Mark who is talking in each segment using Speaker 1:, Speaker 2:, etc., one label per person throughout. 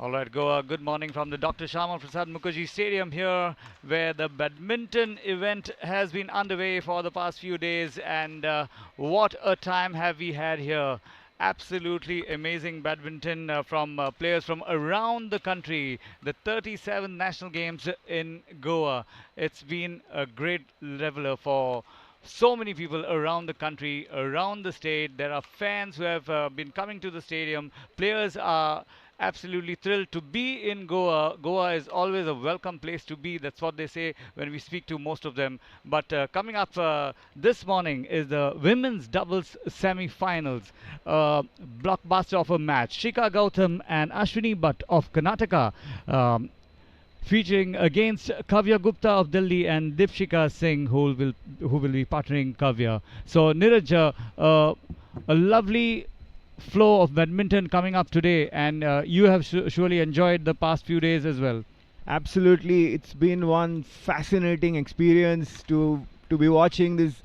Speaker 1: All right, Goa. Good morning from the Dr. Shyama Prasad Mukherjee Stadium here, where the badminton event has been underway for the past few days. And what a time have we had here! Absolutely amazing badminton from players from around the country. The 37th National Games in Goa. It's been a great leveler for so many people around the country, around the state. There are fans who have been coming to the stadium. Players are absolutely thrilled to be in Goa. Goa is always a welcome place to be. That's what they say when we speak to most of them. But coming up this morning is the women's doubles semi-finals. Blockbuster of a match. Shikha Gautam and Ashwini Bhatt of Karnataka. Featuring against Kavya Gupta of Delhi and Dipshika Singh, who will be partnering Kavya. So Niraj, a lovely flow of badminton coming up today, and you have surely enjoyed the past few days as well.
Speaker 2: Absolutely, it's been one fascinating experience to be watching these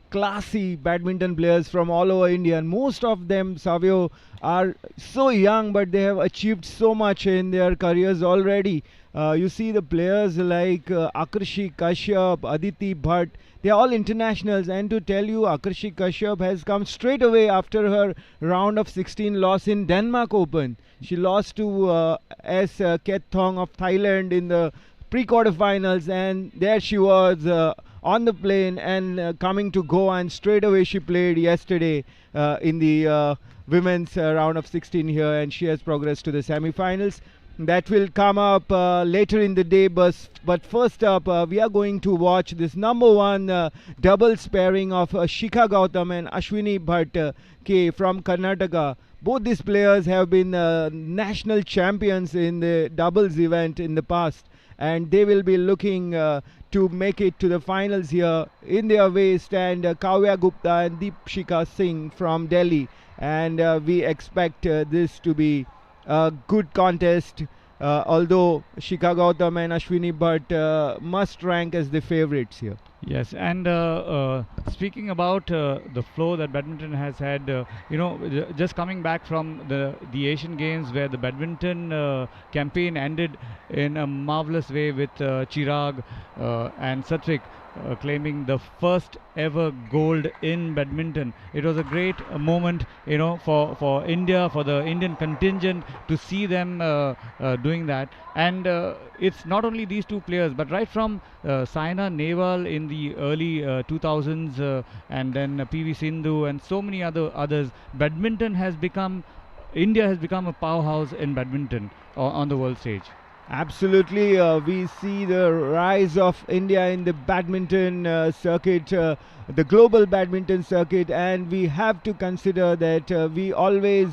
Speaker 2: classy badminton players from all over India, and most of them, Savio, are so young, but they have achieved so much in their careers already. You see the players like Akarshi Kashyap, Aditi Bhatt. They are all internationals, and to tell you, Akarshi Kashyap has come straight away after her round of 16 loss in Denmark Open. She lost to S. Kethong of Thailand in the pre-quarterfinals, and there she was on the plane and coming to Goa, and straight away she played yesterday in the women's round of 16 here, and she has progressed to the semi-finals. That will come up later in the day, but first up, we are going to watch this number one doubles pairing of Shikha Gautam and Ashwini Bhatt K from Karnataka. Both these players have been national champions in the doubles event in the past, and they will be looking to make it to the finals here. In their way stand Kavya Gupta and Deepshika Singh from Delhi, and we expect this to be a good contest. Although Shikha Gautam and Ashwini Bhatt must rank as the favorites here.
Speaker 1: Yes, and speaking about the flow that badminton has had, just coming back from the Asian Games where the badminton campaign ended in a marvelous way with Chirag and Satwik claiming the first ever gold in badminton. It was a great moment, for India, for the Indian contingent to see them doing that. And it's not only these two players, but right from Saina Nehwal in the early 2000s, and then PV Sindhu and so many others. India has become a powerhouse in badminton on the world stage.
Speaker 2: Absolutely, we see the rise of India in the badminton circuit, the global badminton circuit, and we have to consider that we always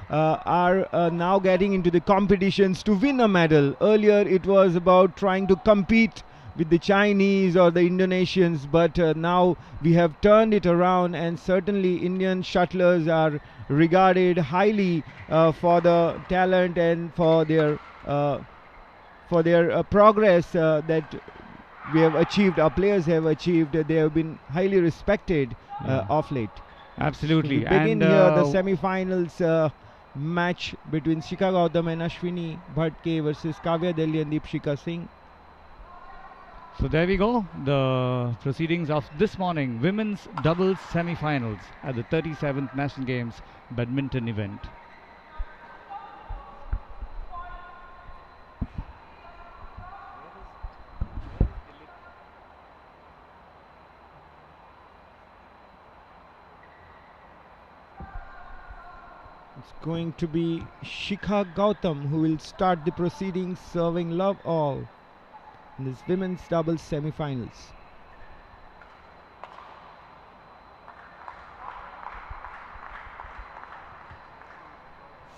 Speaker 2: are now getting into the competitions to win a medal. Earlier, it was about trying to compete with the Chinese or the Indonesians, but now we have turned it around, and certainly Indian shuttlers are regarded highly for the talent and for their progress that we have achieved, our players have achieved. They have been highly respected of late.
Speaker 1: Absolutely.
Speaker 2: We begin here the semi-finals match between Shikha Gautam and Ashwini Bhatt K versus Kavya Delhi and Deepshika Singh.
Speaker 1: So there we go, the proceedings of this morning, women's doubles semi-finals at the 37th National Games badminton event.
Speaker 2: It's going to be Shikha Gautam who will start the proceedings, serving love all in this women's doubles semi-finals.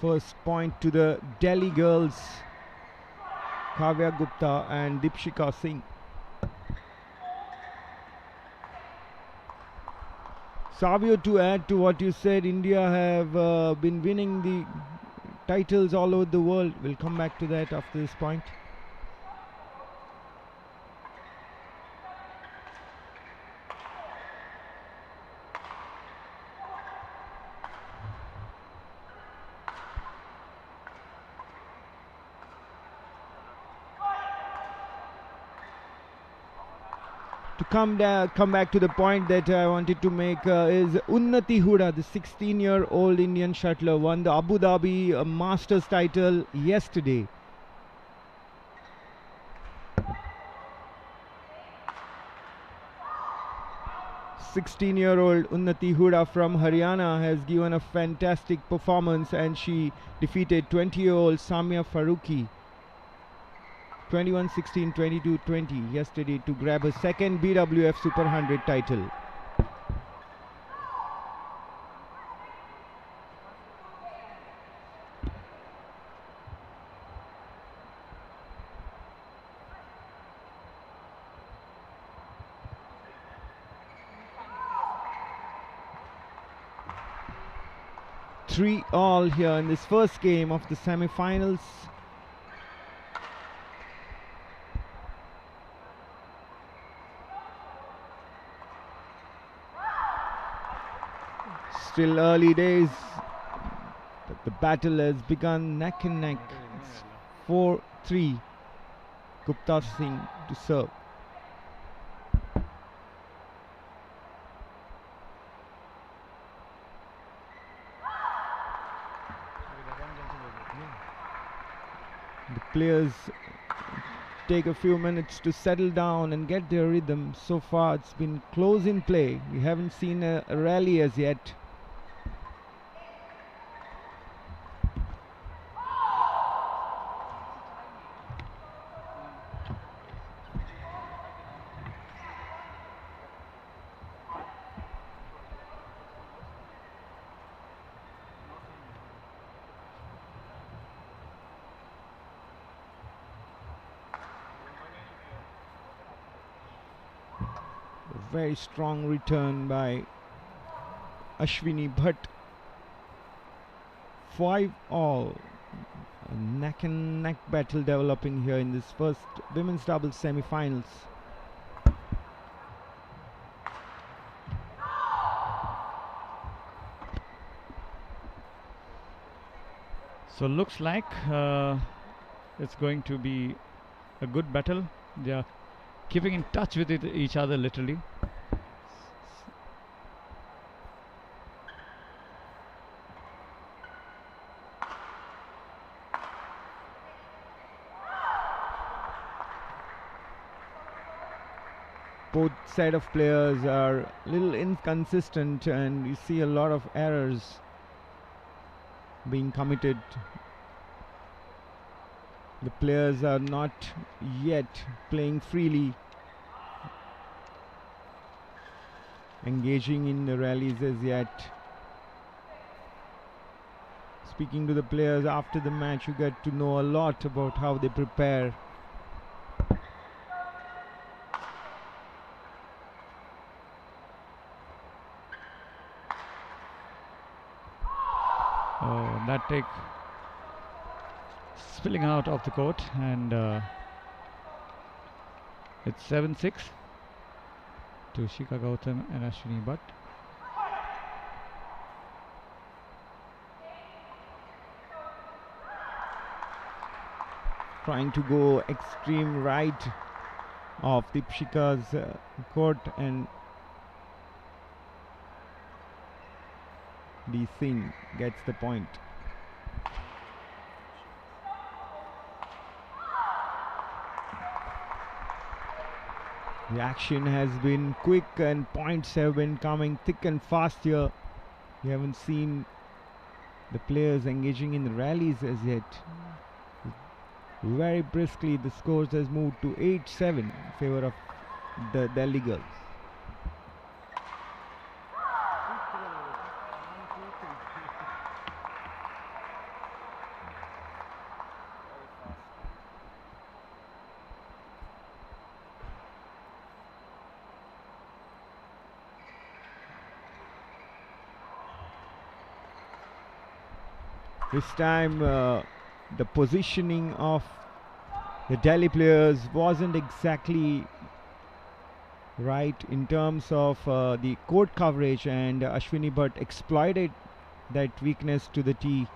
Speaker 2: First point to the Delhi girls, Kavya Gupta and Deepshika Singh. Savio, to add to what you said, India have been winning the titles all over the world. We'll come back to that after this point. to come back to the point that I wanted to make is Unnati Huda, the 16-year-old Indian shuttler, won the Abu Dhabi Masters title yesterday. 16-year-old Unnati Huda from Haryana has given a fantastic performance, and she defeated 20-year-old Samia Faruqi 21-16, 22-20 yesterday to grab her second BWF Super 100 title. Three all here in this first game of the semi-finals. Still early days, but the battle has begun neck and neck. 4-3. Gupta Singh to serve. The players take a few minutes to settle down and get their rhythm. So far it's been close in play. We haven't seen a rally as yet. Very strong return by Ashwini Bhatt. 5 all. A neck and neck battle developing here in this first women's doubles semi-finals.
Speaker 1: So looks like it's going to be a good battle. They are keeping in touch with each other literally.
Speaker 2: Both set of players are a little inconsistent, and you see a lot of errors being committed. The players are not yet playing freely, engaging in the rallies as yet. Speaking to the players after the match, you get to know a lot about how they prepare.
Speaker 1: That take spilling out of the court, and it's 7-6 to Shikha Gautam and Ashwini Bhatt.
Speaker 2: Trying to go extreme right of Deepshika's court, and D Singh gets the point. The action has been quick and points have been coming thick and fast here. We haven't seen the players engaging in the rallies as yet. Very briskly the scores has moved to 8-7 in favor of the Delhi girls. This time the positioning of the Delhi players wasn't exactly right in terms of the court coverage, and Ashwini Bhatt exploited that weakness to the T.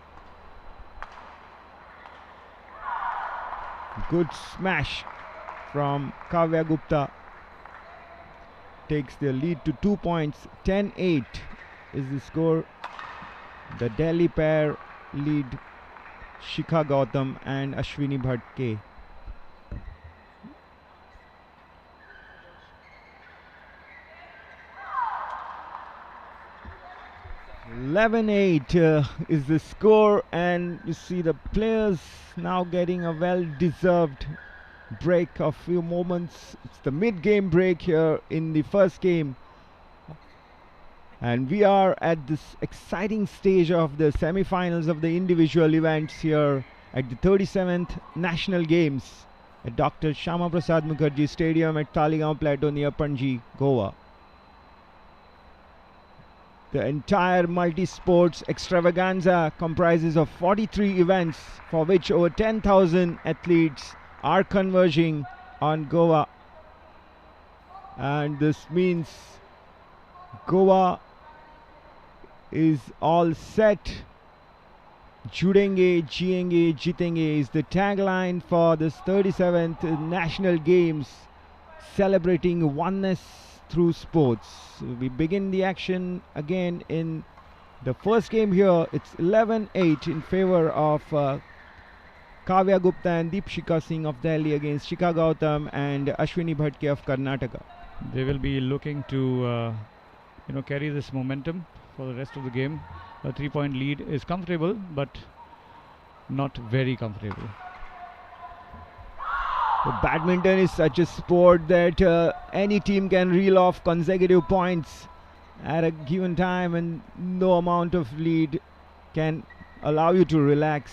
Speaker 2: Good smash from Kavya Gupta. takes their lead to 2 points. 10-8 is the score. The Delhi pair lead Shikha Gautam and Ashwini Bhatke. 11-8 is the score, and you see the players now getting a well-deserved break of few moments. It's the mid-game break here in the first game, and we are at this exciting stage of the semi-finals of the individual events here at the 37th National Games at Dr. Shyama Prasad Mukherjee Stadium at Taleigao Plateau near Panji, Goa. The entire multi-sports extravaganza comprises of 43 events for which over 10,000 athletes are converging on Goa. And this means Goa is all set. Judenge, Jienge, Jitenge is the tagline for this 37th National Games, celebrating oneness through sports. We begin the action again in the first game here. It's 11-8 in favor of Kavya Gupta and Deepshika Singh of Delhi against Shikha Gautam and Ashwini Bhatke of Karnataka.
Speaker 1: They will be looking to carry this momentum for the rest of the game. A 3-point lead is comfortable, but not very comfortable.
Speaker 2: Badminton is such a sport that any team can reel off consecutive points at a given time, and no amount of lead can allow you to relax.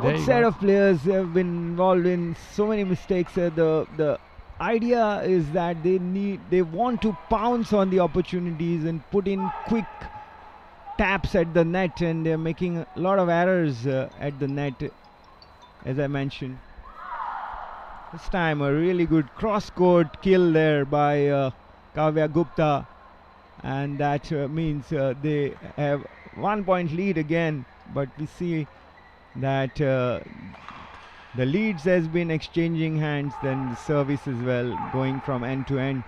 Speaker 2: Both set of players have been involved in so many mistakes. The idea is that they want to pounce on the opportunities and put in quick taps at the net, and they're making a lot of errors at the net, as I mentioned. This time a really good cross-court kill there by Kavya Gupta, and that means they have 1 point lead again, but we see that the leads has been exchanging hands, then the service as well, going from end to end.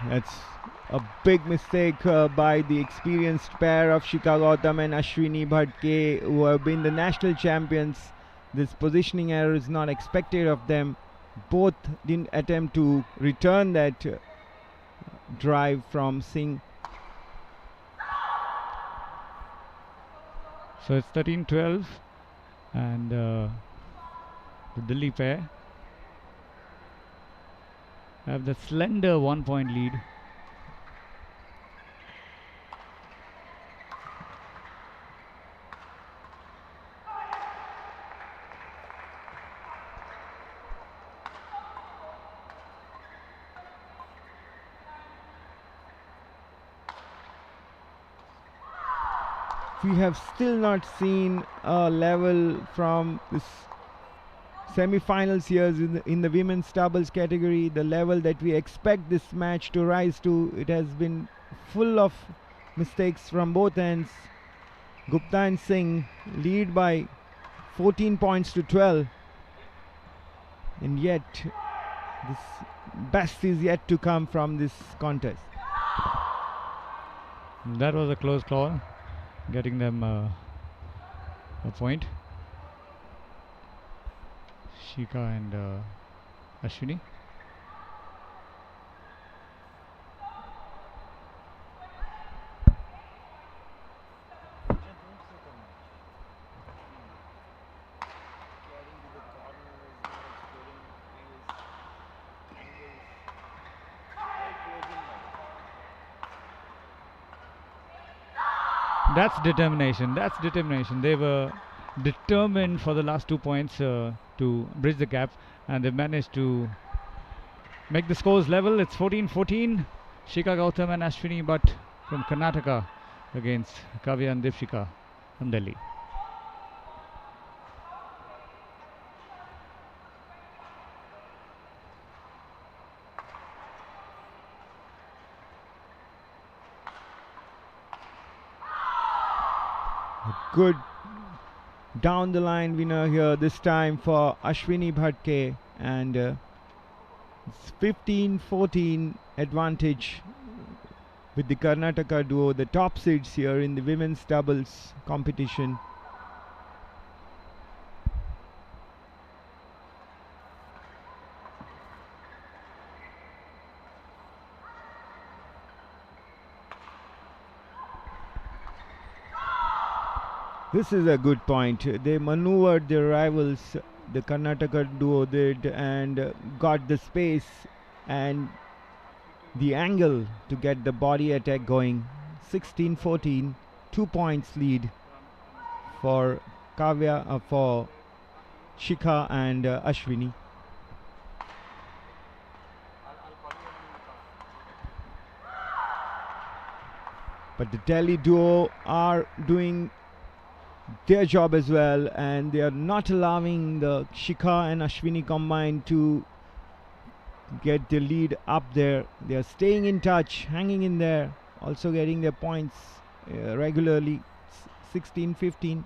Speaker 2: That's a big mistake by the experienced pair of Shikha Gautam and Ashwini Bhatke, who have been the national champions. This positioning error is not expected of them. Both didn't attempt to return that drive from Singh.
Speaker 1: So it's 13-12, and the Delhi pair have the slender 1 point lead.
Speaker 2: We have still not seen a level from this semi-finals here in the women's doubles category, the level that we expect this match to rise to. It has been full of mistakes from both ends. Gupta and Singh lead by 14 points to 12, and yet this best is yet to come from this contest.
Speaker 1: That was a close call, getting them a point. Shikha and Ashwini. That's determination. That's determination. They were determined for the last 2 points to bridge the gap, and they managed to make the scores level. It's 14-14. Shikha Gautam and Ashwini Bhatt from Karnataka against Kavya and Deepshika from Delhi.
Speaker 2: A good down the line winner here this time for Ashwini Bhatke, and it's 15-14 advantage with the Karnataka duo, the top seeds here in the women's doubles competition. This is a good point. They maneuvered their rivals, the Karnataka duo did, and got the space and the angle to get the body attack going. 16-14, 2 points lead for Kavya, for Shikha and Ashwini. But the Delhi duo are doing their job as well, and they are not allowing the Shikha and Ashwini combined to get the lead up there. They are staying in touch, hanging in there, also getting their points regularly. 16-15.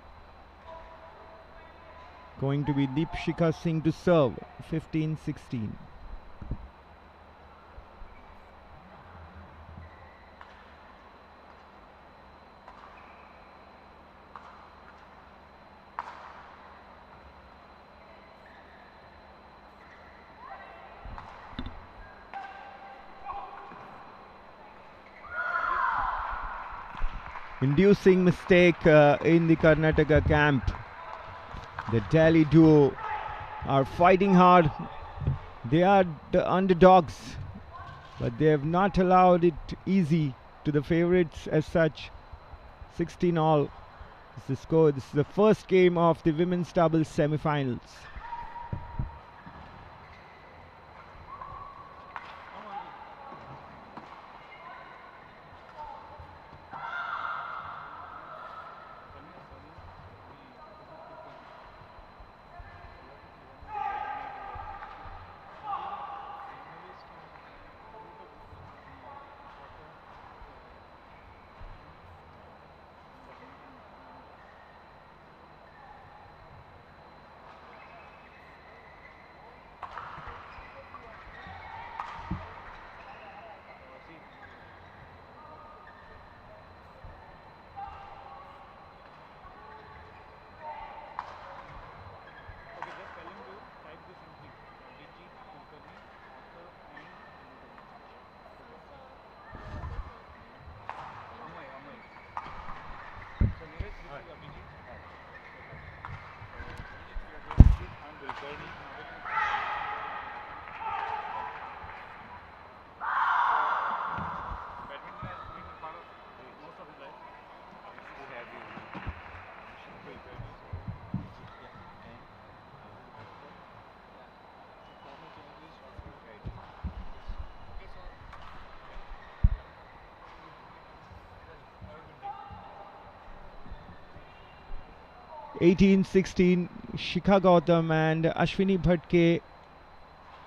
Speaker 2: Going to be Deepshika Singh to serve. 15-16. Inducing mistake in the Karnataka camp. The Delhi duo are fighting hard. They are the underdogs, but they have not allowed it easy to the favorites as such. 16 all is the score. This is the first game of the women's doubles semi-finals. (18-16) Shikha Gautam and Ashwini Bhatke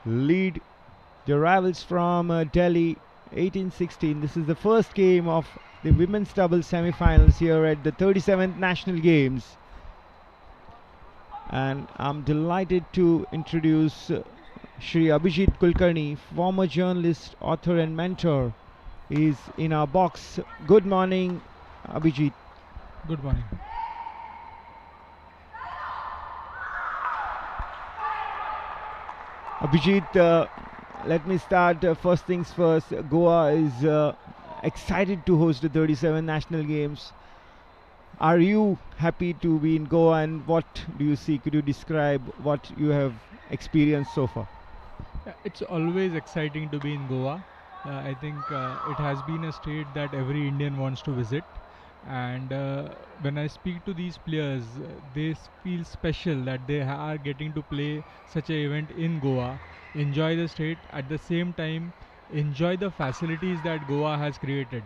Speaker 2: lead the rivals from Delhi. 18-16. This is the first game of the women's doubles semi-finals here at the 37th National Games, and I'm delighted to introduce Shri Abhijit Kulkarni, former journalist, author and mentor, is in our box. Good morning, Abhijit.
Speaker 3: Good morning.
Speaker 2: Abhijit, let me start. First things first, Goa is excited to host the 37 National Games. Are you happy to be in Goa, and what do you see? Could you describe what you have experienced so far?
Speaker 3: It's always exciting to be in Goa. I think it has been a state that every Indian wants to visit. And when I speak to these players, they feel special that they are getting to play such an event in Goa, enjoy the state, at the same time enjoy the facilities that Goa has created.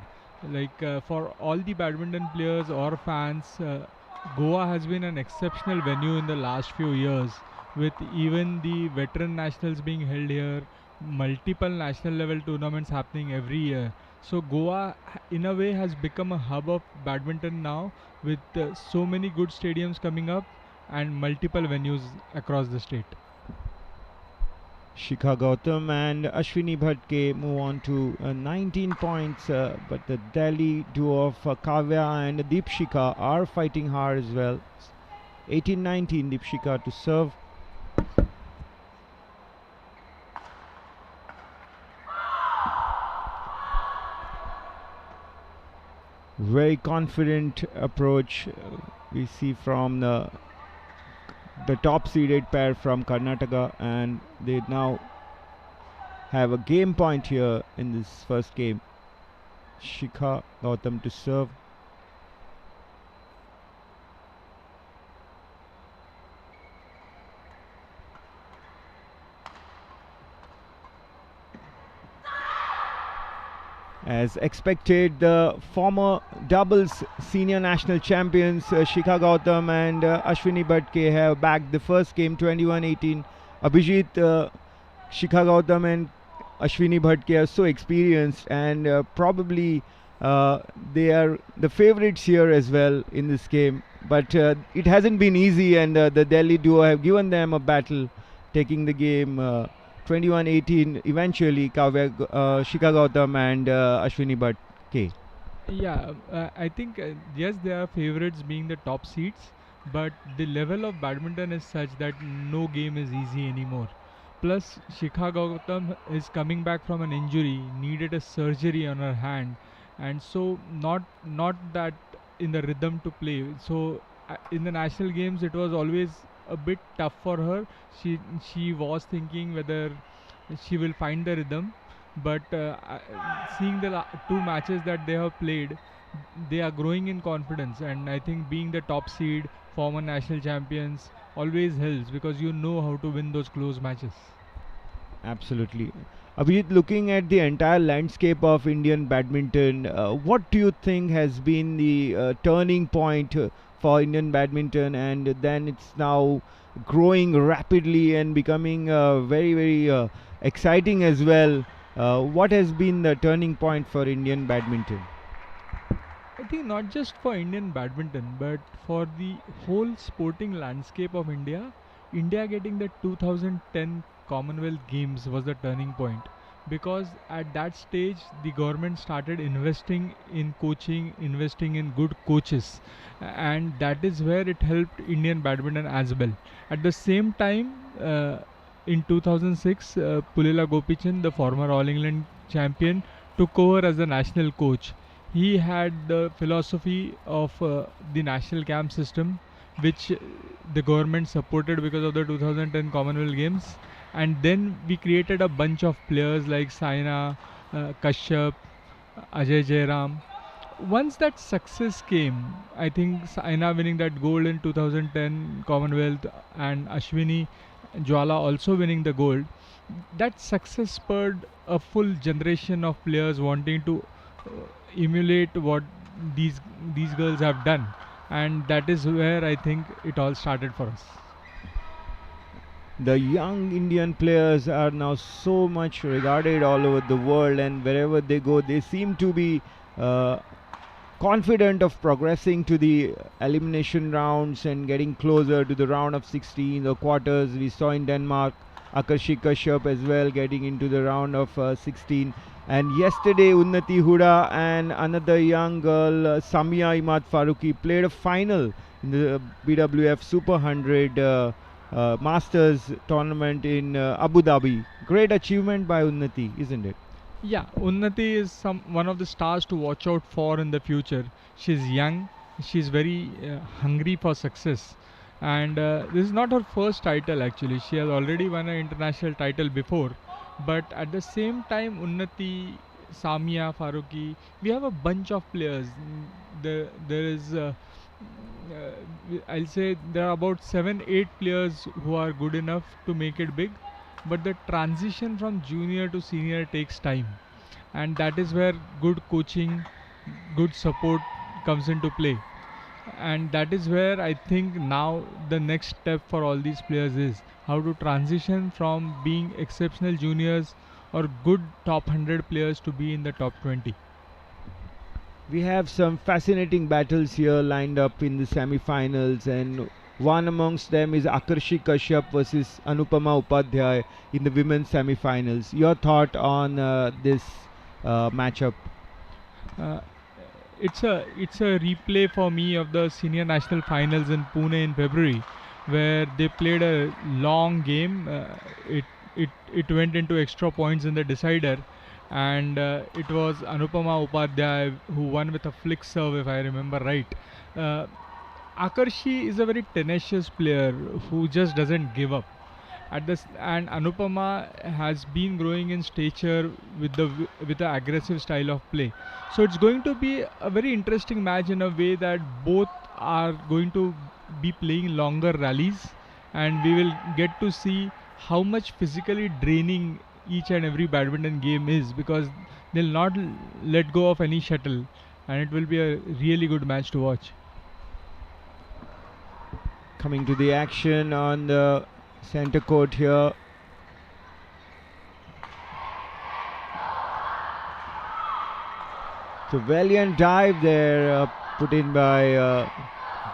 Speaker 3: Like for all the badminton players or fans, Goa has been an exceptional venue in the last few years, with even the veteran nationals being held here, multiple national level tournaments happening every year. So Goa, in a way, has become a hub of badminton now, with so many good stadiums coming up and multiple venues across the state.
Speaker 2: Shikha Gautam and Ashwini Bhatke move on to 19 points, but the Delhi duo of Kavya and Deepshika are fighting hard as well. 18-19, Deepshika to serve. Very confident approach we see from the top seeded pair from Karnataka, and they now have a game point here in this first game. Shikha Gautam to serve. As expected, the former doubles senior national champions Shikha Gautam and Ashwini Bhatke have bagged the first game 21-18. Abhijit, Shikha Gautam and Ashwini Bhatke are so experienced, and probably they are the favorites here as well in this game. But it hasn't been easy, and the Delhi duo have given them a battle, taking the game 21-18 eventually. Shikha Gautam and Ashwini Bhatke.
Speaker 3: Yeah, I think yes, they are favorites being the top seeds, but the level of badminton is such that no game is easy anymore. Plus, Shikha Gautam is coming back from an injury, needed a surgery on her hand, and so not that in the rhythm to play. So in the national games, it was always a bit tough for her. She was thinking whether she will find the rhythm, but seeing the two matches that they have played, they are growing in confidence, and I think being the top seed, former national champions, always helps because you know how to win those close matches.
Speaker 2: Absolutely. Abhijit, looking at the entire landscape of Indian badminton, what do you think has been the turning point for Indian badminton, and then it's now growing rapidly and becoming very, very exciting as well? What has been the turning point for Indian badminton?
Speaker 3: I think not just for Indian badminton, but for the whole sporting landscape of India. India getting the 2010 Commonwealth Games was the turning point, because at that stage the government started investing in coaching, investing in good coaches, and that is where it helped Indian badminton as well. At the same time, in 2006, Pullela Gopichand, the former All England champion, took over as the national coach. He had the philosophy of the national camp system, which the government supported because of the 2010 Commonwealth Games. And then we created a bunch of players like Saina, Kashyap, Ajay Jairam. Once that success came, I think Saina winning that gold in 2010 Commonwealth and Ashwini Jwala also winning the gold, that success spurred a full generation of players wanting to uh, emulate what these girls have done, and that is where I think it all started for us.
Speaker 2: The young Indian players are now so much regarded all over the world, and wherever they go, they seem to be uh, confident of progressing to the elimination rounds and getting closer to the round of 16 or quarters. We saw in Denmark Akarshi Kashyap as well getting into the round of 16. And yesterday, Unnati Huda and another young girl, Samia Imad Faruqi, played a final in the BWF Super 100 Masters tournament in Abu Dhabi. Great achievement by Unnati, isn't it?
Speaker 3: Yeah, Unnati is one of the stars to watch out for in the future. She's young, she's very hungry for success, and this is not her first title actually. She has already won an international title before, but at the same time, Unnati Samia, Faruqi. We have a bunch of players. There is I'll say there are about 7 8 players who are good enough to make it big, but the transition from junior to senior takes time, and that is where good coaching, good support comes into play. And that is where I think now the next step for all these players is how to transition from being exceptional juniors or good top 100 players to be in the top 20.
Speaker 2: We have some fascinating battles here lined up in the semi-finals, and one amongst them is Akarshi Kashyap versus Anupama Upadhyay in the women's semi-finals. Your thought on this matchup?
Speaker 3: Uh, it's a replay for me of the senior national finals in Pune in February, where they played a long game. It went into extra points in the decider, and it was Anupama Upadhyay who won with a flick serve, if I remember right. Uh, Akarshi is a very tenacious player who just doesn't give up. And Anupama has been growing in stature with the aggressive style of play. So it's going to be a very interesting match in a way that both are going to be playing longer rallies, and we will get to see how much physically draining each and every badminton game is, because they'll not let go of any shuttle, and it will be a really good match to watch.
Speaker 2: Coming to the action on the center court here. So valiant dive there put in by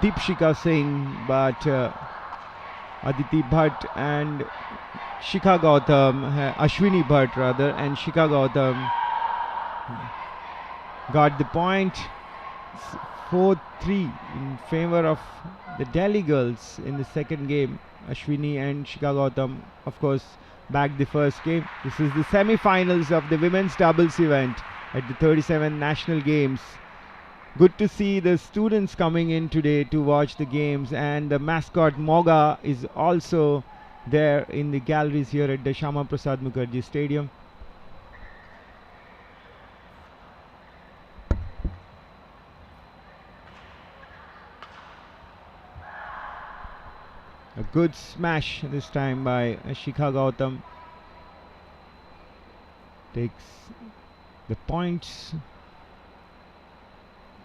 Speaker 2: Deepshika Singh, but Aditi Bhatt and Shikha Gautam, Ashwini Bhatt rather, and Shikha Gautam got the point. 4-3 in favor of the Delhi girls in the second game. Ashwini and Shikha Gautam, of course, bagged the first game. This is the semi-finals of the women's doubles event at the 37 National Games. Good to see the students coming in today to watch the games, and the mascot Moga is also there in the galleries here at the Shyama Prasad Mukherjee Stadium. A good smash this time by Shikha Gautam. Takes the points.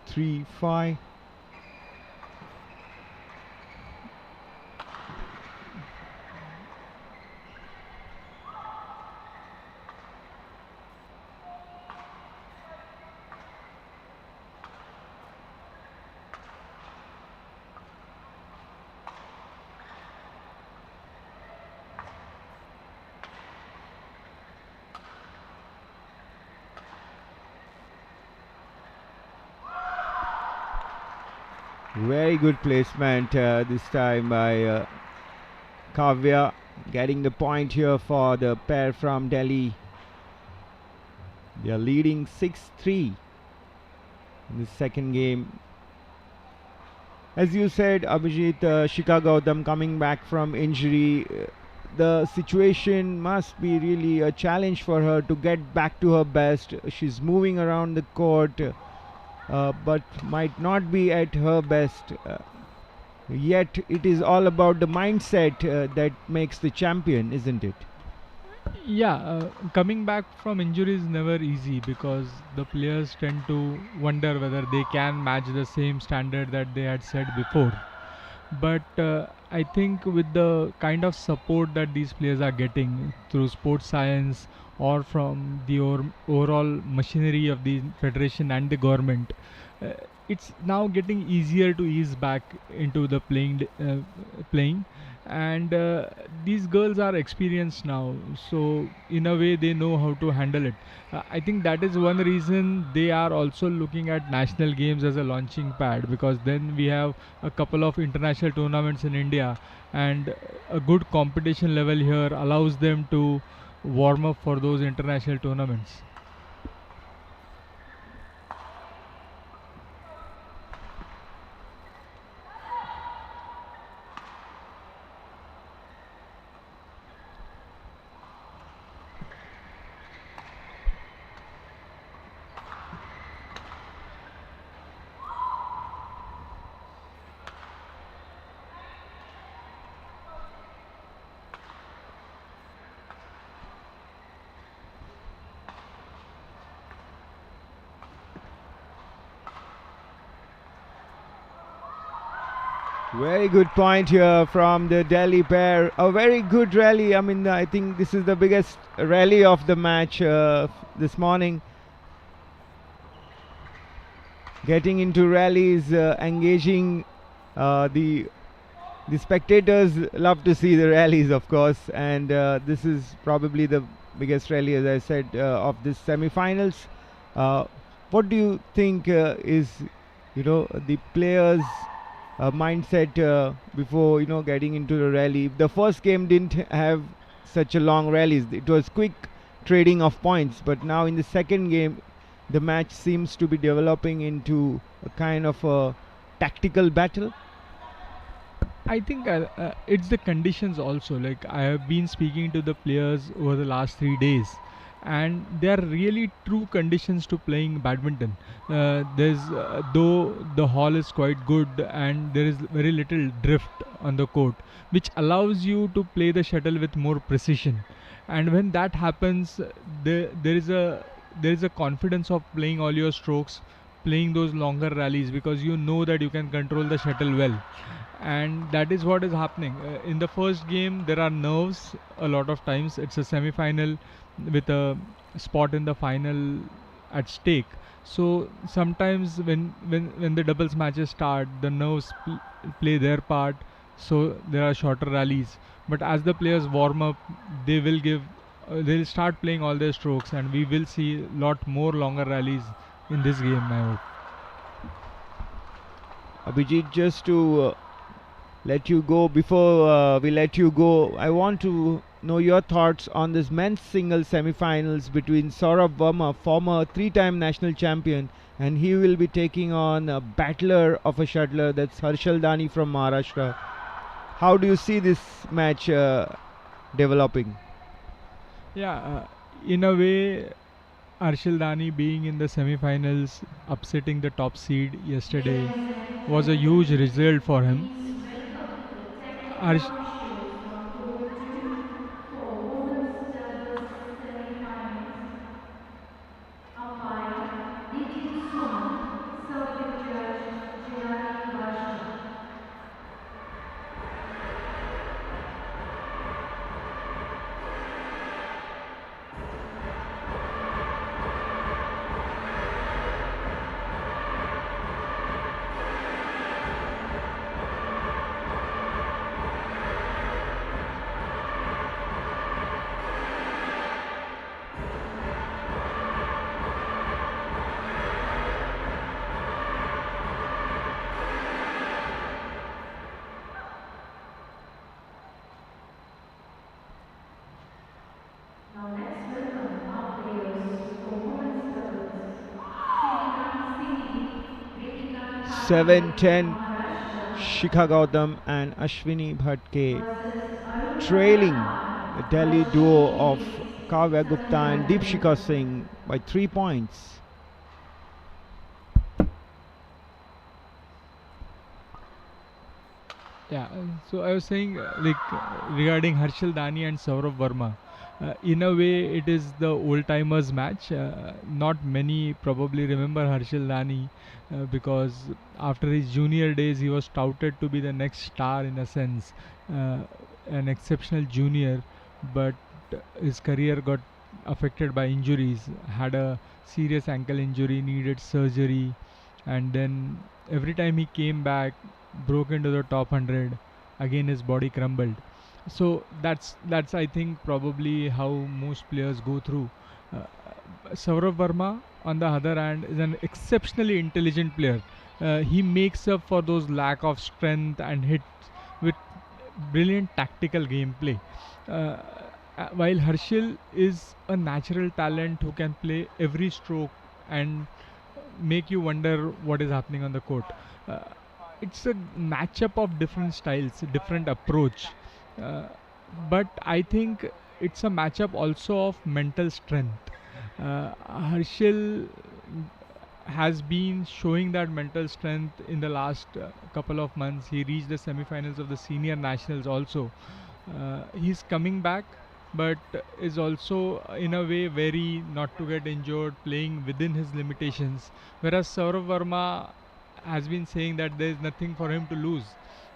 Speaker 2: 3-5. Very good placement this time by Kavya, getting the point here for the pair from Delhi. They are leading 6-3 in the second game. As you said, Abhijit, Shikha Gautam coming back from injury, the situation must be really a challenge for her to get back to her best. She's moving around the court, but might not be at her best. Yet it is all about the mindset that makes the champion, isn't it?
Speaker 3: Yeah, coming back from injury is never easy, because the players tend to wonder whether they can match the same standard that they had set before. But I think with the kind of support that these players are getting through sports science or from the overall machinery of the federation and the government, uh, it's now getting easier to ease back into the playing. And these girls are experienced now, so in a way they know how to handle it. I think that is one reason they are also looking at national games as a launching pad, because then we have a couple of international tournaments in India, and a good competition level here allows them to warm up for those international tournaments.
Speaker 2: Very good point here from the Delhi pair. A very good rally. I mean, I think this is the biggest rally of the match this morning. Getting into rallies, engaging the spectators love to see the rallies, of course, and this is probably the biggest rally, as I said, of this semi-finals. What do you think is, the players' mindset before getting into the rally? The first game didn't have such a long rallies; it was quick trading of points. But now in the second game, the match seems to be developing into a kind of a tactical battle.
Speaker 3: I think it's the conditions also. Like, I have been speaking to the players over the last 3 days, and they are really true conditions to playing badminton. There's though the hall is quite good and there is very little drift on the court, which allows you to play the shuttle with more precision. And when that happens, there is a confidence of playing all your strokes, playing those longer rallies, because you know that you can control the shuttle well. And that is what is happening in the first game. There are nerves a lot of times. It's a semi-final with a spot in the final at stake. So sometimes when the doubles matches start, the nerves play their part, so there are shorter rallies. But as the players warm up, they will give they'll start playing all their strokes, and we will see a lot more longer rallies in this game, I hope.
Speaker 2: Abhijit, just to let you go, before we let you go, I want to know your thoughts on this men's singles semi-finals between Saurabh Verma, former three-time national champion, and he will be taking on a battler of a shuttler, that's Harshal Dani from Maharashtra. How do you see this match developing?
Speaker 3: Yeah, in a way, Arshil Dani being in the semi-finals, upsetting the top seed yesterday, was a huge result for him. Arsh-
Speaker 2: Seven ten. Shikha Gautam and Ashwini Bhatke trailing the Delhi duo of Kavya Gupta and Deepshika Singh by 3 points.
Speaker 3: Yeah, so I was saying, regarding Harshal Dani and Saurav Verma, in a way, it is the old timers match. Not many probably remember Harshal Dani because after his junior days, he was touted to be the next star in a sense, uh, an exceptional junior, but his career got affected by injuries, had a serious ankle injury, needed surgery, and then every time he came back, broke into the top 100, again his body crumbled. So that's I think probably how most players go through. uh, Saurav Verma, on the other hand, is an exceptionally intelligent player. He makes up for those lack of strength and hits with brilliant tactical gameplay. uh, while Harshil is a natural talent who can play every stroke and make you wonder what is happening on the court. Uh, it's a matchup of different styles, different approach. Uh, but I think it's a matchup also of mental strength. Harshil has been showing that mental strength in the last couple of months. He reached the semi-finals of the senior nationals also. He's coming back, but is also in a way very not to get injured, playing within his limitations. Whereas Saurav Verma has been saying that there is nothing for him to lose.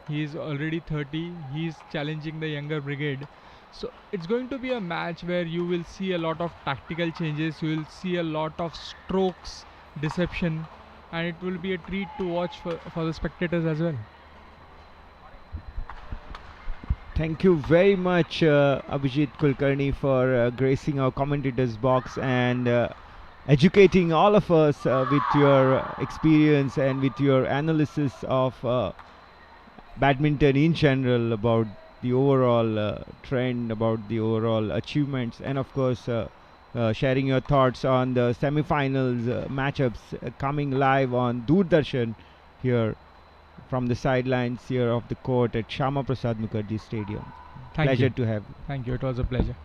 Speaker 3: He is already 30. He is challenging the younger brigade. So it's going to be a match where you will see a lot of tactical changes. You will see a lot of strokes, deception, and it will be a treat to watch for the spectators as well.
Speaker 2: Thank you very much, Abhijit Kulkarni, for gracing our commentators box and educating all of us with your experience and with your analysis of badminton in general, about the overall trend, about the overall achievements, and of course sharing your thoughts on the semi-finals matchups coming live on Doordarshan here from the sidelines here of the court at Shyama Prasad Mukherjee Stadium.
Speaker 3: Thank
Speaker 2: Pleasure
Speaker 3: you.
Speaker 2: to have you.
Speaker 3: Thank you. It was a pleasure.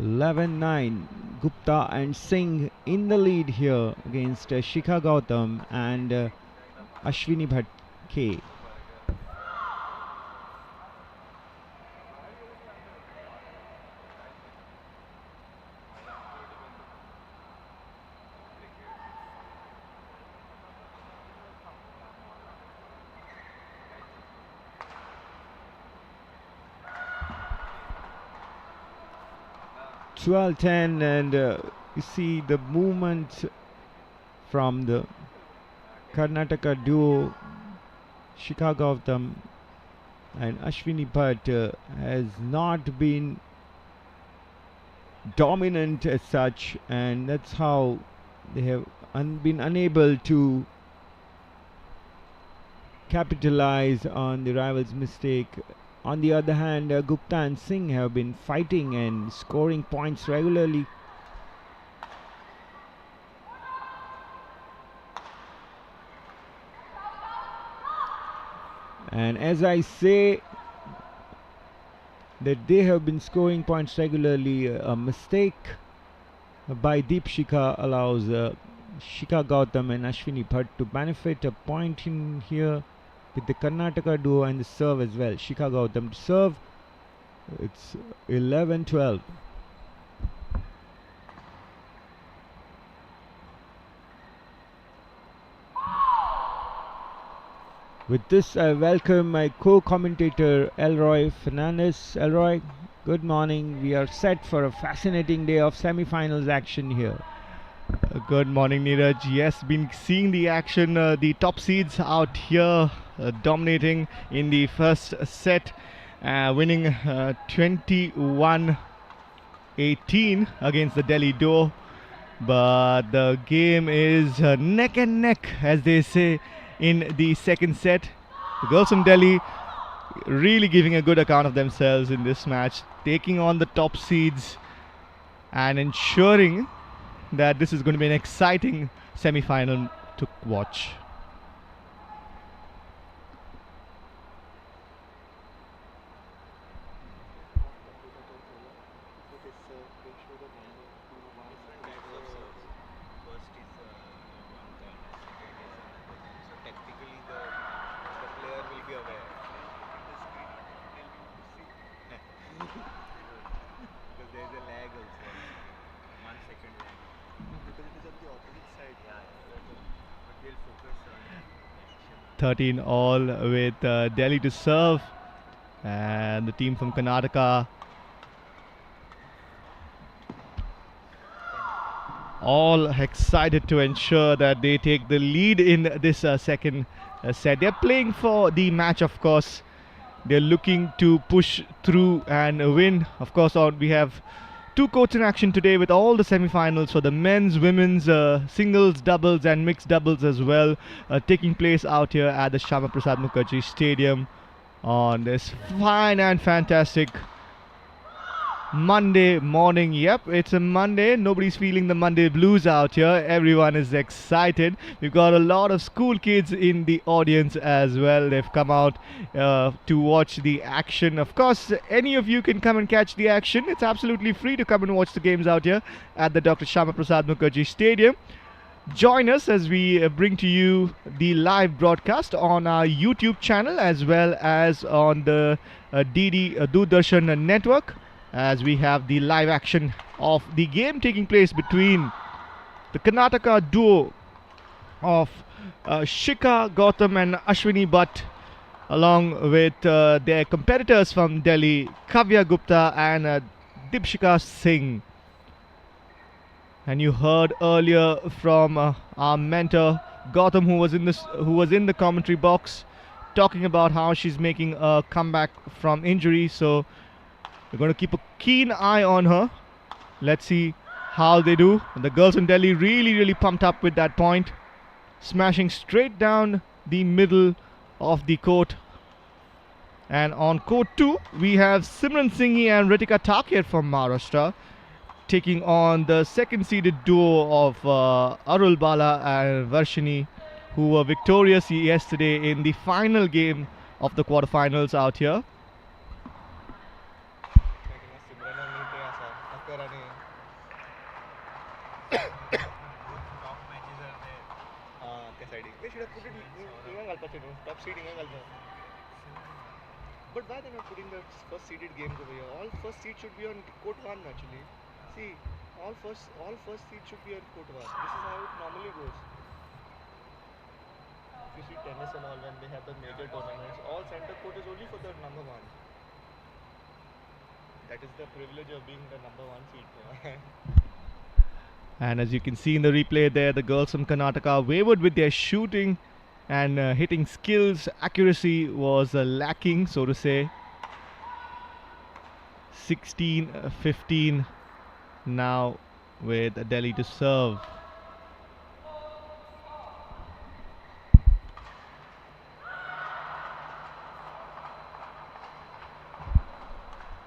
Speaker 2: (11-9). Gupta and Singh in the lead here against Shikha Gautam and Ashwini Bhatt K. (12-10), and you see the movement from the Karnataka duo Shikha Gautam and Ashwini Bhatt has not been dominant as such, and that's how they have been unable to capitalize on the rival's mistake. On the other hand, Gupta and Singh have been fighting and scoring points regularly. And as I say that they have been scoring points regularly, a mistake by Deepshika allows Shikha Gautam and Ashwini Bhatt to benefit a point in here with the Karnataka duo and the serve as well. Shikha Gautam to serve. It's 11-12. With this, I welcome my co-commentator Elroy Fernandez. Elroy, good morning. We are set for a fascinating day of semi-finals action here.
Speaker 4: Good morning, Neeraj. Yes, been seeing the action. The top seeds out here dominating in the first set, winning 21-18 against the Delhi duo. But the game is neck and neck, as they say, in the second set. The girls from Delhi really giving a good account of themselves in this match, taking on the top seeds and ensuring that this is going to be an exciting semi-final to watch.
Speaker 5: There's a lag also. 1 second lag. Because it is on the opposite side. Yeah. But we'll focus on
Speaker 4: 13 all with Delhi to serve, and the team from Karnataka all excited to ensure that they take the lead in this second set. They're playing for the match, of course. They're looking to push through and win. Of course, we have two courts in action today with all the semi-finals for the men's, women's, singles, doubles and mixed doubles as well, taking place out here at the Shyama Prasad Mukherjee Stadium on this fine and fantastic Monday morning. Yep, it's a Monday. Nobody's feeling the Monday blues out here. Everyone is excited. We've got a lot of school kids in the audience as well. They've come out to watch the action. Of course, any of you can come and catch the action. It's absolutely free to come and watch the games out here at the Dr. Shyama Prasad Mukherjee Stadium. Join us as we bring to you the live broadcast on our YouTube channel as well as on the DD Doordarshan network. as we have the live action of the game taking place between the Karnataka duo of Shikha Gautam and Ashwini Bhatt, along with their competitors from Delhi, Kavya Gupta and Dipshika Singh. And you heard earlier from our mentor Gautam, who was in the commentary box, talking about how she's making a comeback from injury. So we're going to keep a keen eye on her. Let's see how they do. The girls in Delhi really pumped up with that point, smashing straight down the middle of the court. And on court 2, we have Simran Singhi and Ritika Takir from Maharashtra taking on the second seeded duo of Arul Bala and Varshini, who were victorious yesterday in the final game of the quarterfinals out here.
Speaker 5: But why they're not putting the first seeded games over here? All first seed should be on Court-1 actually. See, all first seed should be on Court-1. This is how it normally goes. If you see tennis and all, when they have the major tournaments, all center court is only for the number one. That is the privilege of being the number one seed.
Speaker 4: And as you can see in the replay there, the girls from Karnataka wavered with their shooting and hitting skills. Accuracy was lacking, so to say. 16-15 now with Delhi to serve.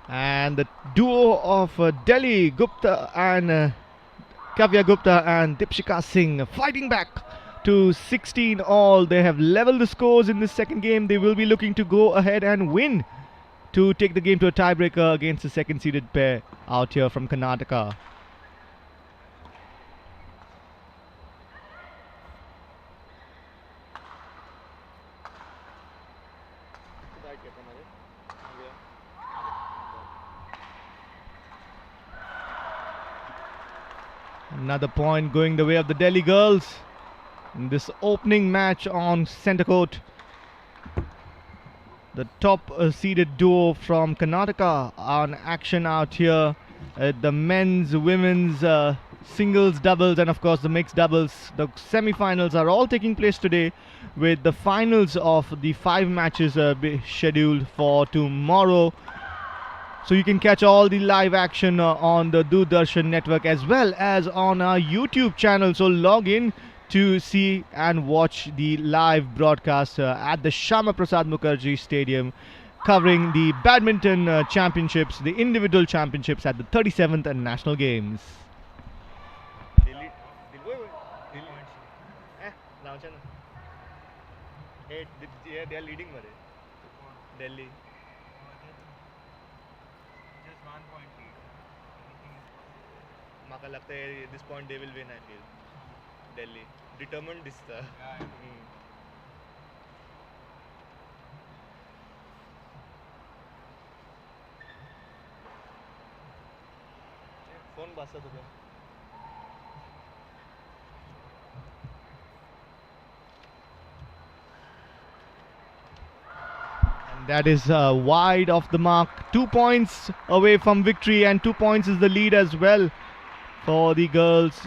Speaker 4: And the duo of Delhi, Gupta and Kavya Gupta and Dipshika Singh fighting back to 16 all. They have leveled the scores in this second game. They will be looking to go ahead and win to take the game to a tiebreaker against the second seeded pair out here from Karnataka. Another point going the way of the Delhi girls in this opening match on centre court. The top seeded duo from Karnataka on action out here. The men's, women's, singles, doubles and of course the mixed doubles. The semi-finals are all taking place today, with the finals of the 5 matches scheduled for tomorrow. So you can catch all the live action on the Doordarshan network as well as on our YouTube channel. So log in to see and watch the live broadcast at the Shyama Prasad Mukherjee Stadium, covering the badminton championships, the individual championships at the 37th National Games.
Speaker 5: They are leading Delhi. Just 1 point lead. Maka lagta hai this point they will win, I feel. Delhi. Determined this time. Phone basa तुझा.
Speaker 4: That is wide off the mark. 2 points away from victory, and 2 points is the lead as well for the girls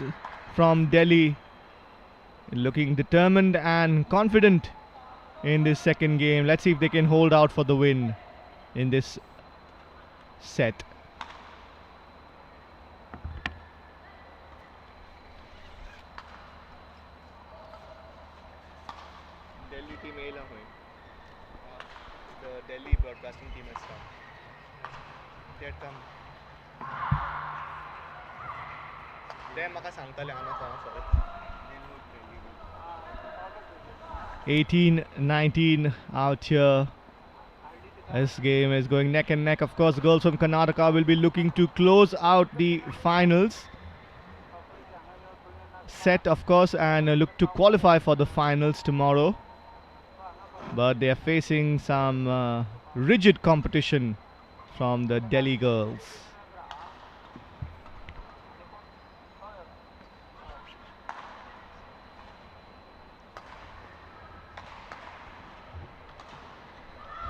Speaker 4: from Delhi. Looking determined and confident in this second game. Let's see if they can hold out for the win in this set.
Speaker 5: Delhi team A la hoy. The Delhi broadcasting team has come. They had come. They maka sangtale ana परत.
Speaker 4: 18-19 out here. This game is going neck and neck. Of course, the girls from Karnataka will be looking to close out the finals set, of course, and look to qualify for the finals tomorrow. But they are facing some rigid competition from the Delhi girls.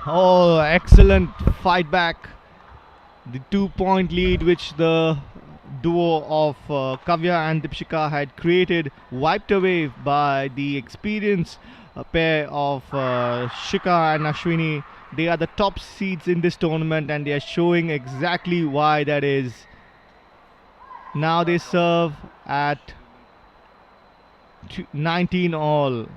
Speaker 4: Oh, excellent fight back. The 2-point lead which the duo of Kavya and Dipshika had created, wiped away by the experienced pair of Shika and Ashwini. They are the top seeds in this tournament and they are showing exactly why that is. Now they serve at 19 all.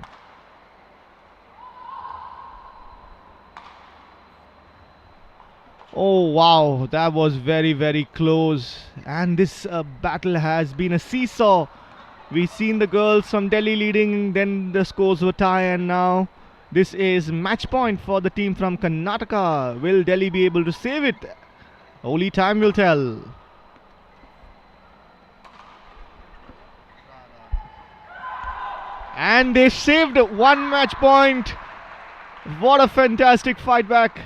Speaker 4: Oh wow, that was very, very close. And this battle has been a seesaw. We've seen the girls from Delhi leading, then the scores were tie, and now this is match point for the team from Karnataka. Will Delhi be able to save it? Only time will tell. And they saved one match point. What a fantastic fight back.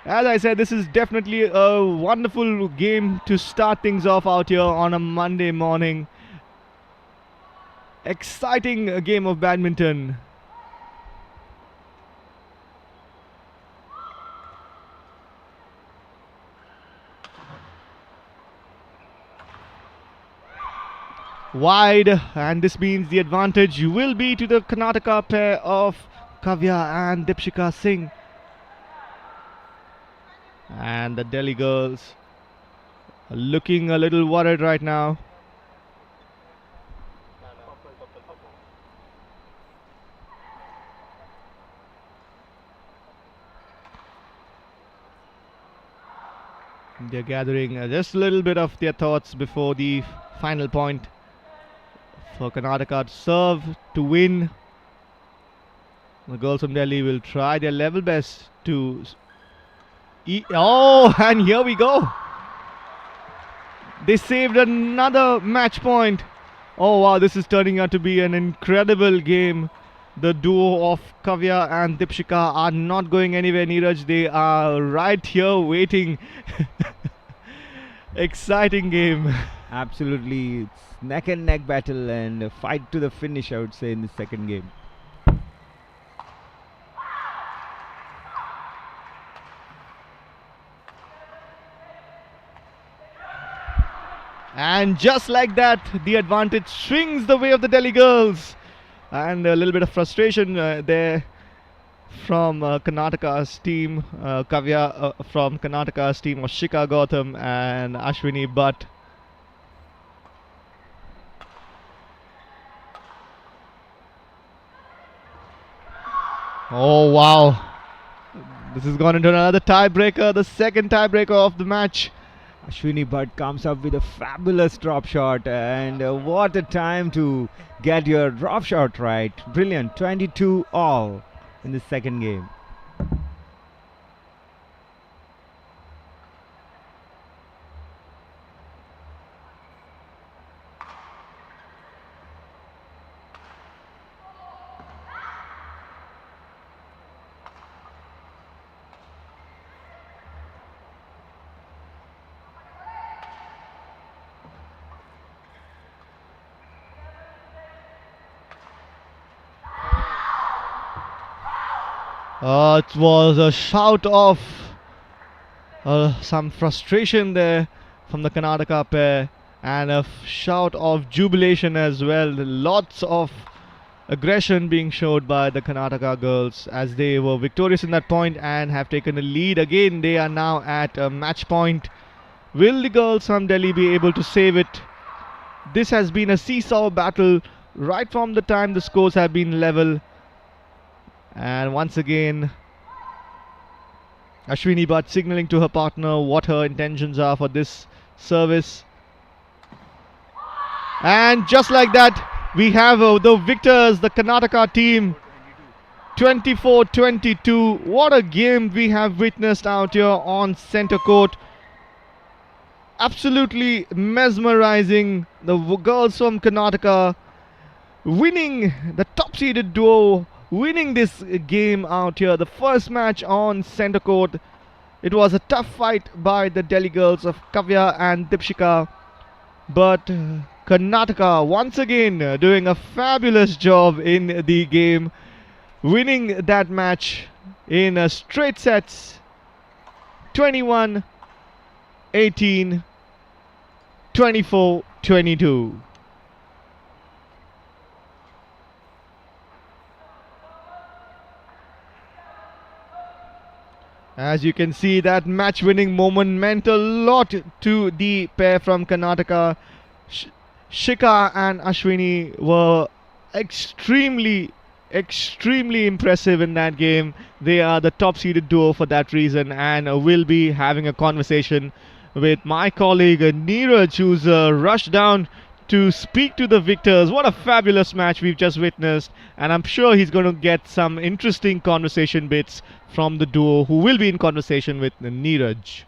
Speaker 4: As I said, this is definitely a wonderful game to start things off out here on a Monday morning. Exciting game of badminton. Wide, and this means the advantage will be to the Karnataka pair of Kavya and Dipshika Singh. And the Delhi girls are looking a little worried right now. They're gathering just a little bit of their thoughts before the final point for Karnataka to serve to win. The girls from Delhi will try their level best to oh, and here we go. They saved another match point. Oh wow, this is turning out to be an incredible game. The duo of Kavya and Dipshika are not going anywhere, Neeraj. They are right here waiting. Exciting game.
Speaker 2: Absolutely, it's neck and neck battle and a fight to the finish, I would say, in the second game.
Speaker 4: And just like that, the advantage swings the way of the Delhi girls. And a little bit of frustration there from Karnataka's team. Kavya from Karnataka's team of Shika Gautam and Ashwini Bhatt. Oh wow. This has gone into another tiebreaker, the second tiebreaker of the match.
Speaker 2: Ashwini Bhatt comes up with a fabulous drop shot, and what a time to get your drop shot right. Brilliant. 22 all in the second game.
Speaker 4: It was a shout of some frustration there from the Karnataka pair and a shout of jubilation as well. Lots of aggression being showed by the Karnataka girls as they were victorious in that point and have taken a lead again. They are now at a match point. Will the girls from Delhi be able to save it? This has been a seesaw battle right from the time the scores have been level. And once again, Ashwini Bhatt signaling to her partner what her intentions are for this service. And just like that, we have the victors, the Karnataka team, 24-22. What a game we have witnessed out here on centre court. Absolutely mesmerizing. The girls from Karnataka winning, the top-seeded duo winning this game out here. The first match on centre court. It was a tough fight by the Delhi girls of Kavya and Dipshika, but Karnataka once again doing a fabulous job in the game, winning that match in straight sets, 21-18, 24-22. As you can see, that match-winning moment meant a lot to the pair from Karnataka. Shikha and Ashwini were extremely impressive in that game. They are the top-seeded duo for that reason, and will be having a conversation with my colleague Neeraj, who's rushed down to speak to the victors. What a fabulous match we've just witnessed, and I'm sure he's going to get some interesting conversation bits from the duo, who will be in conversation with Neeraj.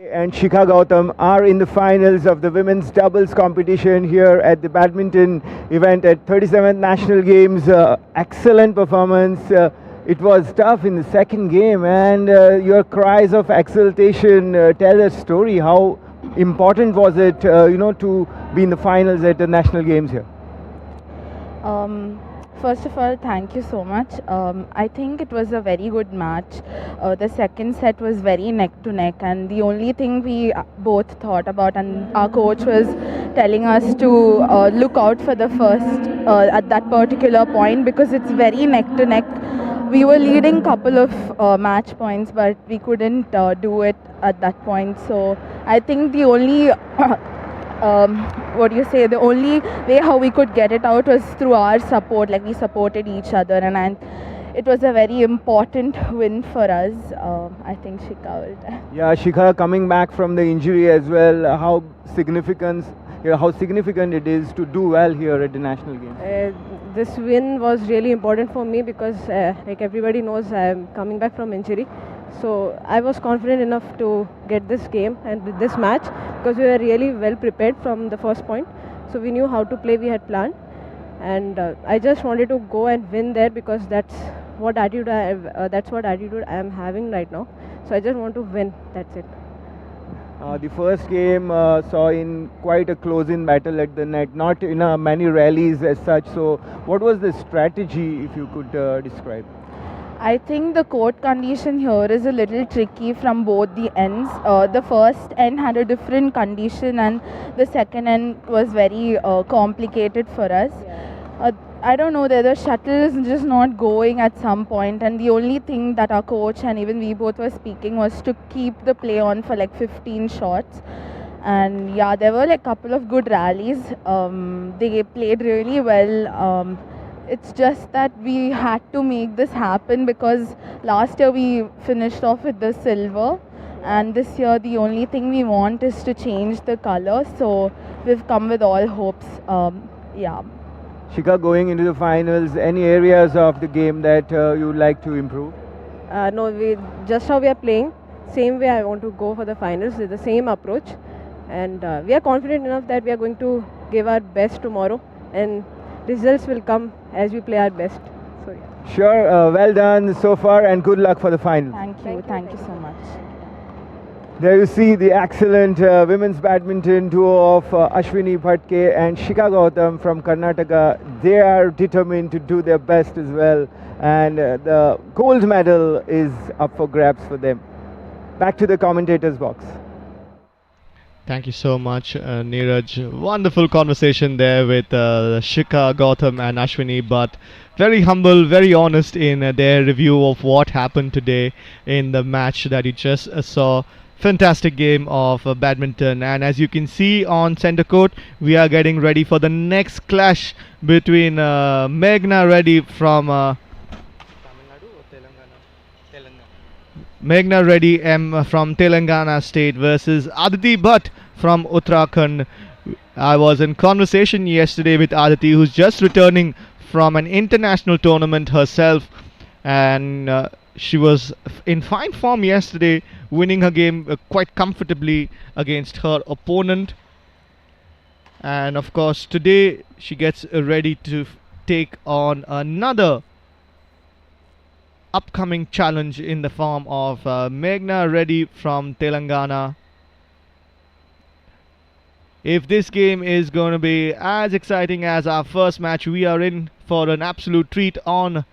Speaker 2: And Shikha Gautam are in the finals of the women's doubles competition here at the badminton event at 37th National Games. Excellent performance. It was tough in the second game, and your cries of exultation tell a story. How important was it, to be in the finals at the National Games here?
Speaker 6: First of all, thank you so much. I think it was a very good match. The second set was very neck to neck, and the only thing we both thought about, and our coach was telling us to look out for the first at that particular point, because it's very neck to neck. We were leading couple of match points, but we couldn't do it at that point. So I think the only the only way how we could get it out was through our support. Like, we supported each other, and it was a very important win for us. I think Shikha will tell.
Speaker 2: Yeah, Shikha coming back from the injury as well. How significant it is to do well here at the National Games?
Speaker 7: This win was really important for me because, like everybody knows, I am coming back from injury. So I was confident enough to get this game and with this match, because we were really well prepared from the first point. So we knew how to play, we had planned, and I just wanted to go and win there, because that's what attitude I am having right now. So I just want to win. That's it.
Speaker 2: The first game saw in quite a close-in battle at the net, not in many rallies as such. So what was the strategy, if you could describe?
Speaker 6: I think the court condition here is a little tricky from both the ends. The first end had a different condition, and the second end was very complicated for us. I don't know, the shuttle is just not going at some point, and the only thing that our coach and even we both were speaking was to keep the play on for like 15 shots. And yeah, there were like a couple of good rallies. They played really well. It's just that we had to make this happen, because last year we finished off with the silver, and this year the only thing we want is to change the color. So we've come with all hopes. Yeah.
Speaker 2: Shikha, going into the finals, any areas of the game that you would like to improve?
Speaker 7: No, just how we are playing, same way I want to go for the finals with the same approach, and we are confident enough that we are going to give our best tomorrow, and results will come as we play our best. So yeah.
Speaker 2: Sure, well done so far, and good luck for the final.
Speaker 6: Thank you so much.
Speaker 2: There you see the excellent women's badminton duo of Ashwini Bhatke and Shikha Gautam from Karnataka. They are determined to do their best as well, and the gold medal is up for grabs for them. Back to the commentators box.
Speaker 4: Thank you so much, Neeraj. Wonderful conversation there with Shikha Gautam and Ashwini, but very humble, very honest in their review of what happened today in the match that you just saw. Fantastic game of badminton, and as you can see on center court, we are getting ready for the next clash between Meghna Reddy from Meghna Reddy M from Telangana State versus Aditi Bhatt from Uttarakhand. I was in conversation yesterday with Aditi, who's just returning from an international tournament herself, and she was in fine form yesterday, winning her game quite comfortably against her opponent. And of course, today she gets ready to take on another upcoming challenge in the form of Meghna Reddy from Telangana. If this game is going to be as exciting as our first match, we are in for an absolute treat on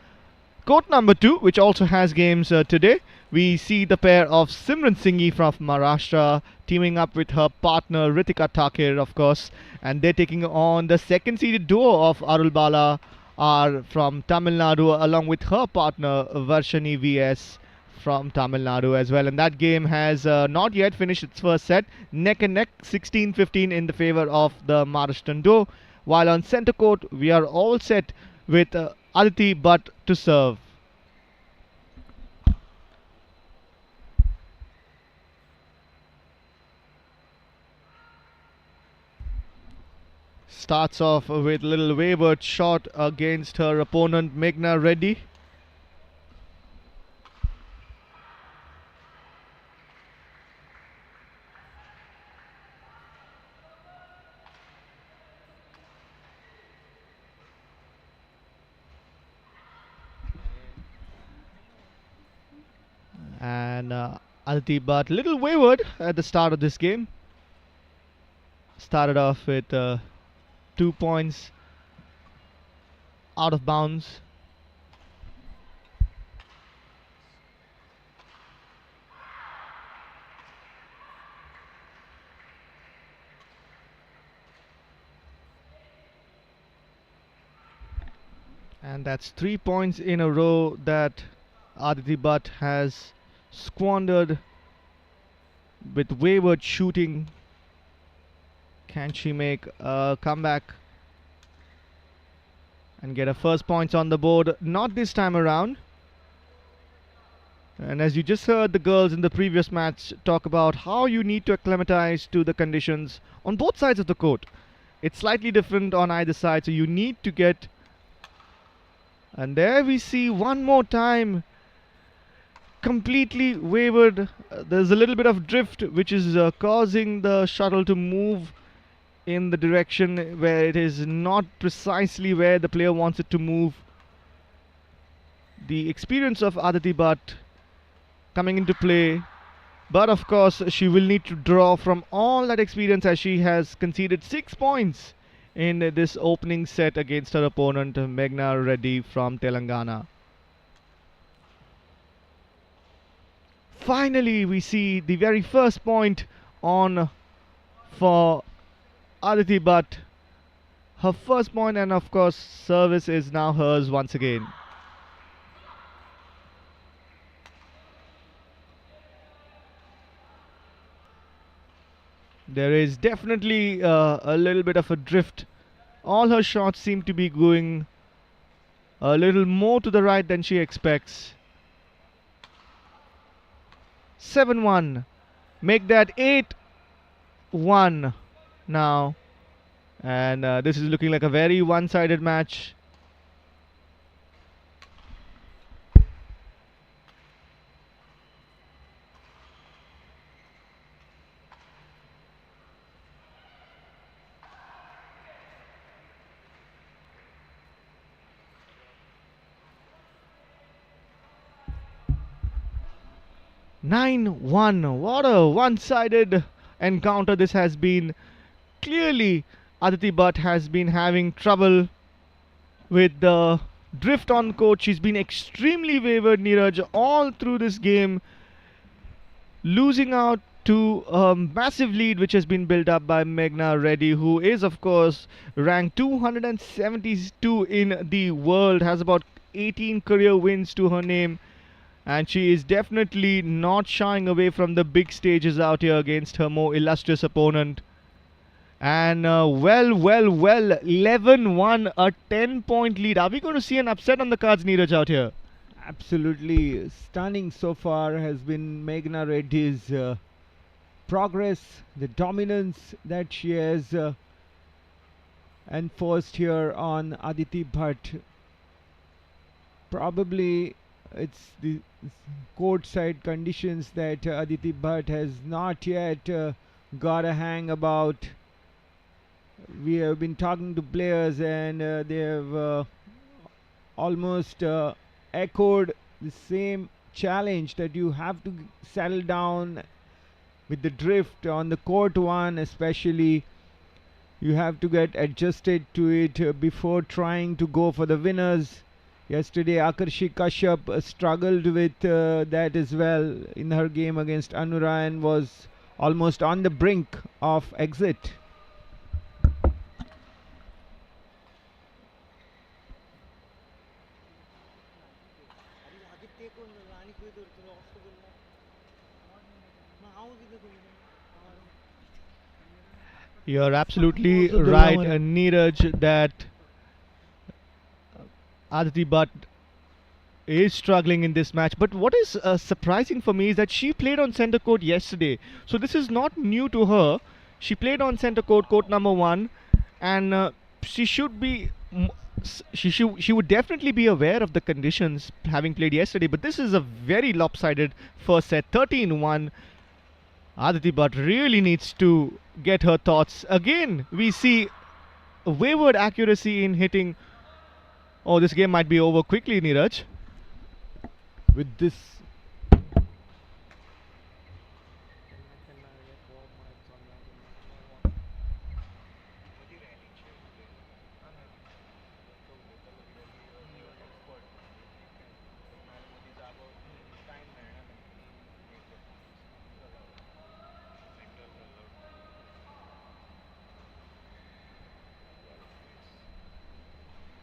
Speaker 4: court number 2, which also has games today. We see the pair of Simran Singhi from Maharashtra teaming up with her partner Ritika Thakir, of course, and they're taking on the second seeded duo of Arul Bala are from Tamil Nadu, along with her partner Varshani VS from Tamil Nadu as well. And that game has not yet finished its first set, neck and neck, 16-15 in the favor of the Maharashtrian duo. While on center court, we are all set with Aditi Bhatt to serve. Starts off with a little wayward shot against her opponent Meghna Reddy. And Aditi Bhatt little wayward at the start of this game. Started off with 2 points out of bounds. And that's 3 points in a row that Aditi Bhatt has squandered with wayward shooting. Can she make a comeback and get her first points on the board? Not this time around. And as you just heard the girls in the previous match talk about how you need to acclimatize to the conditions on both sides of the court. It's slightly different on either side, so you need to get... And there we see one more time completely wavered. There's a little bit of drift which is causing the shuttle to move in the direction where it is not precisely where the player wants it to move. The experience of Aditi Bhatt coming into play, but of course she will need to draw from all that experience as she has conceded 6 points in this opening set against her opponent Meghna Reddy from Telangana. Finally we see the very first point on for Aditi Bhatt. Her first point, and of course service is now hers once again. There is definitely a little bit of a drift. All her shots seem to be going a little more to the right than she expects. 7-1. Make that 8-1 now. And this is looking like a very one-sided match. (9-1). What a one-sided encounter this has been. Clearly Aditi Bhatt has been having trouble with the drift on court. She's been extremely wavered, Neeraj, all through this game, losing out to a massive lead which has been built up by Meghna Reddy, who is of course ranked 272 in the world, has about 18 career wins to her name, and she is definitely not shying away from the big stages out here against her more illustrious opponent. And well, 11-1, a 10-point lead. Are we going to see an upset on the cards, Neeraj, out here?
Speaker 2: Absolutely stunning so far has been Meghna Reddy's progress, the dominance that she has enforced here on Aditi Bhatt. Probably it's the courtside conditions that Aditi Bhatt has not yet got a hang about. We have been talking to players and they have almost echoed the same challenge that you have to settle down with the drift on the Court-1 especially. You have to get adjusted to it before trying to go for the winners. Yesterday Akarshi Kashyap struggled with that as well in her game against Anura and was almost on the brink of exit.
Speaker 4: You're absolutely
Speaker 2: Also
Speaker 4: right,
Speaker 2: Dulhamar.
Speaker 4: Neeraj, that Aditi Bhatt is struggling in this match. But what is surprising for me is that she played on center court yesterday. So this is not new to her. She played on center court, court number 1, and she should be. She would definitely be aware of the conditions having played yesterday. But this is a very lopsided first set, 13-1. Aditi Bhatt really needs to get her thoughts. Again, we see a wayward accuracy in hitting. Oh, this game might be over quickly, Neeraj.
Speaker 2: With this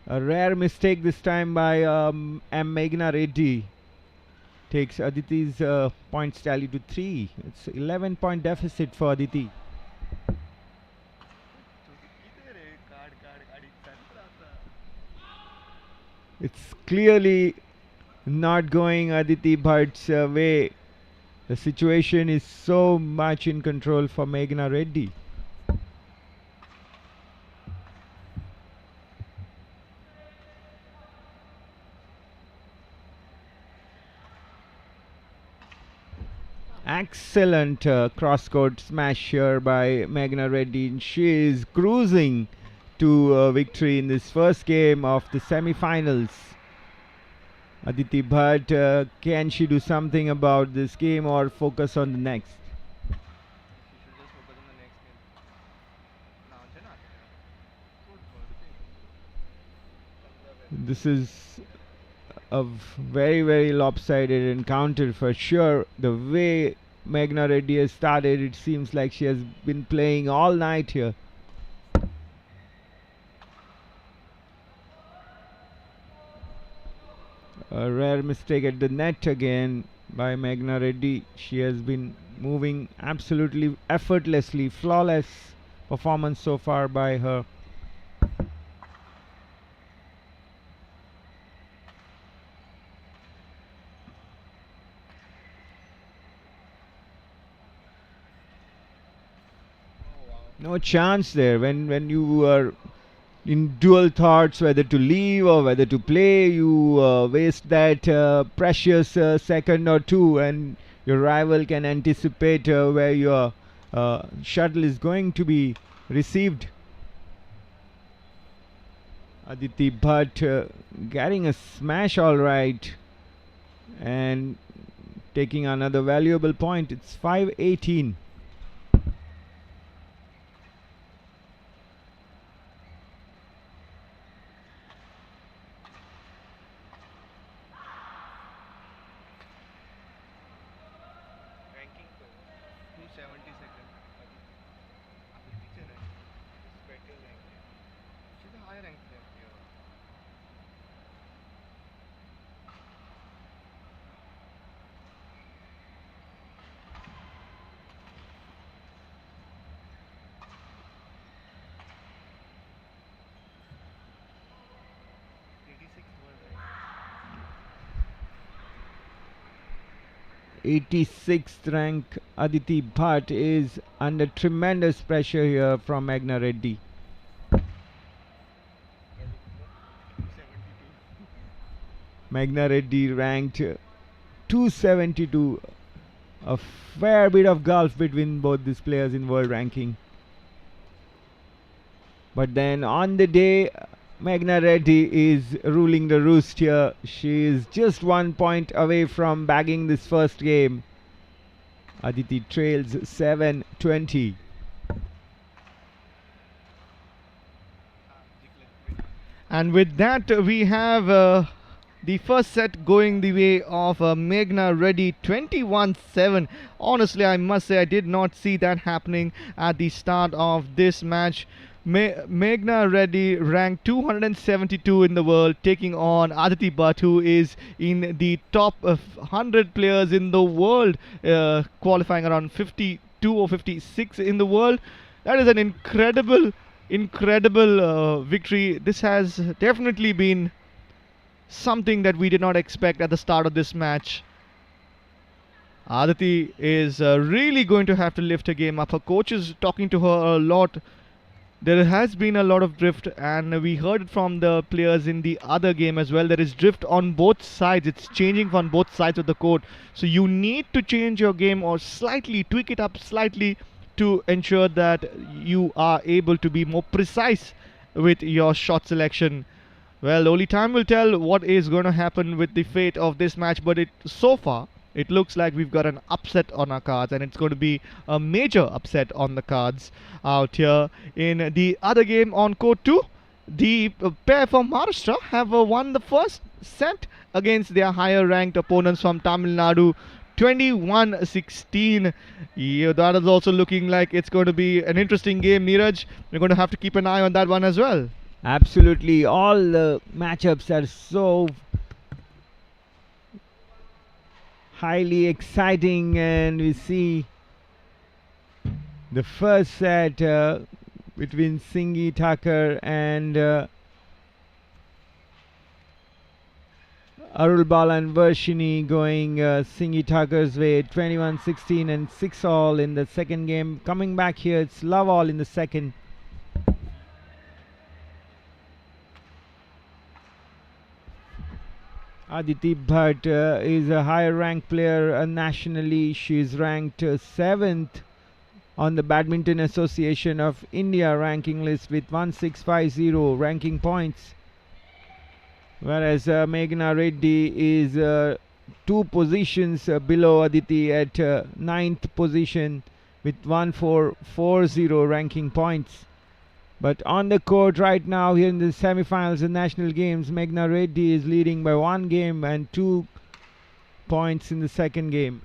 Speaker 2: a rare mistake this time by M. Meghna Reddy takes Aditi's points tally to 3. It's 11-point deficit for Aditi. It's clearly not going Aditi Bhatt's way. The situation is so much in control for Meghna Reddy. Excellent cross-court smash here by Meghna Reddy. She is cruising to victory in this first game of the semi-finals. Aditi Bhatt, can she do something about this game or focus on the next? This is a very, very lopsided encounter for sure. The way Meghna Reddy has started, it seems like she has been playing all night here. A rare mistake at the net again by Meghna Reddy. She has been moving absolutely effortlessly, flawless performance so far by her. No chance there when you are in dual thoughts whether to leave or whether to play. You waste that precious second or two, and your rival can anticipate where your shuttle is going to be received. Aditi Bhatt getting a smash all right and taking another valuable point. It's 5-18. 86th rank Aditi Bhatt is under tremendous pressure here from Meghna Reddy. Meghna Reddy ranked 272. A fair bit of gulf between both these players in world ranking. But then on the day, Meghna Reddy is ruling the roost here. She is just 1 point away from bagging this first game. Aditi trails 7-20.
Speaker 4: And with that, we have the first set going the way of Meghna Reddy, 21-7. Honestly, I must say I did not see that happening at the start of this match. Meghna Reddy ranked 272 in the world, taking on Aditi Bhatt, who is in the top 100 players in the world, qualifying around 52 or 56 in the world. That is an incredible victory. This has definitely been something that we did not expect at the start of this match. Aditi is really going to have to lift her game up. Her coach is talking to her a lot. There has been a lot of drift, and we heard it from the players in the other game as well. There is drift on both sides. It's changing on both sides of the court. So you need to change your game or slightly tweak it up slightly to ensure that you are able to be more precise with your shot selection. Well, only time will tell what is going to happen with the fate of this match, but so far it looks like we've got an upset on our cards, and it's going to be a major upset on the cards out here. In the other game on Court 2, the pair from Maharashtra have won the first set against their higher ranked opponents from Tamil Nadu, 21-16. Yeah, that is also looking like it's going to be an interesting game, Neeraj. We're going to have to keep an eye on that one as well.
Speaker 2: Absolutely, all the matchups are so highly exciting, and we see the first set between Singhi Thakur and Arulbala and Varshini going Singhi Thakur's way, 21-16 and 6-all in the second game. Coming back here, it's love all in the second. Aditi Bhatt is a higher ranked player nationally. She is ranked 7th on the Badminton Association of India ranking list with 1650 ranking points. Whereas Meghna Reddy is 2 positions below Aditi at 9th position with 1440 ranking points. But on the court right now here in the semifinals and national games, Meghna Reddy is leading by 1 game and 2 points in the second game.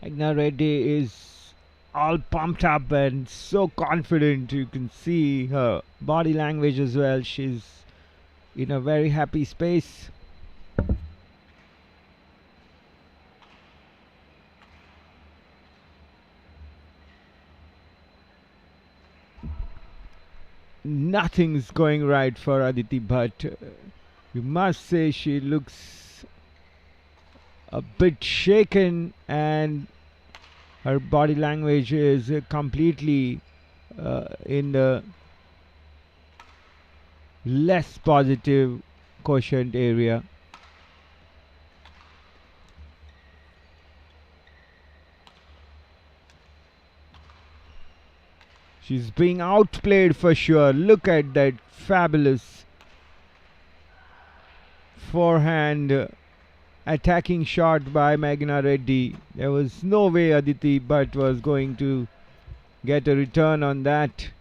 Speaker 2: Meghna Reddy is all pumped up and so confident. You can see her body language as well. She's in a very happy space. Nothing's going right for Aditi Bhatt. You must say she looks a bit shaken, and her body language is completely in the less positive quotient area. She's being outplayed for sure. Look at that fabulous forehand attacking shot by Meghna Reddy. There was no way Aditi Bhatt was going to get a return on that.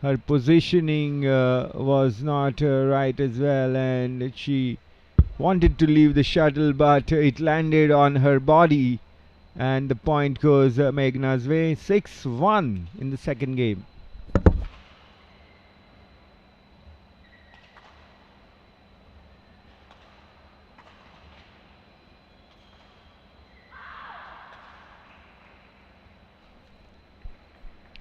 Speaker 2: her positioning was not right as well, and she wanted to leave the shuttle, but it landed on her body, and the point goes Meghna's way. 6-1 in the second game.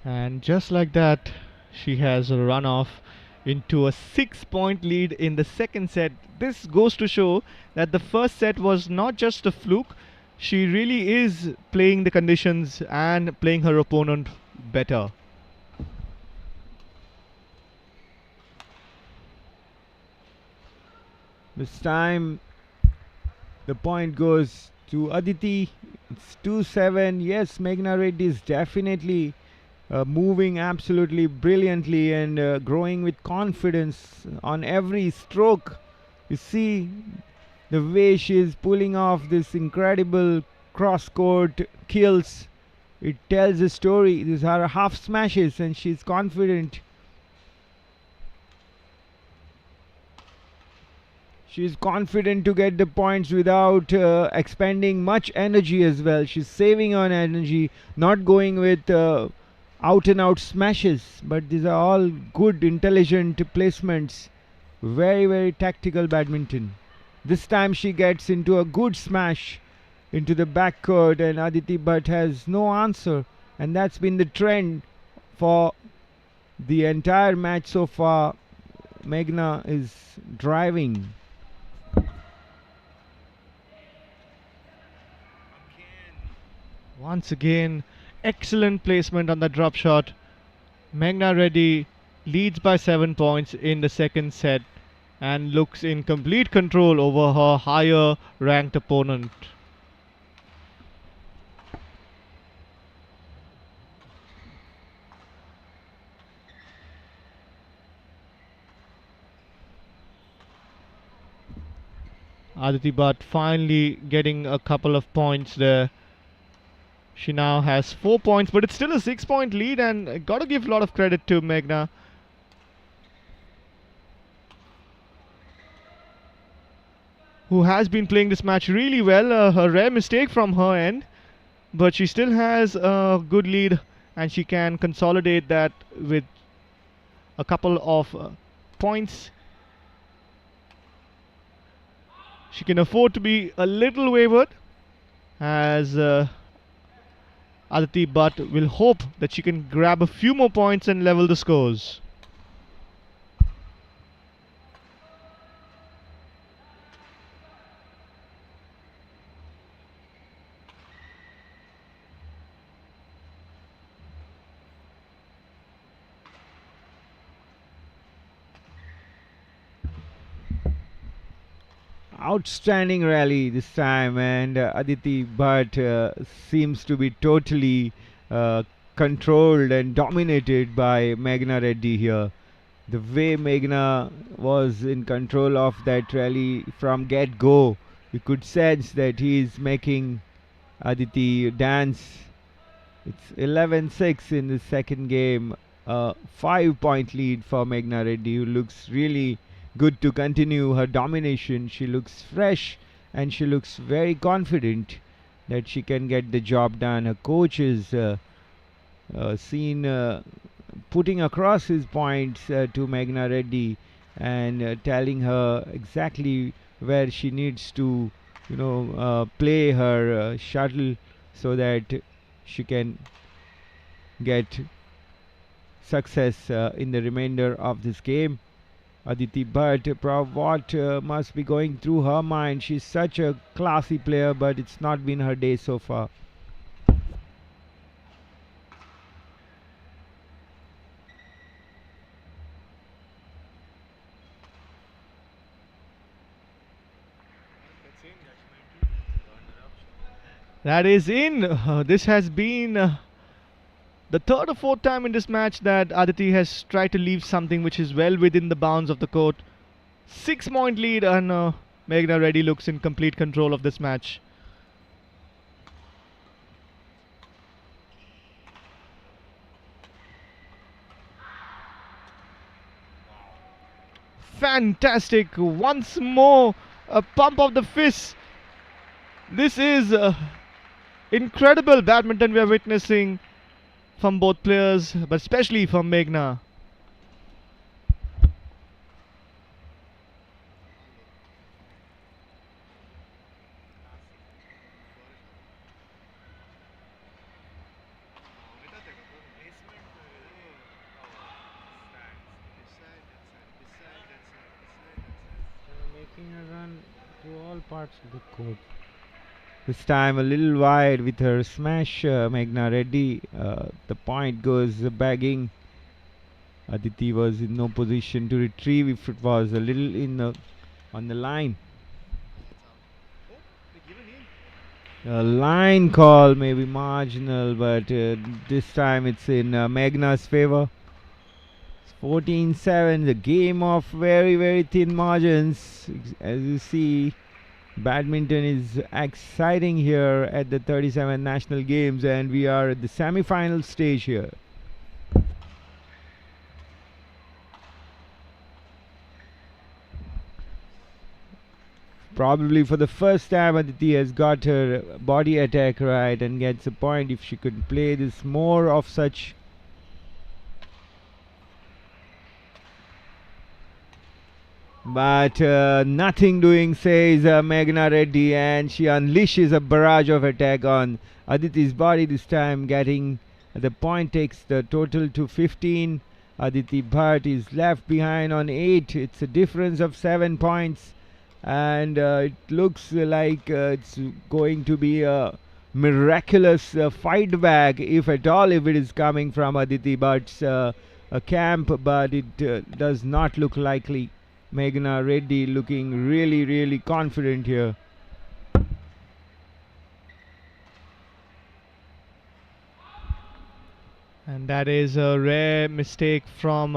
Speaker 4: And just like that, she has run off into a 6-point lead in the second set. This goes to show that the first set was not just a fluke. She really is playing the conditions and playing her opponent better.
Speaker 2: This time the point goes to Aditi. It's 2-7. Yes, Meghna Reddy is definitely moving absolutely brilliantly and growing with confidence on every stroke. You see the way she is pulling off this incredible cross-court kills. It tells a story. These are half smashes and she's confident. She's confident to get the points without expending much energy as well. She's saving on energy, not going with out and out smashes, but these are all good, intelligent placements. Very, very tactical badminton. This time she gets into a good smash into the backcourt, and Aditi Bhatt has no answer, and that's been the trend for the entire match so far. Meghna is driving.
Speaker 4: Once again, excellent placement on the drop shot. Meghna Reddy leads by 7 points in the second set and looks in complete control over her higher ranked opponent. Aditi Bhatt finally getting a couple of points there. She now has 4 points, but it's still a 6-point lead, and gotta give a lot of credit to Meghna. Who has been playing this match really well. A rare mistake from her end, but she still has a good lead, and she can consolidate that with a couple of points. She can afford to be a little wavered, as Aditi Bhatt will hope that she can grab a few more points and level the scores.
Speaker 2: Outstanding rally this time, and Aditi Bhatt seems to be totally controlled and dominated by Meghna Reddy here. The way Meghna was in control of that rally from get-go, you could sense that he is making Aditi dance. It's 11-6 in the second game. 5-point lead for Meghna Reddy, who looks really good to continue her domination. She looks fresh and she looks very confident that she can get the job done. Her coach is seen putting across his points to Meghna Reddy and telling her exactly where she needs to, play her shuttle so that she can get success in the remainder of this game. Aditi Bhatt, what must be going through her mind? She's such a classy player, but it's not been her day so far.
Speaker 4: That is in. This has been the third or fourth time in this match that Aditi has tried to leave something which is well within the bounds of the court. 6-point lead, and Meghna Reddy looks in complete control of this match. fantastic. Once more, a pump of the fist. This is incredible badminton we are witnessing from both players, but especially from Meghna.
Speaker 2: Making a run to all parts of the court. This time a little wide with her smash, Meghna Reddy. The point goes bagging. Aditi was in no position to retrieve if it was a little on the line. A line call may be marginal, but this time it's in Meghna's favor. 14-7, the game of very, very thin margins. As you see, badminton is exciting here at the 37 National Games, and we are at the semi-final stage here. Probably for the first time, Aditi has got her body attack right and gets a point. If she could play this more of such. But nothing doing, says Meghna Reddy, and she unleashes a barrage of attack on Aditi's body. This time getting the point, takes the total to 15. Aditi Bhatt is left behind on 8. It's a difference of 7 points, and it looks like it's going to be a miraculous fight back, if at all, if it is coming from Aditi Bhatt's camp, but it does not look likely. Meghna Reddy looking really, really confident here.
Speaker 4: And that is a rare mistake from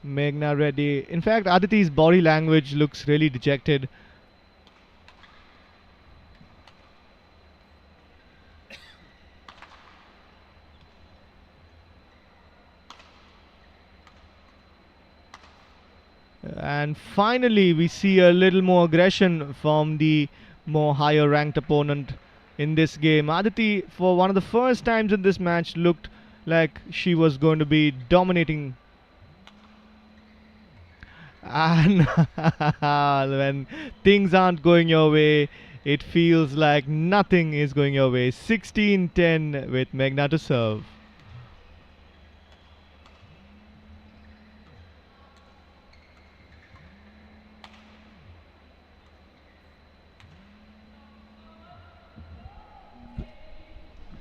Speaker 4: Meghna Reddy. In fact, Aditi's body language looks really dejected. And finally, we see a little more aggression from the more higher ranked opponent in this game. Aditi, for one of the first times in this match, looked like she was going to be dominating. And when things aren't going your way, it feels like nothing is going your way. 16-10 with Meghna to serve.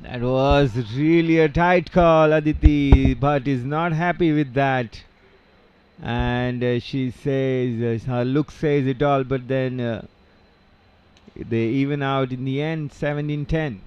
Speaker 2: That was really a tight call. Aditi Bhatt is not happy with that, and she says, her look says it all, but then they even out in the end, 17-10.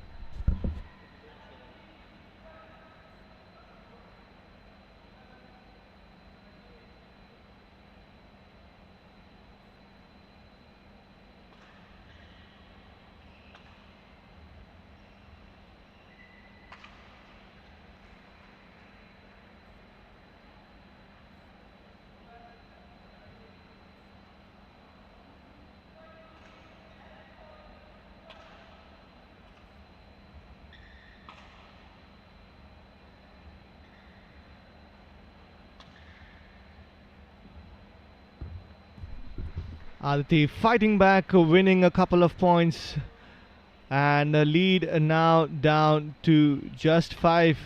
Speaker 4: Aditi fighting back, winning a couple of points, and the lead now down to just 5.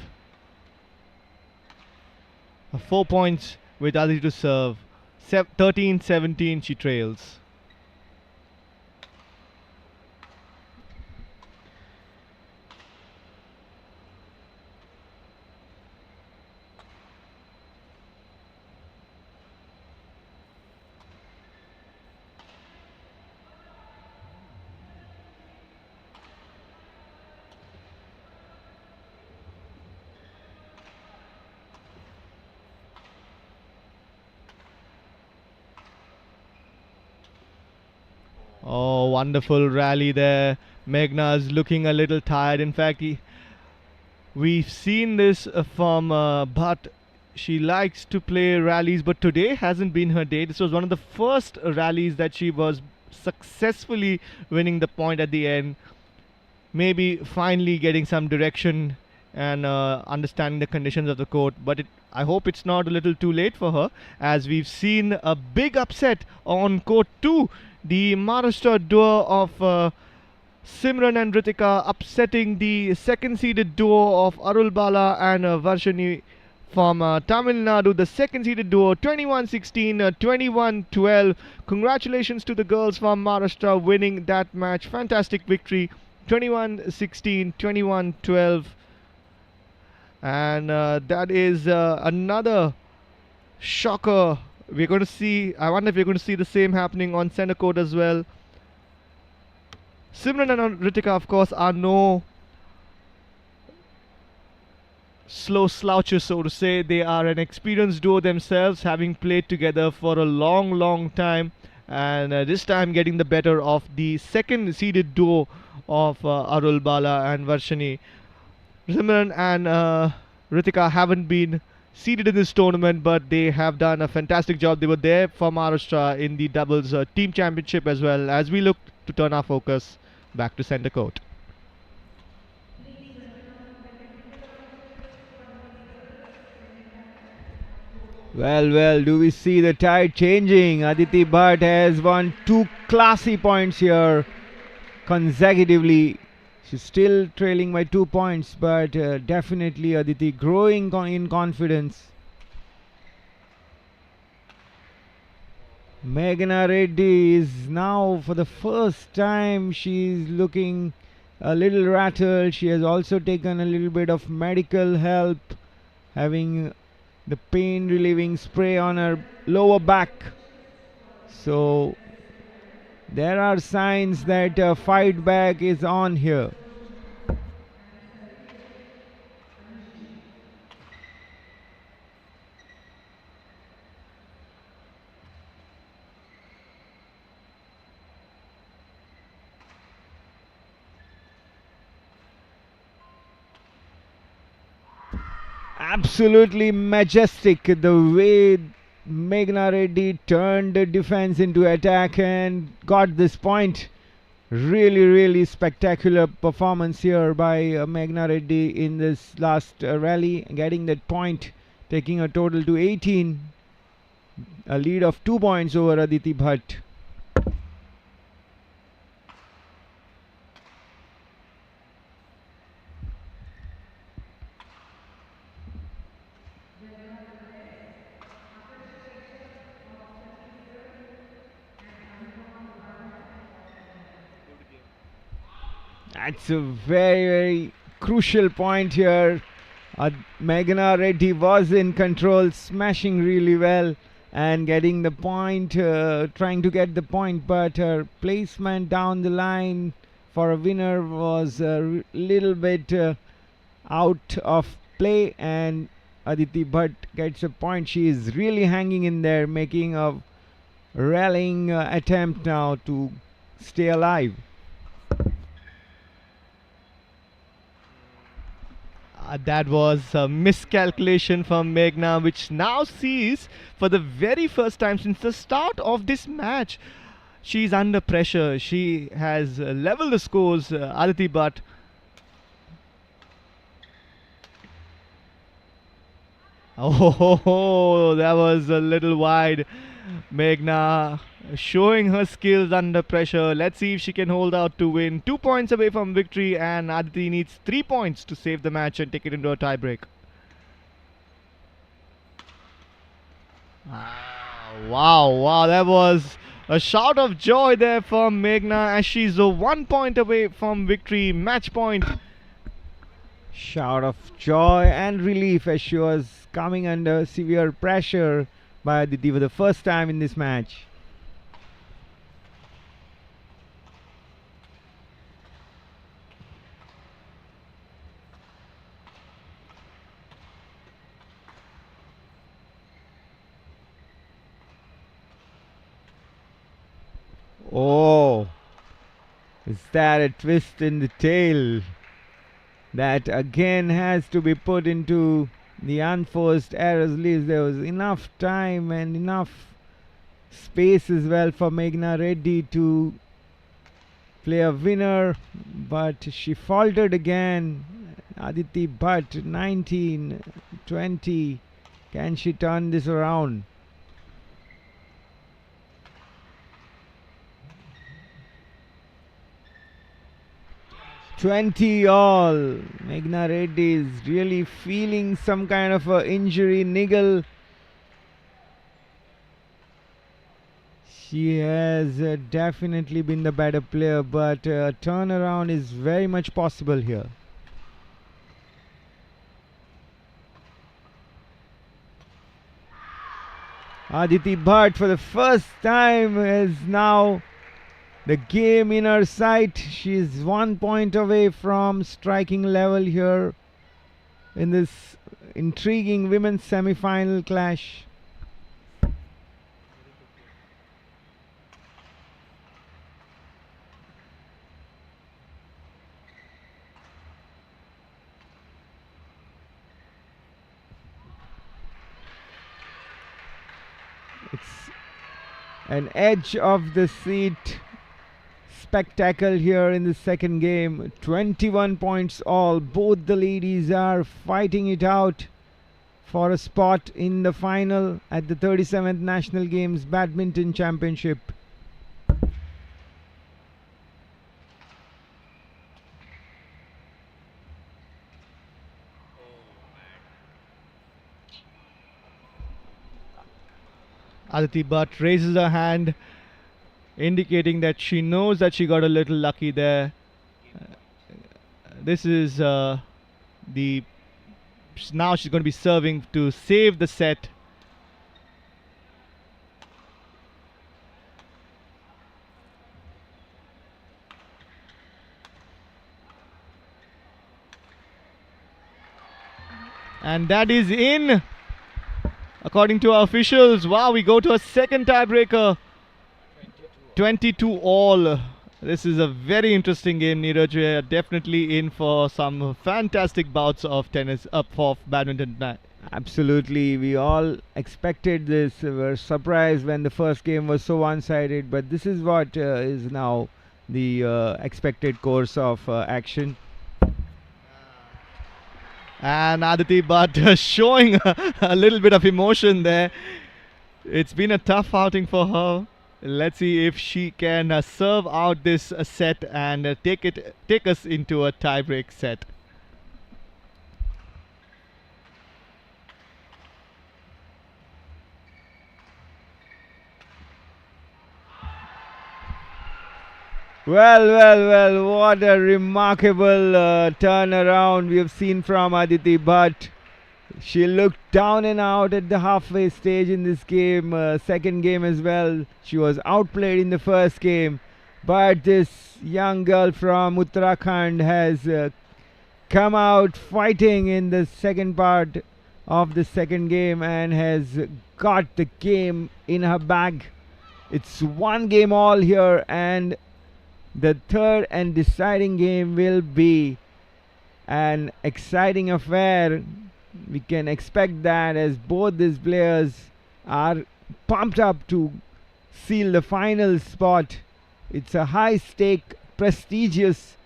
Speaker 4: 4 points with Aditi to serve. 13-17 she trails. Oh, wonderful rally there. Meghna's looking a little tired. In fact, we've seen this from Bhatt. She likes to play rallies, but today hasn't been her day. This was one of the first rallies that she was successfully winning the point at the end. Maybe finally getting some direction and understanding the conditions of the court. But I hope it's not a little too late for her, as we've seen a big upset on court 2. The Maharashtra duo of Simran and Ritika upsetting the second seeded duo of Arul Bala and Varshini from Tamil Nadu, the second seeded duo, 21-16, 21-12. Congratulations to the girls from Maharashtra winning that match. Fantastic victory, 21-16, 21-12. And that is another shocker. We're going to see, I wonder if we're going to see the same happening on center court as well. Simran and Ritika, of course, are no slow slouches, so to say. They are an experienced duo themselves, having played together for a long time, and this time getting the better of the second seeded duo of Arul Bala and Varshini. Simran and Ritika haven't been seeded in this tournament, but they have done a fantastic job. They were there for Maharashtra in the doubles team championship as well. As we look to turn our focus back to center court.
Speaker 2: Well, do we see the tide changing? Aditi Bhatt has won 2 classy points here consecutively. She's still trailing by 2 points, but definitely Aditi growing in confidence. Meghna Reddy is now, for the first time, she's looking a little rattled. She has also taken a little bit of medical help, having the pain relieving spray on her lower back. So there are signs that a fight back is on here. Absolutely majestic the way Meghna Reddy turned the defense into attack and got this point. Really spectacular performance here by Meghna Reddy in this last rally, getting that point, taking a total to 18, a lead of 2 points over Aditi Bhatt. That's a very crucial point here. Meghna Reddy was in control, smashing really well and getting the point, trying to get the point, but her placement down the line for a winner was a little bit out of play, and Aditi Bhatt gets a point. She is really hanging in there, making a rallying attempt now to stay alive.
Speaker 4: That was a miscalculation from Meghna, which now sees for the very first time since the start of this match, she's under pressure. She has leveled the scores, Aditi Bhatt. Oh, that was a little wide. Meghna showing her skills under pressure. Let's see if she can hold out to win. 2 points away from victory, and Aditi needs 3 points to save the match and take it into a tiebreak. Wow, that was a shout of joy there from Meghna, as she's 1 point away from victory. Match point.
Speaker 2: Shout of joy and relief as she was coming under severe pressure by Aditi for the first time in this match. Oh, is that a twist in the tail? That again has to be put into the unforced errors leaves. There was enough time and enough space as well for Meghna Reddy to play a winner, but she faltered again. Aditi Bhatt, 19, 20. Can she turn this around? $20 all. Meghna Reddy is really feeling some kind of a injury niggle. She has definitely been the better player, but turnaround is very much possible here. Aditi Bhatt for the first time is now the game in her sight. She is 1 point away from striking level here in this intriguing women's semi-final clash. It's an edge of the seat spectacle here in the second game. 21 points all. Both the ladies are fighting it out for a spot in the final at the 37th National Games Badminton Championship.
Speaker 4: Aditi Bhatt raises her hand, indicating that she knows that she got a little lucky there. This is now she's going to be serving to save the set. And that is in. According to our officials, wow, we go to a second tiebreaker. 22 all. This is a very interesting game, Neeraj. We are definitely in for some fantastic bouts of tennis, for badminton.
Speaker 2: Absolutely, we all expected this. We were surprised when the first game was so one-sided, but this is what is now the expected course of action.
Speaker 4: And Aditi Bhatt showing a little bit of emotion there. It's been a tough outing for her. Let's see if she can serve out this set and take us into a tie-break set.
Speaker 2: Well, what a remarkable turnaround we have seen from Aditi Bhatt. She looked down and out at the halfway stage in this game, second game as well. She was outplayed in the first game, but this young girl from Uttarakhand has come out fighting in the second part of the second game and has got the game in her bag. It's 1 game all here, and the third and deciding game will be an exciting affair. We can expect that, as both these players are pumped up to seal the final spot. It's a high stake, prestigious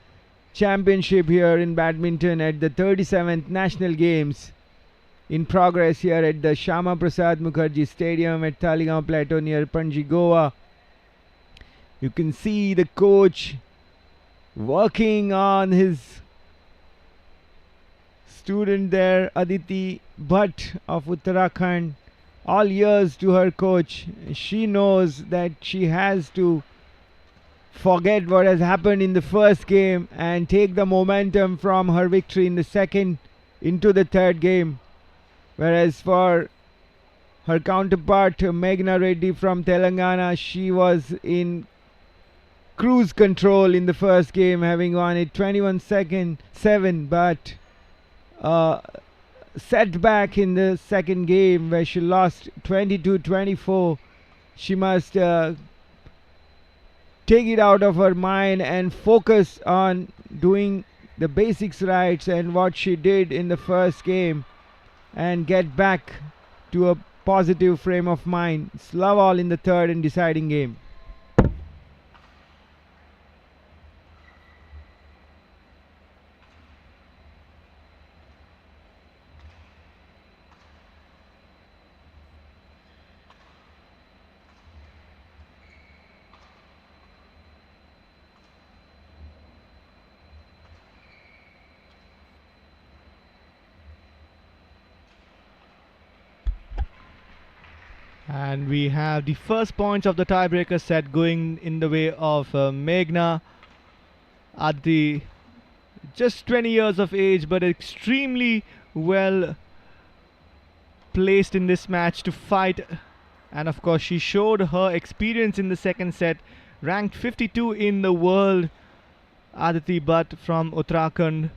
Speaker 2: championship here in badminton at the 37th National Games in progress here at the Shyama Prasad Mukherjee Stadium at Taleigao Plateau near Panji, Goa. You can see the coach working on his student there, Aditi Bhatt of Uttarakhand. All ears to her coach. She knows that she has to forget what has happened in the first game and take the momentum from her victory in the second into the third game. Whereas for her counterpart, Meghna Reddy from Telangana, she was in cruise control in the first game, having won it 21-7, but setback in the second game where she lost 22-24. She must take it out of her mind and focus on doing the basics right, and what she did in the first game and get back to a positive frame of mind. It's love all in the third and deciding game.
Speaker 4: And we have the first points of the tiebreaker set going in the way of Meghna. Aditi, just 20 years of age, but extremely well placed in this match to fight. And of course, she showed her experience in the second set. Ranked 52 in the world, Aditi Bhatt from Uttarakhand.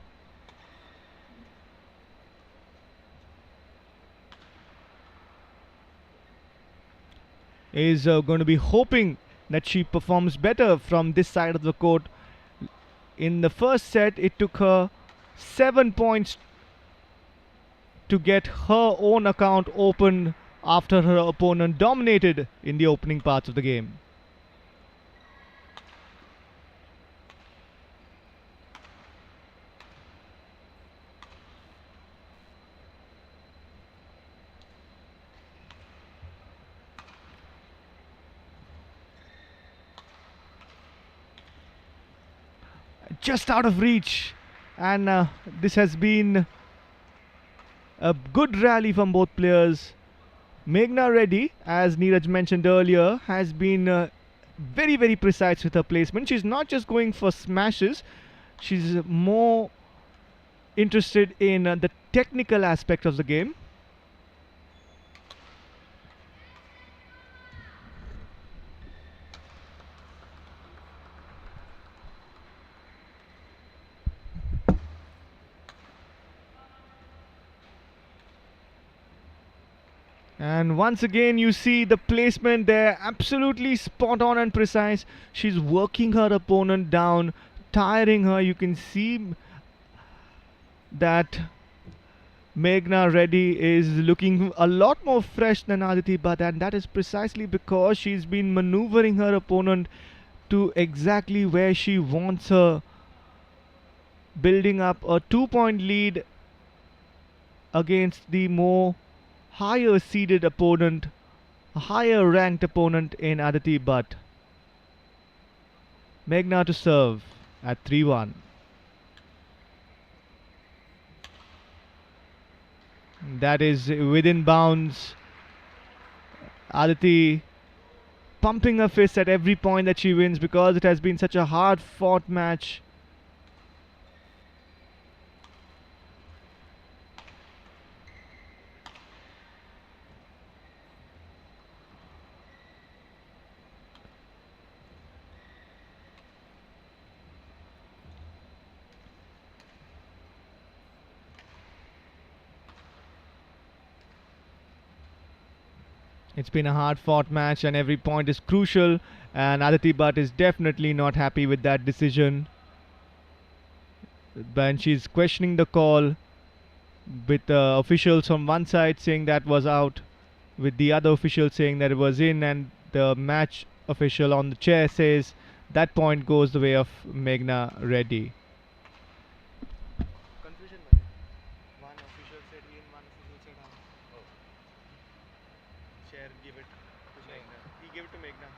Speaker 4: Is going to be hoping that she performs better from this side of the court. In the first set, it took her 7 points to get her own account open after her opponent dominated in the opening parts of the game. Just out of reach, and this has been a good rally from both players. Meghna Reddy, as Neeraj mentioned earlier, has been very precise with her placement. She's not just going for smashes, she's more interested in the technical aspect of the game. And once again, you see the placement there, absolutely spot on and precise. She's working her opponent down, tiring her. You can see that Meghna Reddy is looking a lot more fresh than Aditi Bhatt, and that is precisely because she's been maneuvering her opponent to exactly where she wants her, building up a 2-point lead against the more higher seeded opponent, a higher ranked opponent in Aditi Bhatt. Meghna to serve at 3-1. That is within bounds. Aditi pumping her fist at every point that she wins because it has been such a hard fought match. It's been a hard fought match and every point is crucial, and Aditi Bhatt is definitely not happy with that decision. But she's questioning the call, with the officials on one side saying that was out, with the other official saying that it was in, and the match official on the chair says that point goes the way of Meghna Reddy.
Speaker 5: Confusion bane. One official said in, one official said out. Oh. Chair give it to Meghna. He gave it to Meghna.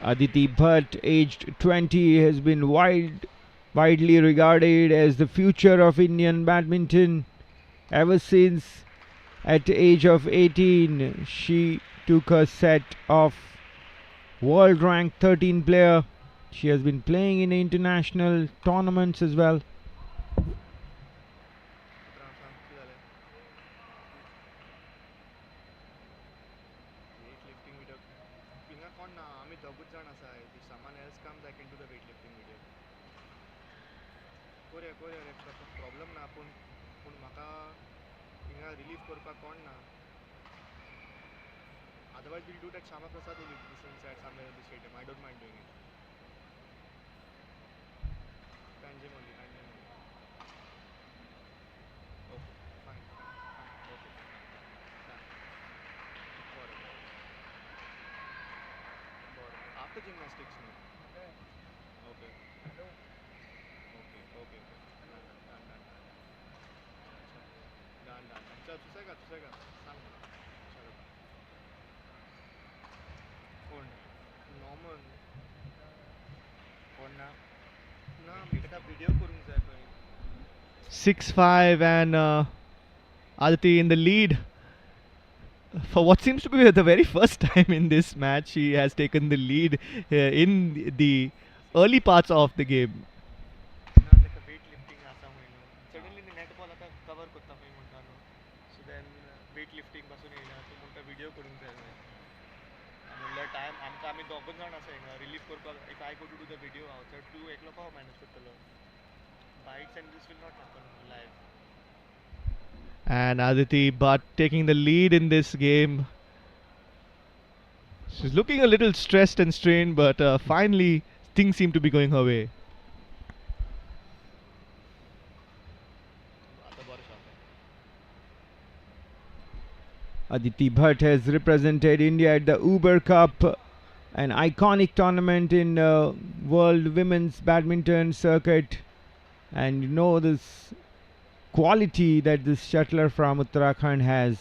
Speaker 2: Aditi Bhatt, aged 20, has been widely regarded as the future of Indian badminton. Ever since at the age of 18, she took a set of world ranked 13 player. She has been playing in international tournaments as well.
Speaker 5: Weightlifting video. Pinga kon na ami dogut jana sai. If someone else comes, I can do the weightlifting video.
Speaker 4: Korea Korea रे problem ना पूण म्हाका हिंगा relief करपाक कोण ना. Otherwise we'll do that Shyama Prasad will this inside somewhere in the stadium. I don't mind doing it. Panjim only. Okay, fine. Okay. Done. Got it. After gymnastics, no? Okay. Okay. Done. चल चुसेगा. सांग मला. चलो. कोण? Normal. कोण ना? ना मी तेका video करूंक जाय पळय. 6-5 and Aditi in the lead. For what seems to be the very first time in this match, he has taken the lead in the early parts of the game. Suddenly the net ball आता cover करता पळय म्हणटा न्हू. So then weightlifting पासून येयला तो म्हणटा video करूंक जाय. म्हणल्यार टायम आमकां आमी दोगूच जाण आसा हिंगा रिलीफ करपाक. If I go to do the video outside, तूं एकलो पाव मॅनेज करतलो. Bites and this will not happen live. And Aditi Bhatt taking the lead in this game. She's looking a little stressed and strained, but finally things seem to be going her way.
Speaker 2: Aditi Bhatt has represented India at the Uber Cup, an iconic tournament in world women's badminton circuit, and you know this quality that this shuttler from Uttarakhand has.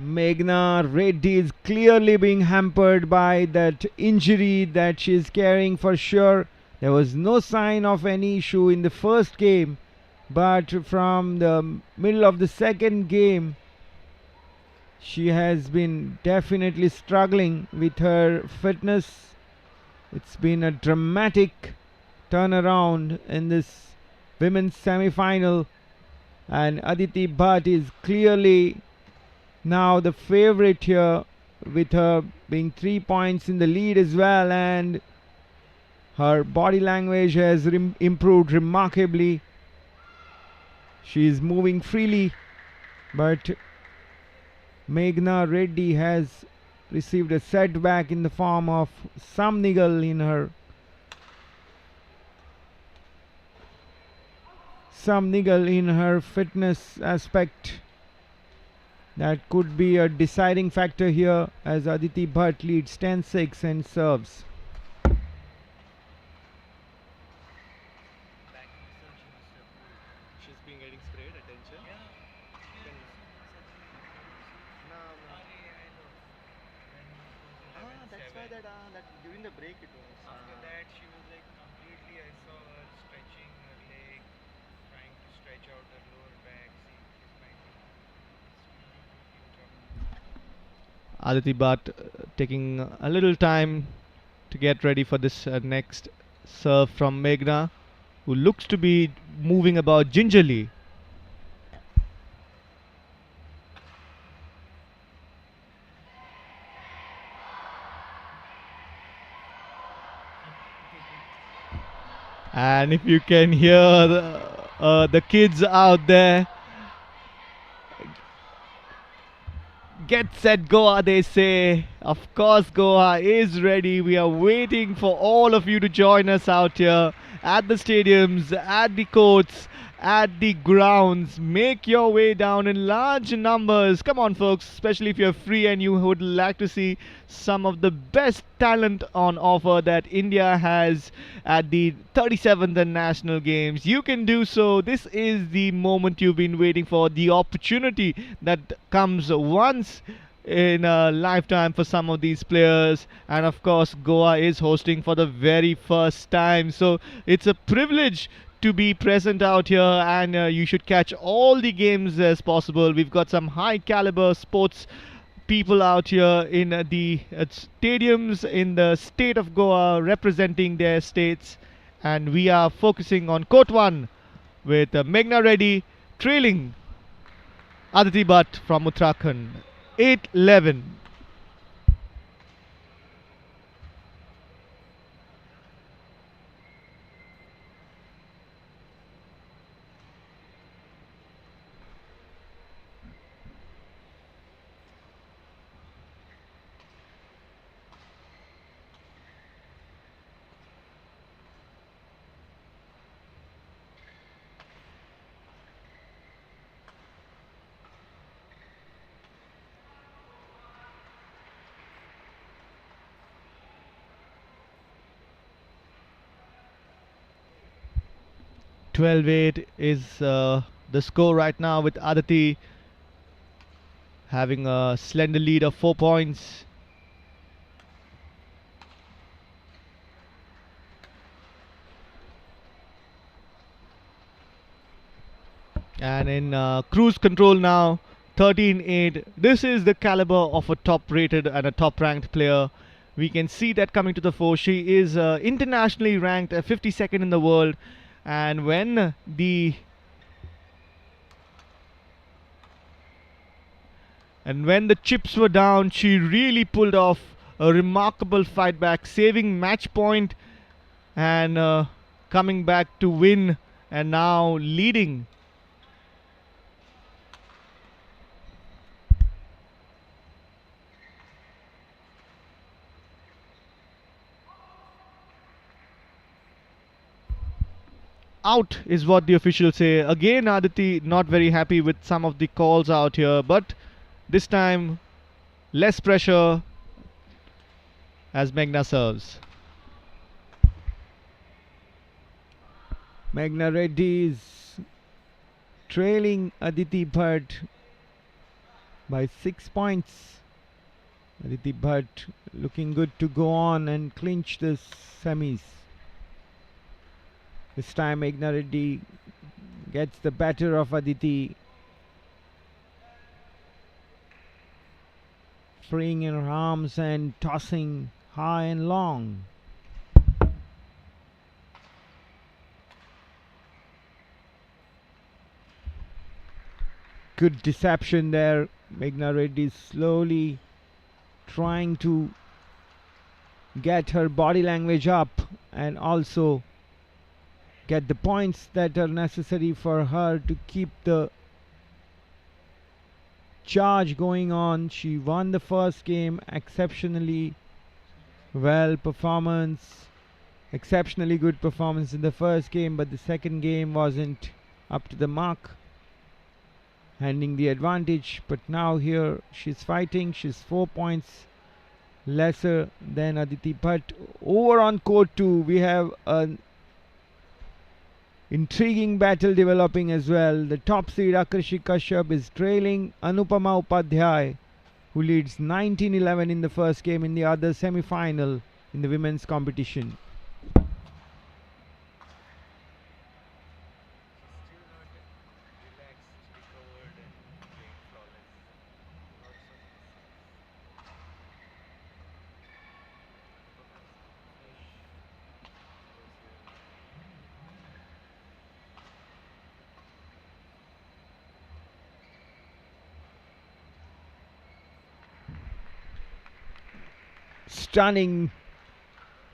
Speaker 2: Meghna Reddy is clearly being hampered by that injury that she is carrying for sure. There was no sign of any issue in the first game, but from the middle of the second game she has been definitely struggling with her fitness. It's been a dramatic turnaround in this women's semi-final, and Aditi Bhatt is clearly now the favorite here, with her being 3 points in the lead as well, and her body language has improved remarkably. She is moving freely, but Meghna Reddy has received a setback in the form of some niggle in her fitness aspect. That could be a deciding factor here, as Aditi Bhatt leads 10-6 and serves.
Speaker 4: She's been getting sprayed attention. That's why that during the break it was.
Speaker 5: After that, she was like completely. I saw her stretching her leg, trying to stretch out her lower back. See, she's finding
Speaker 4: Aditi Bhatt taking a little time to get ready for this next serve from Meghna, who looks to be moving about gingerly. And if you can hear the kids out there, get set Goa, they say. Of course Goa is ready. We are waiting for all of you to join us out here at the stadiums, at the courts, at the grounds. Make your way down in large numbers. Come on folks, especially if you're free and you would like to see some of the best talent on offer that India has at the 37th National Games. You can do so. This is the moment you've been waiting for, the opportunity that comes once in a lifetime for some of these players, and of course Goa is hosting for the very first time, so it's a privilege to be present out here, and you should catch all the games as possible. We've got some high caliber sports people out here in the stadiums in the state of Goa representing their states, and we are focusing on Court-1 with Meghna Reddy trailing Aditi Bhatt from Uttarakhand 8-11. 12-8 is the score right now, with Aditi having a slender lead of 4 points. And in cruise control now, 13-8. This is the caliber of a top-rated and a top-ranked player. We can see that coming to the fore. She is internationally ranked 52nd in the world, and when the chips were down, she really pulled off a remarkable fight back, saving match point and coming back to win, and now leading. Out is what the officials say. Again, Aditi not very happy with some of the calls out here, but this time less pressure as Meghna serves.
Speaker 2: Meghna Reddy is trailing Aditi Bhatt by 6 points. Aditi Bhatt looking good to go on and clinch the semis. This time Meghna Reddy gets the better of Aditi, freeing in her arms and tossing high and long. Good deception there. Meghna Reddy slowly trying to get her body language up and also get the points that are necessary for her to keep the charge going on. She won the first game, exceptionally well performance, exceptionally good performance in the first game, but the second game wasn't up to the mark, handing the advantage. But now here she's fighting. She's 4 points lesser than Aditi Bhatt. Over on court 2 we have an intriguing battle developing as well. The top seed Akarshi Kashyap is trailing Anupama Upadhyay, who leads 19-11 in the first game in the other semi-final in the women's competition. Stunning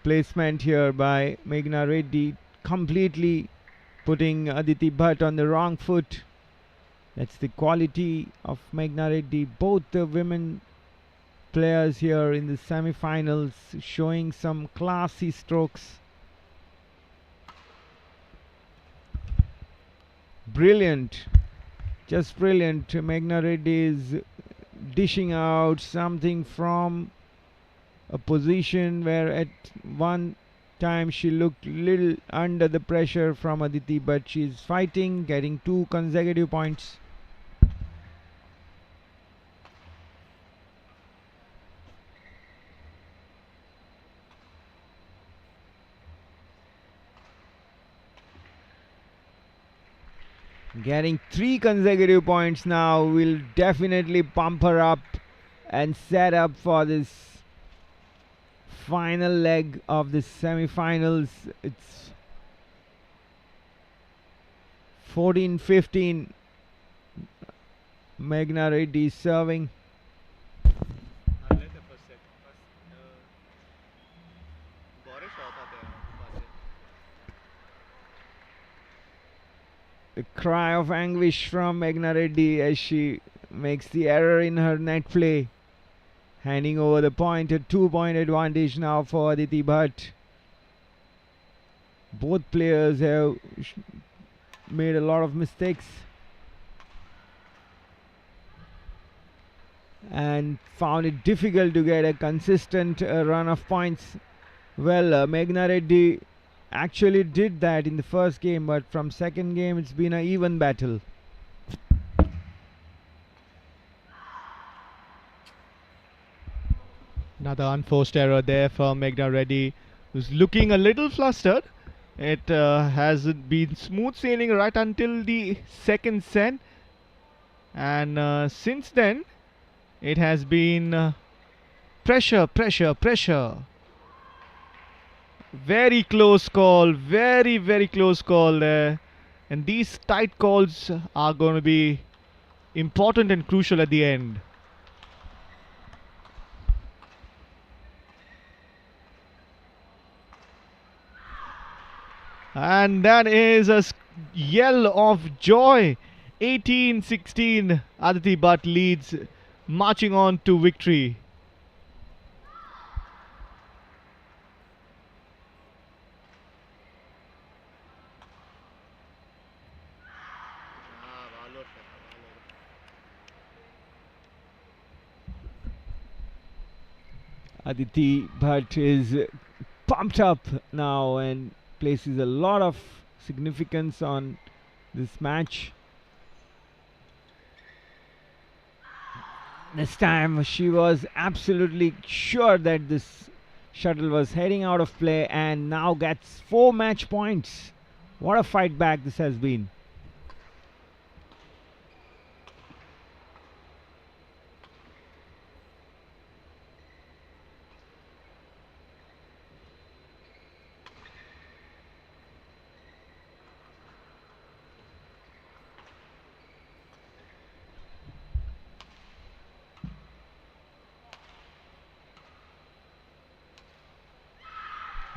Speaker 2: placement here by Meghna Reddy, completely putting Aditi Bhatt on the wrong foot. That's the quality of Meghna Reddy. Both the women players here in the semi-finals showing some classy strokes. Brilliant, just brilliant. Meghna Reddy is dishing out something from a position where at one time she looked little under the pressure from Aditi, but she's fighting, getting 2 consecutive points. Getting 3 consecutive points now will definitely pump her up and set up for this final leg of the semi-finals. It's 14-15. Meghna Reddy serving. A cry of anguish from Meghna Reddy as she makes the error in her net play, handing over the point. A 2-point advantage now for Aditi Bhatt. Both players have made a lot of mistakes and found it difficult to get a consistent run of points. Well, Meghna Reddy actually did that in the first game, but from second game it's been an even battle.
Speaker 4: Another unforced error there for Meghna Reddy, who's looking a little flustered. It has been smooth sailing right until the second set, and since then it has been pressure, pressure, pressure. Very close call, very close call there. And these tight calls are going to be important and crucial at the end. And that is a yell of joy. 18-16, Aditi Bhatt leads, marching on to victory.
Speaker 2: Aditi Bhatt is pumped up now and places a lot of significance on this match. This time she was absolutely sure that this shuttle was heading out of play and now gets 4 match points. What a fight back this has been.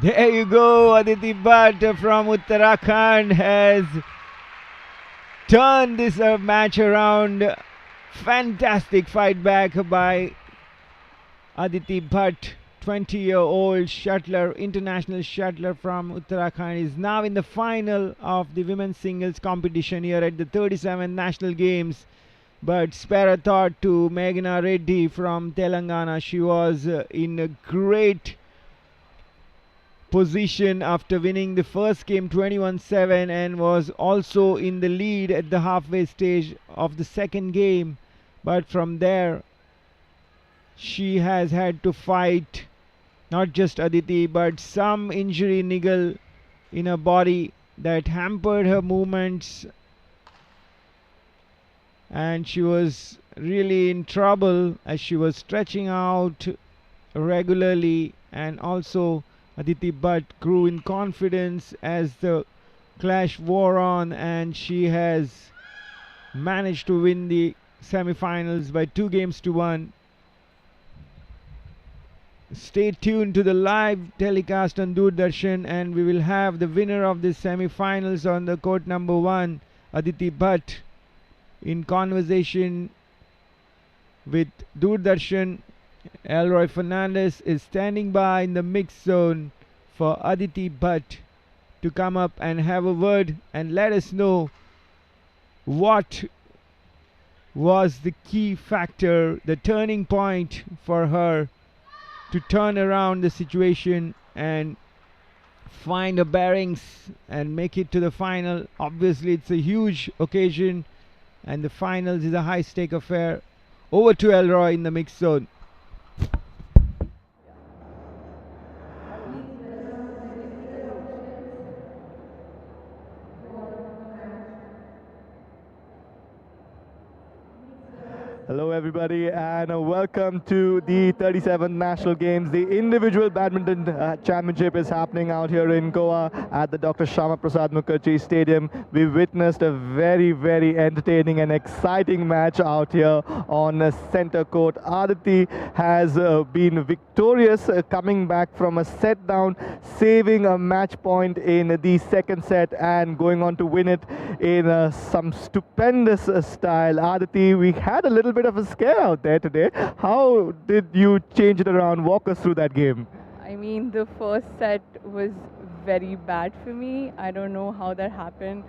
Speaker 2: There you go, Aditi Bhatt from Uttarakhand has turned this match around. Fantastic fight back by Aditi Bhatt, 20-year-old shuttler, international shuttler from Uttarakhand, is now in the final of the women's singles competition here at the 37th National Games. But spare a thought to Meghna Reddy from Telangana. She was in a great position after winning the first game 21-7 and was also in the lead at the halfway stage of the second game, but from there she has had to fight not just Aditi but some injury niggle in her body that hampered her movements, and she was really in trouble as she was stretching out regularly. And also Aditi Bhatt grew in confidence as the clash wore on, and she has managed to win the semi-finals by 2-1. Stay tuned to the live telecast on Doordarshan and we will have the winner of the semi-finals on the court number 1, Aditi Bhatt, in conversation with Doordarshan. Elroy Fernandez is standing by in the mix zone for Aditi Bhatt to come up and have a word and let us know what was the key factor, the turning point for her to turn around the situation and find her bearings and make it to the final. Obviously it's a huge occasion and the finals is a high stake affair. Over to Elroy in the mix zone.
Speaker 4: Hello everybody and welcome to the 37th National Games. The individual badminton championship is happening out here in Goa at the Dr. Shyama Prasad Mukherjee Stadium. We witnessed a very entertaining and exciting match out here on center court. Aditi has been victorious, coming back from a set down, saving a match point in the second set and going on to win it in some stupendous style. Aditi, we had a little bit of a scare out there today. How did you change it around? Walk us through that game.
Speaker 6: I mean, the first set was very bad for me. I don't know how that happened.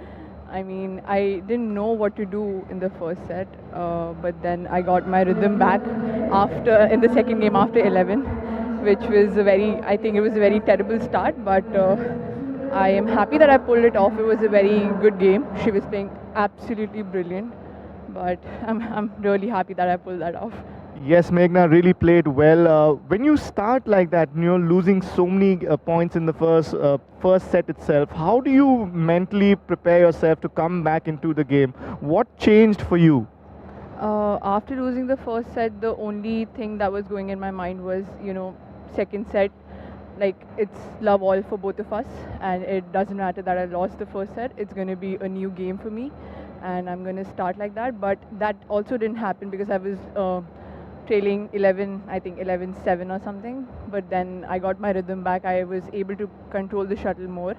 Speaker 6: I mean, I didn't know what to do in the first set, but then I got my rhythm back in the second game after 11, which was I think it was a very terrible start, but
Speaker 8: I am happy that I pulled it off. It was a very good game. She was playing absolutely brilliant, but I'm really happy that I pulled that off.
Speaker 4: Yes, Meghna really played well. When you start like that, losing so many points in the first set itself, how do you mentally prepare yourself to come back into the game? What changed for you?
Speaker 8: After losing the first set, the only thing that was going in my mind was, second set. Like, it's love all for both of us, and it doesn't matter that I lost the first set. It's going to be a new game for me, and I'm going to start like that. But that also didn't happen because I was trailing 11, I think 11-7 or something. But then I got my rhythm back. I was able to control the shuttle more.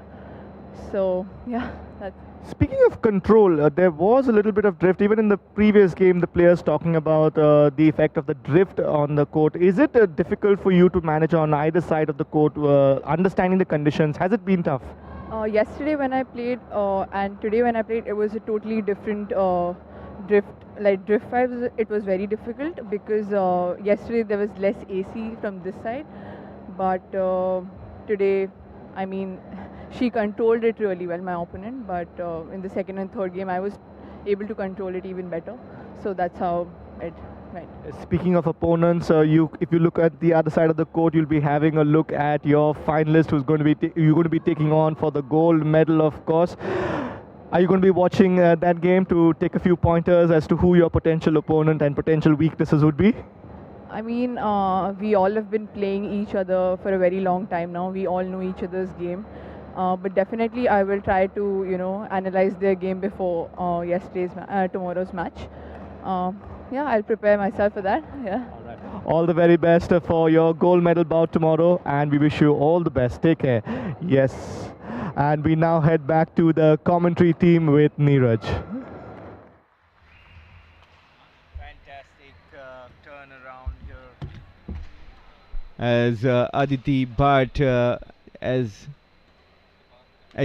Speaker 8: So yeah, that's.
Speaker 4: Speaking of control, there was a little bit of drift. Even in the previous game, the players talking about the effect of the drift on the court. Is it difficult for you to manage on either side of the court, understanding the conditions? Has it been tough?
Speaker 8: Yesterday when I played and today when I played, it was a totally different drift. Like drift vibes, it was very difficult because yesterday there was less AC from this side, but today, I mean, she controlled it really well, my opponent. But in the second and third game, I was able to control it even better. So that's how it went.
Speaker 4: Speaking of opponents, if you look at the other side of the court, you'll be having a look at your finalist, who's going to be you're going to be taking on for the gold medal, of course. Are you going to be watching that game to take a few pointers as to who your potential opponent and potential weaknesses would be?
Speaker 8: I mean, we all have been playing each other for a very long time now. We all know each other's game. But definitely, I will try to, analyze their game before tomorrow's match. Yeah, I'll prepare myself for that. Yeah.
Speaker 4: All the very best for your gold medal bout tomorrow, and we wish you all the best. Take care. Yes. And we now head back to the commentary team with Neeraj.
Speaker 5: Fantastic turnaround here.
Speaker 2: As Aditi Bhatt, as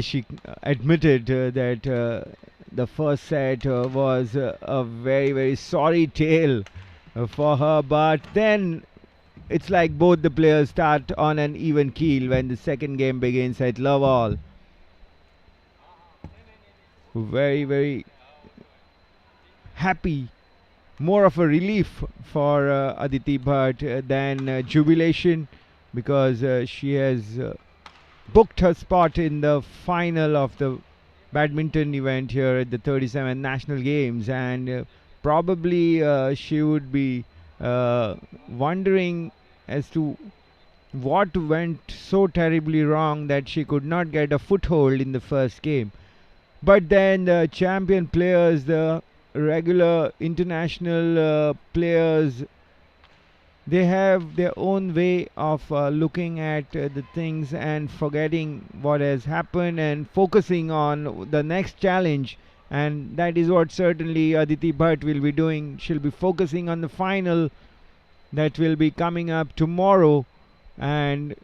Speaker 2: she admitted that the first set was a very, very sorry tale for her, but then it's like both the players start on an even keel when the second game begins at love all. Very, very happy, more of a relief for Aditi Bhatt than jubilation, because she has booked her spot in the final of the badminton event here at the 37th National Games, and probably she would be wondering as to what went so terribly wrong that she could not get a foothold in the first game. But then the champion players, the regular international players, they have their own way of looking at the things and forgetting what has happened and focusing on the next challenge. And that is what certainly Aditi Bhatt will be doing. She'll be focusing on the final that will be coming up tomorrow, and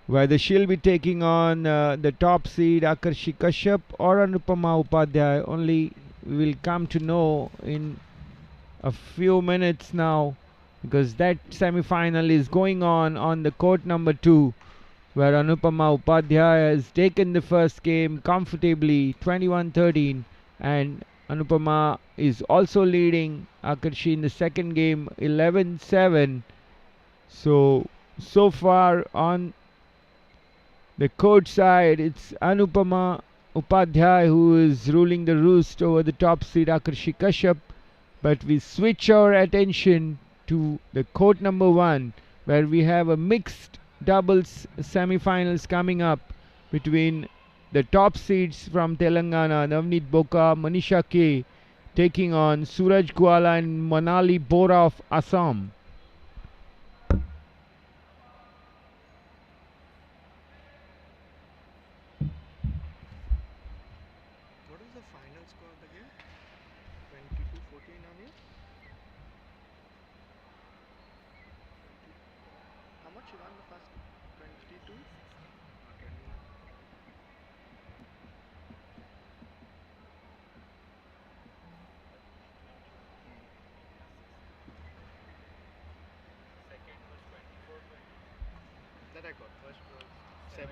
Speaker 2: whether she'll be taking on the top seed Akarshi Kashyap or Anupama Upadhyay, only we'll come to know in a few minutes now, because that semi-final is going on the court number 2, where Anupama Upadhyay has taken the first game comfortably 21-13, and Anupama is also leading Akarshi in the second game 11-7. So far on the court side, it's Anupama Upadhyay who is ruling the roost over the top seed Akarshi Kashyap. But we switch our attention to the court number 1, where we have a mixed doubles semi-finals coming up between the top seeds from Telangana, Navneet Boka, Manisha K, taking on Suraj Gwala and Manali Bora of Assam.
Speaker 5: What is the final score of the game? 22-14 on you? How much you won the first? 22? Second was 24-20. That I got. First was 7-21.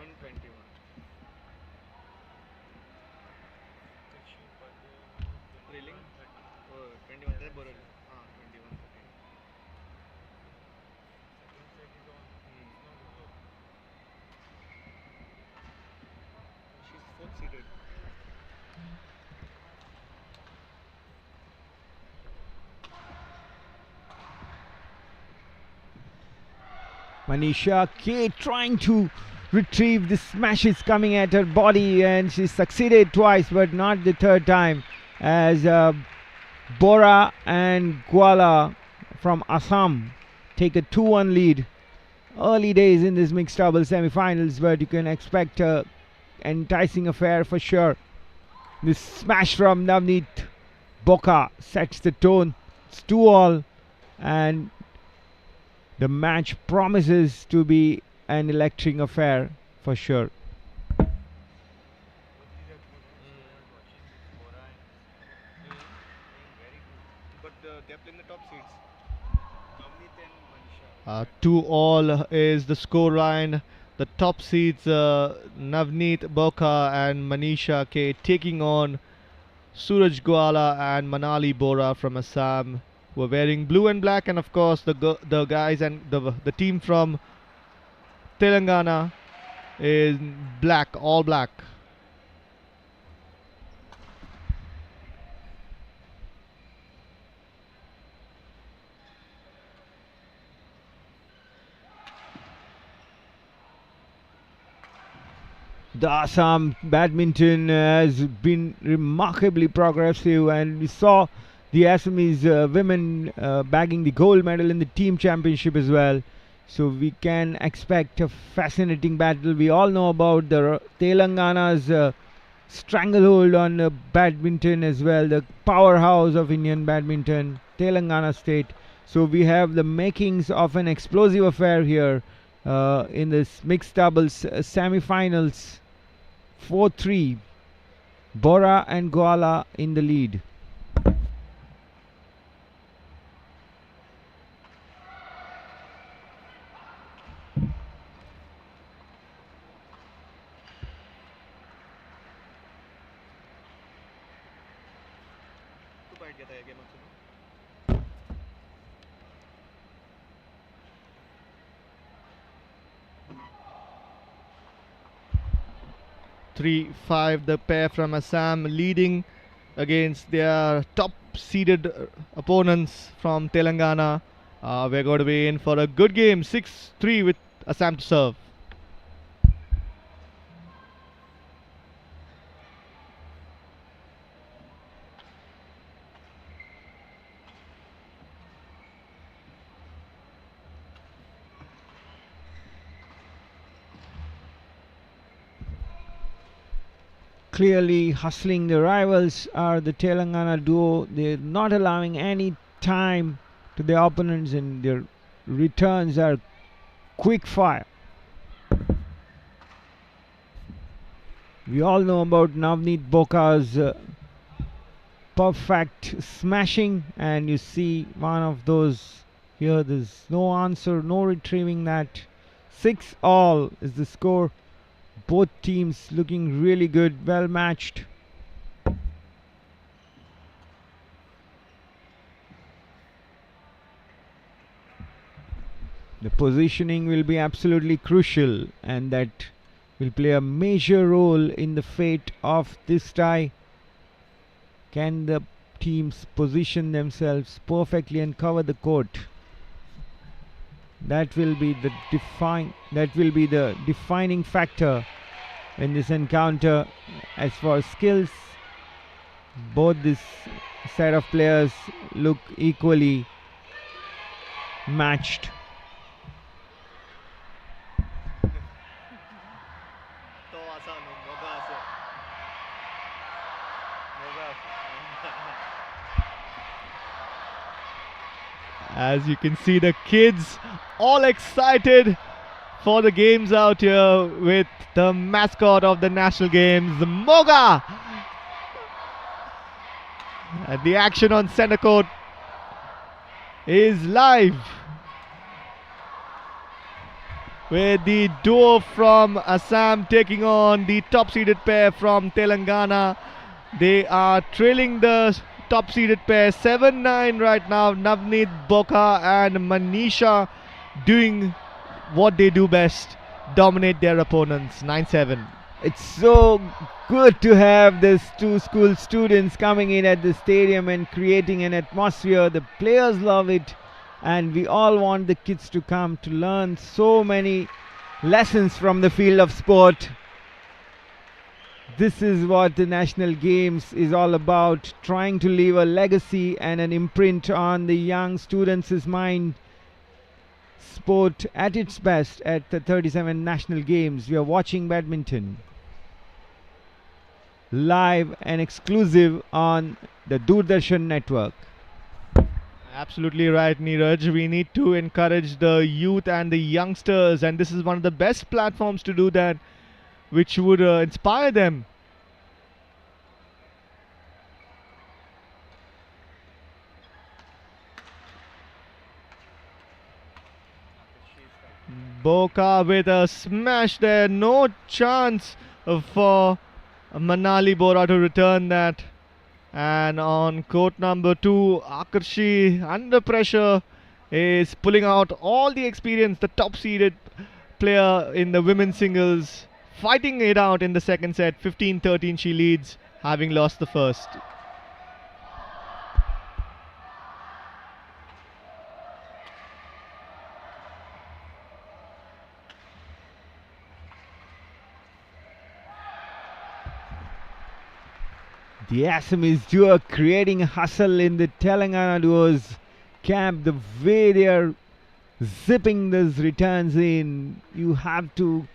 Speaker 5: She's fourth seeded.
Speaker 2: Manisha K trying to retrieve the smashes coming at her body, and she succeeded twice but not the third time, as Bora and Gwala from Assam take a 2-1 lead. Early days in this mixed double semi-finals, but you can expect a enticing affair for sure. This smash from Navneet Boka sets the tone. It's 2-all, and the match promises to be an electric affair for sure.
Speaker 5: But they're playing the top seeds. Navneet and Manisha.
Speaker 4: 2-all is the score line. The top seeds Navneet Boka and Manisha K taking on Suraj Gwala and Manali Bora from Assam, who are wearing blue and black, and of course the guys and the team from Telangana is black, all black.
Speaker 2: The Assam badminton has been remarkably progressive, and we saw the Assamese women bagging the gold medal in the team championship as well. So we can expect a fascinating battle. We all know about the Telangana's stranglehold on badminton as well, the powerhouse of Indian badminton, Telangana state. So we have the makings of an explosive affair here in this mixed doubles semi-finals. 4-3, Bora and Gwala in the lead.
Speaker 5: तू बैठ गया था ये game से.
Speaker 4: 3-5, the pair from Assam leading against their top seeded opponents from Telangana. We're going to be in for a good game. 6-3 with Assam to serve.
Speaker 2: Clearly hustling the rivals are the Telangana duo. They're not allowing any time to their opponents, and their returns are quick fire. We all know about Navneet Boka's perfect smashing, and you see one of those here. There's no answer, no retrieving that. 6-all is the score. Both teams looking really good, well matched. The positioning will be absolutely crucial, and that will play a major role in the fate of this tie. Can the teams position themselves perfectly and cover the court? That will be the defining factor in this encounter. As for skills, both this set of players look equally matched.
Speaker 5: तो आसान हो मोगा से
Speaker 4: As you can see, the kids all excited for the games out here with the mascot of the national games, the Moga. And the action on center court is live, with the duo from Assam taking on the top seeded pair from Telangana. They are trailing the top seeded pair. 7-9 right now. Navneet Boka and Manisha doing what they do best, dominate their opponents. 9-7.
Speaker 2: It's so good to have these two school students coming in at the stadium and creating an atmosphere. The players love it, and we all want the kids to come to learn so many lessons from the field of sport. This is what the National Games is all about, trying to leave a legacy and an imprint on the young students' mind. Sport at its best at the 37 National Games. We are watching badminton live and exclusive on the Doordarshan network.
Speaker 4: Absolutely right, Neeraj. We need to encourage the youth and the youngsters, and this is one of the best platforms to do that, which would inspire them. Boka with a smash there. No chance for Manali Bora to return that. And on court number 2, Akarshi under pressure is pulling out all the experience. The top seeded player in the women's singles, fighting it out in the second set. 15-13 she leads, having lost the first.
Speaker 2: The Assamese duo creating a hustle in the Telangana duos camp. The way they are zipping those returns in, you have to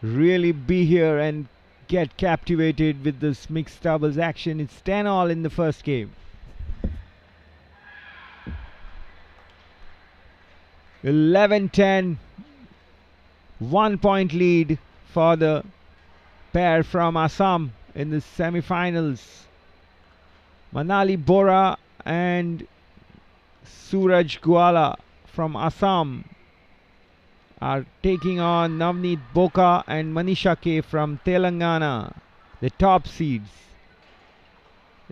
Speaker 2: really be here and get captivated with this mixed doubles action. It's 10-all in the first game. 11-10, 1 point lead for the pair from Assam in the semi-finals. Manali Bora and Suraj Gwala from Assam are taking on Navneet Boka and Manisha K from Telangana, the top seeds.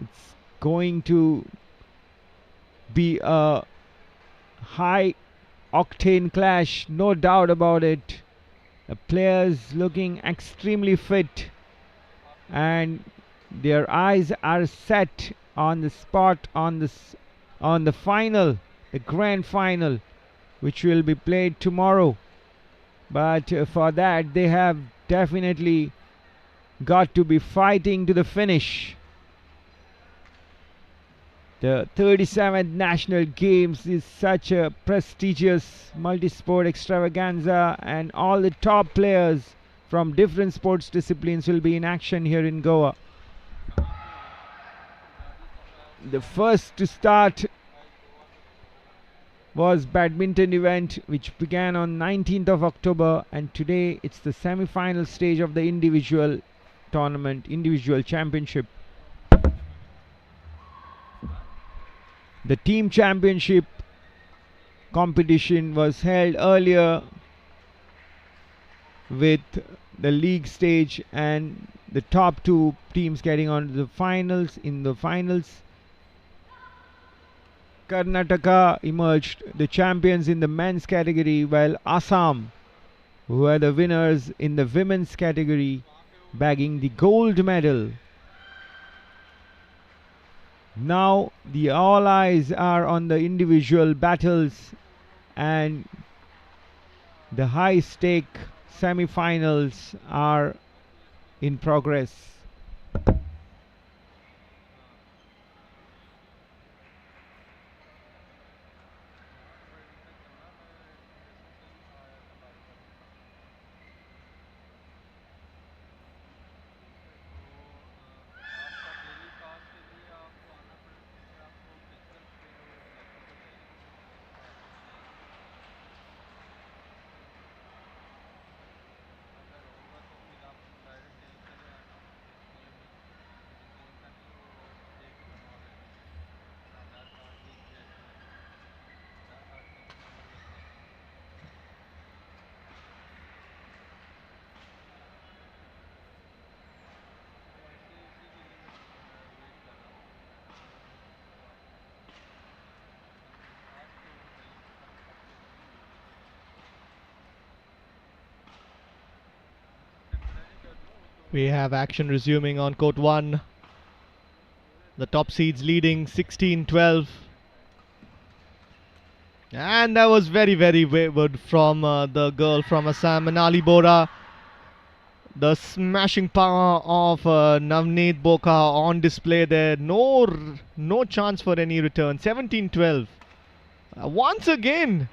Speaker 2: It's going to be a high octane clash, no doubt about it. The players looking extremely fit, and their eyes are set on the spot on the final, the grand final, which will be played tomorrow. But for that, they have definitely got to be fighting to the finish. The 37th National Games is such a prestigious multi-sport extravaganza, and all the top players from different sports disciplines will be in action here in Goa. The first to start was badminton event, which began on 19th of October, and today it's the semi-final stage of the individual tournament, individual championship. The team championship competition was held earlier with the league stage and the top 2 teams getting on to the finals. In the finals, Karnataka emerged the champions in the men's category, while Assam were the winners in the women's category, bagging the gold medal. Now all eyes are on the individual battles and the high stake semi-finals are in progress.
Speaker 4: We have action resuming on court 1. The top seeds leading 16-12. And that was very, very wayward from the girl from Assam, Manali Bora. The smashing power of Navneet Boka on display there. No chance for any return. 17-12. Once again,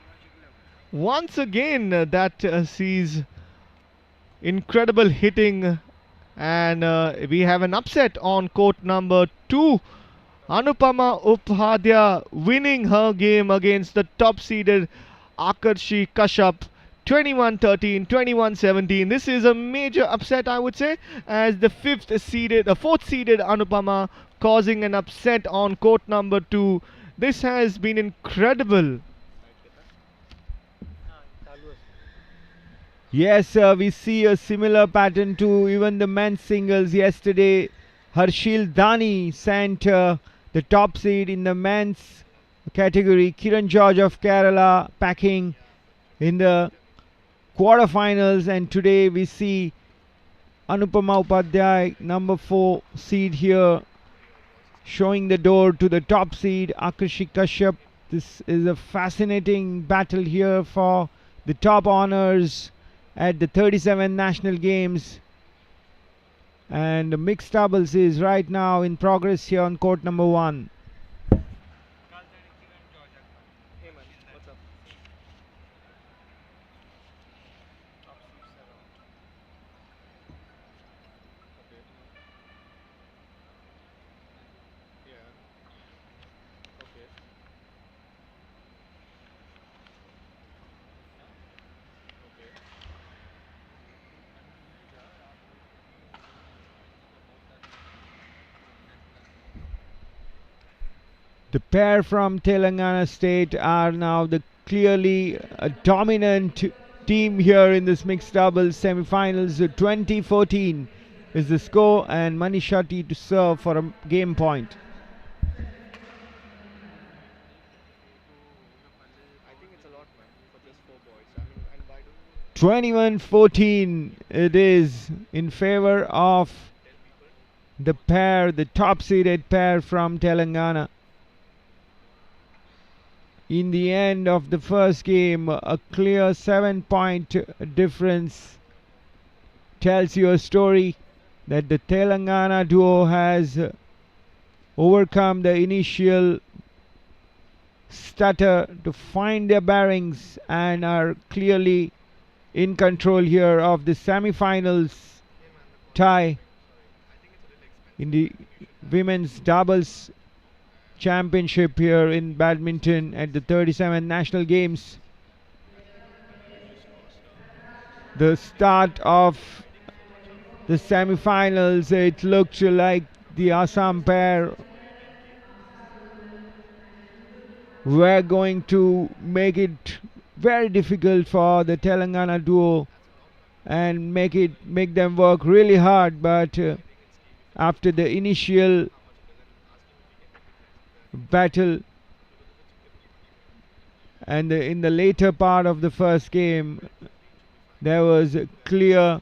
Speaker 4: that sees incredible hitting, and we have an upset on court number 2. Anupama Upadhyay winning her game against the top-seeded Akarshi Kashyap 21-13, 21-17. This is a major upset, I would say, as the fourth-seeded Anupama causing an upset on court number 2. This has been incredible.
Speaker 2: Yes, we see a similar pattern to even the men's singles yesterday. Harshil Dhani sent the top seed in the men's category. Kiran George of Kerala packing in the quarterfinals, and today we see Anupama Upadhyay, number 4 seed here, showing the door to the top seed Akarshi Kashyap. This is a fascinating battle here for the top honors at the 37 National Games. And the mixed doubles is right now in progress here on court number 1. The pair from Telangana state are now the clearly dominant team here in this mixed doubles semi-finals. 20-14 is the score, and Manisha T to serve for a game point. 21-14 it is in favor of the pair, the top seeded pair from Telangana. In the end of the first game, a clear 7-point difference tells you a story that the Telangana duo has overcome the initial stutter to find their bearings and are clearly in control here of the semi-finals tie in the women's doubles championship here in badminton at the 37 National Games. The start of the semi-finals, it looked like the Assam pair were going to make it very difficult for the Telangana duo and make them work really hard, but after the initial battle and in the later part of the first game, there was a clear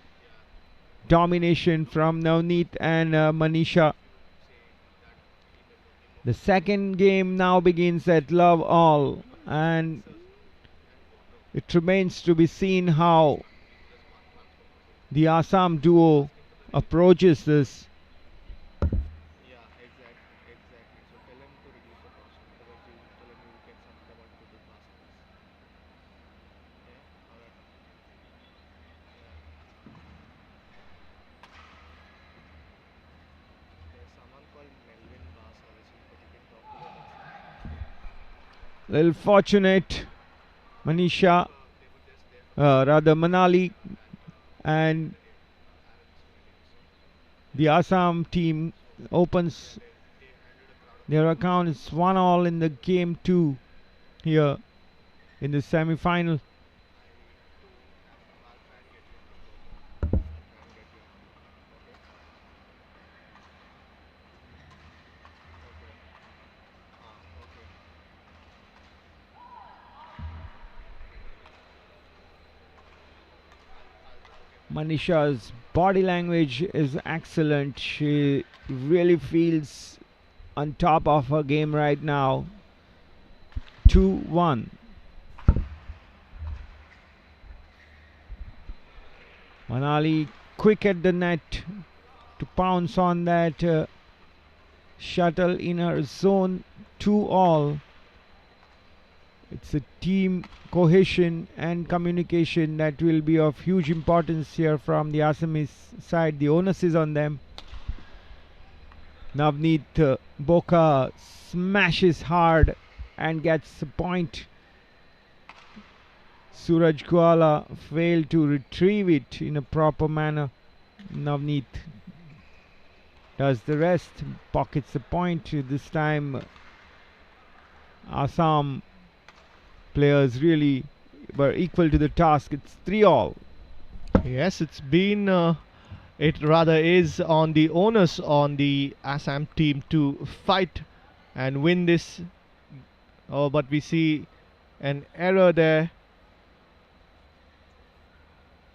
Speaker 2: domination from Navneet and Manisha. The second game now begins at Love All, and it remains to be seen how the Assam duo approaches this. Little fortunate, Manisha, rather Manali, and the Assam team opens their account. It's 1-all in the game 2 here in the semi-final. Manisha's body language is excellent. She really feels on top of her game right now. 2-1. Manali quick at the net to pounce on that shuttle in her zone. 2-all. It's a team cohesion and communication that will be of huge importance here from the Assamese side. The onus is on them. Navneet Boka smashes hard and gets a point. Suraj Kuala failed to retrieve it in a proper manner. Navneet does the rest, pockets the point. This time Assam players really were equal to the task. It's 3-all.
Speaker 4: Yes, it's been, it rather is on the onus on the Assam team to fight and win this. Oh, but we see an error there,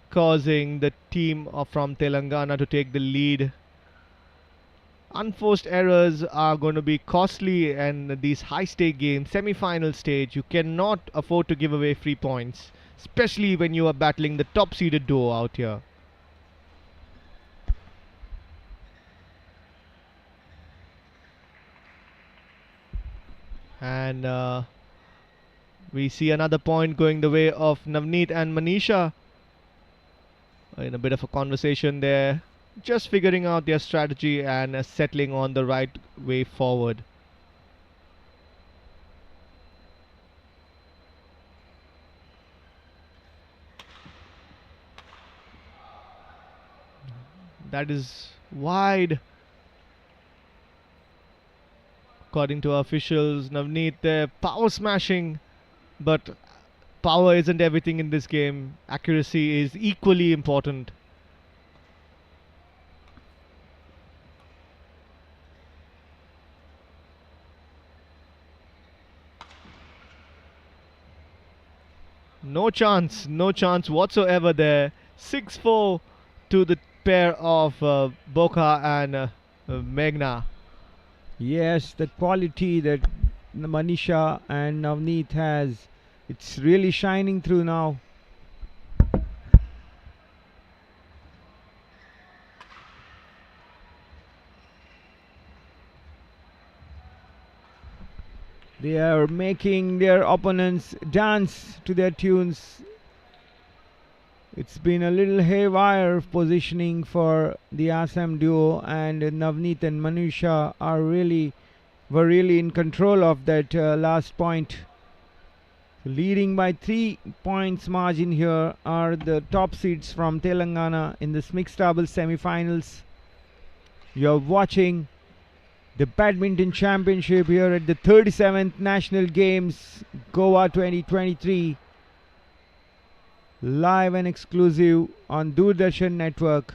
Speaker 4: causing the team from Telangana to take the lead. Unforced errors are going to be costly, and these high-stake games, semi-final stage, you cannot afford to give away free points, especially when you are battling the top-seeded duo out here. And we see another point going the way of Navneet and Manisha in a bit of a conversation there, just figuring out their strategy and settling on the right way forward. That is wide. According to officials, Navneet there power smashing, but power isn't everything in this game. Accuracy is equally important. No chance whatsoever there. 6-4 to the pair of Boka and Meghna.
Speaker 2: Yes, the quality that Manisha and Navneet has, it's really shining through now. They are making their opponents dance to their tunes. It's been a little haywire positioning for the Assam duo, and Navneet and Manisha were really in control of that last point. Leading by 3 points margin here are the top seeds from Telangana in this mixed doubles semi-finals. You're watching the Badminton Championship here at the 37th National Games, Goa 2023. Live and exclusive on Doordarshan Network.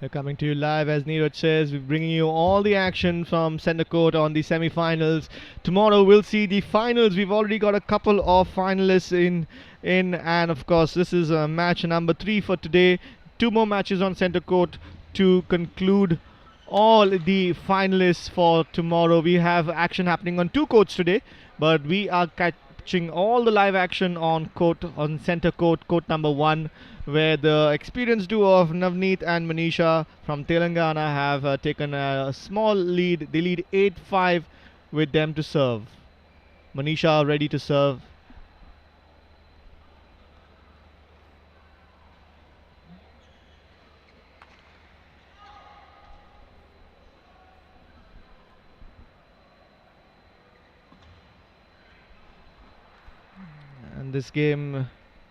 Speaker 4: We're coming to you live, as Neeraj says. We're bringing you all the action from Centre Court on the semi-finals. Tomorrow we'll see the finals. We've already got a couple of finalists in, and of course this is match number 3 for today. 2 more matches on Centre Court to conclude all the finalists for tomorrow. We have action happening on 2 courts today, but we are catching all the live action on Centre Court, court number 1, where the experienced duo of Navneet and Manisha from Telangana have taken a small lead. They lead 8-5 with them to serve. Manisha ready to serve. And this game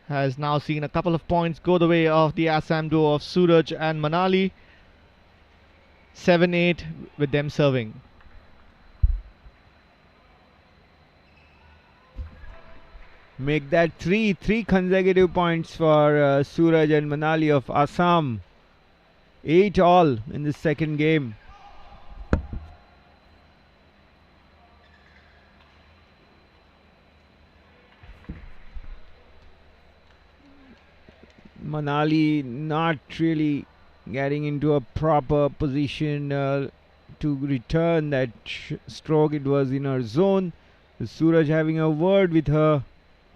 Speaker 4: has now seen a couple of points go the way of the Assam duo of Suraj and Manali. 7-8 with them serving.
Speaker 2: Make that three consecutive points for Suraj and Manali of Assam. 8-all in the second game. Manali not really getting into a proper position to return that stroke. It was in her zone. Suraj having a word with her.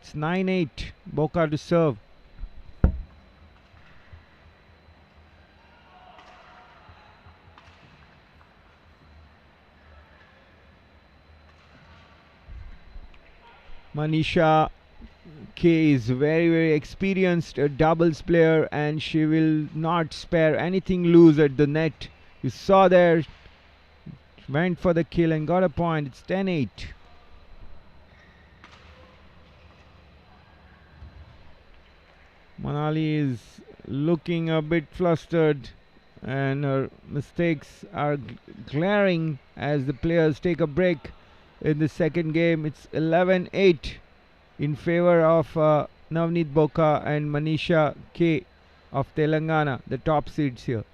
Speaker 2: It's 9-8. Boca to serve. Manisha K is very experienced doubles player, and she will not spare anything loose at the net. You saw there, went for the kill and got a point. It's 10-8. Manali is looking a bit flustered, and her mistakes are glaring as the players take a break in the second game. It's 11-8 in favor of Navneet Boka and Manisha K of Telangana, the top seeds here.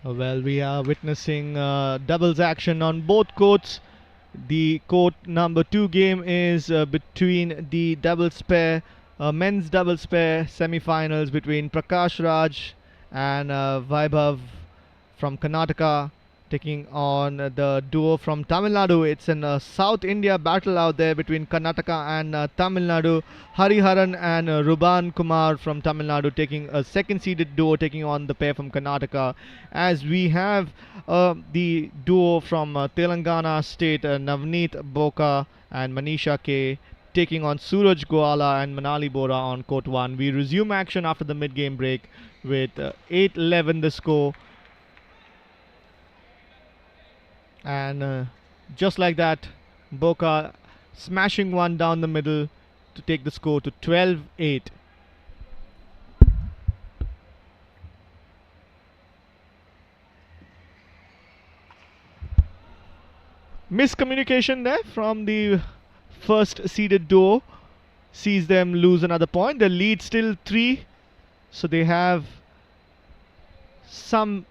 Speaker 4: Well, we are witnessing doubles action on both courts. The court number 2 game is between the doubles pair, men's doubles pair semi-finals between Prakash Raj and Vaibhav from Karnataka taking on the duo from Tamil Nadu. It's an South India battle out there between Karnataka and Tamil Nadu. Hariharan and Ruban Kumar from Tamil Nadu taking a second seeded duo taking on the pair from Karnataka. As we have the duo from Telangana state, Navneet Boka and Manisha K taking on Suraj Goala and Manali Bora on court 1. We resume action after the mid-game break with 8-11 the score. And just like that, Boca smashing one down the middle to take the score to 12-8. Miscommunication there from the first seeded duo. Sees them lose another point. The lead still 3, so they have some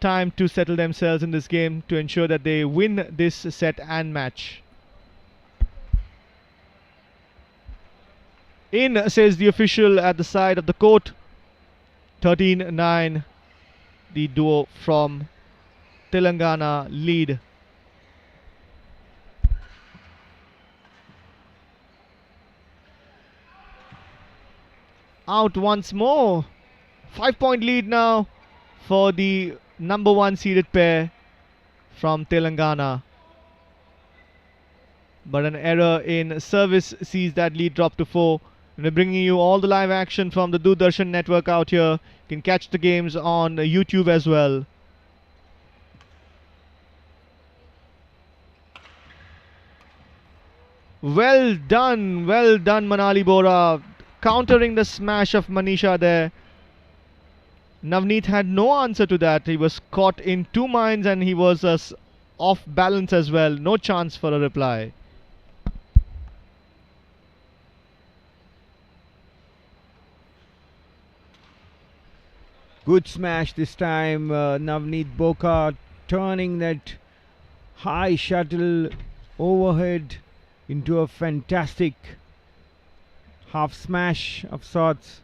Speaker 4: time to settle themselves in this game to ensure that they win this set and match. In, says the official at the side of the court. 13-9. The duo from Telangana lead. Out once more. 5-point lead now for the number 1 seeded pair from Telangana. But an error in service sees that lead drop to 4. And we're bringing you all the live action from the Doordarshan network out here. You can catch the games on YouTube as well. Well done Manali Bora. Countering the smash of Manisha there. Navneet had no answer to that. He was caught in 2 minds and he was off balance as well. No chance for a reply.
Speaker 2: Good smash this time. Navneet Boka turning that high shuttle overhead into a fantastic half smash of sorts.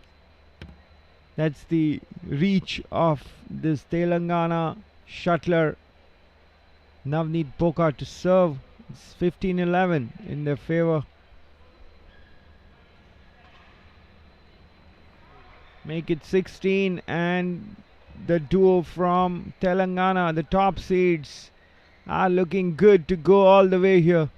Speaker 2: That's the reach of this Telangana shuttler. Navneet Boka to serve. It's 15-11 in their favor. Make it 16, and the duo from Telangana, the top seeds, are looking good to go all the way here.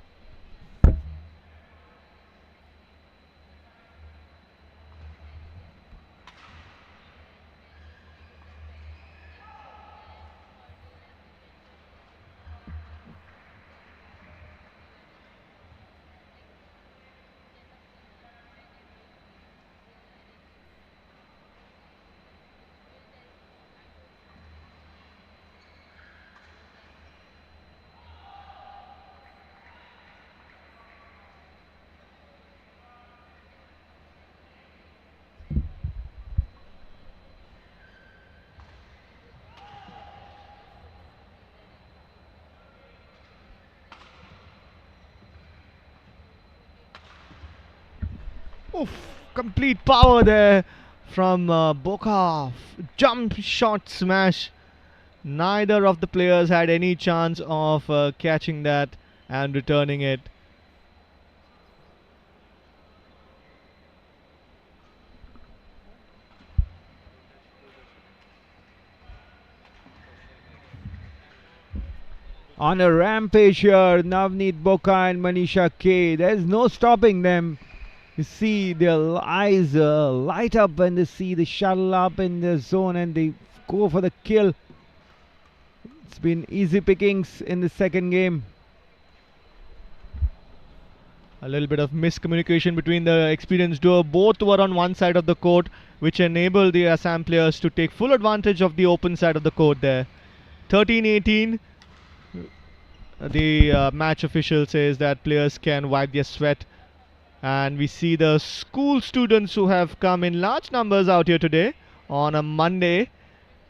Speaker 4: complete power there from Boka. Jump shot smash. Neither of the players had any chance of catching that and returning it.
Speaker 2: On a rampage here, Navneet Boka and Manisha K. There's no stopping them. You see their eyes light up when they see the shuttle up in the zone and they go for the kill. It's been easy pickings in the second game.
Speaker 4: A little bit of miscommunication between the experienced duo. Both were on one side of the court, which enabled the Assam players to take full advantage of the open side of the court there. 13-18. The match official says that players can wipe their sweat. And we see the school students who have come in large numbers out here today on a Monday.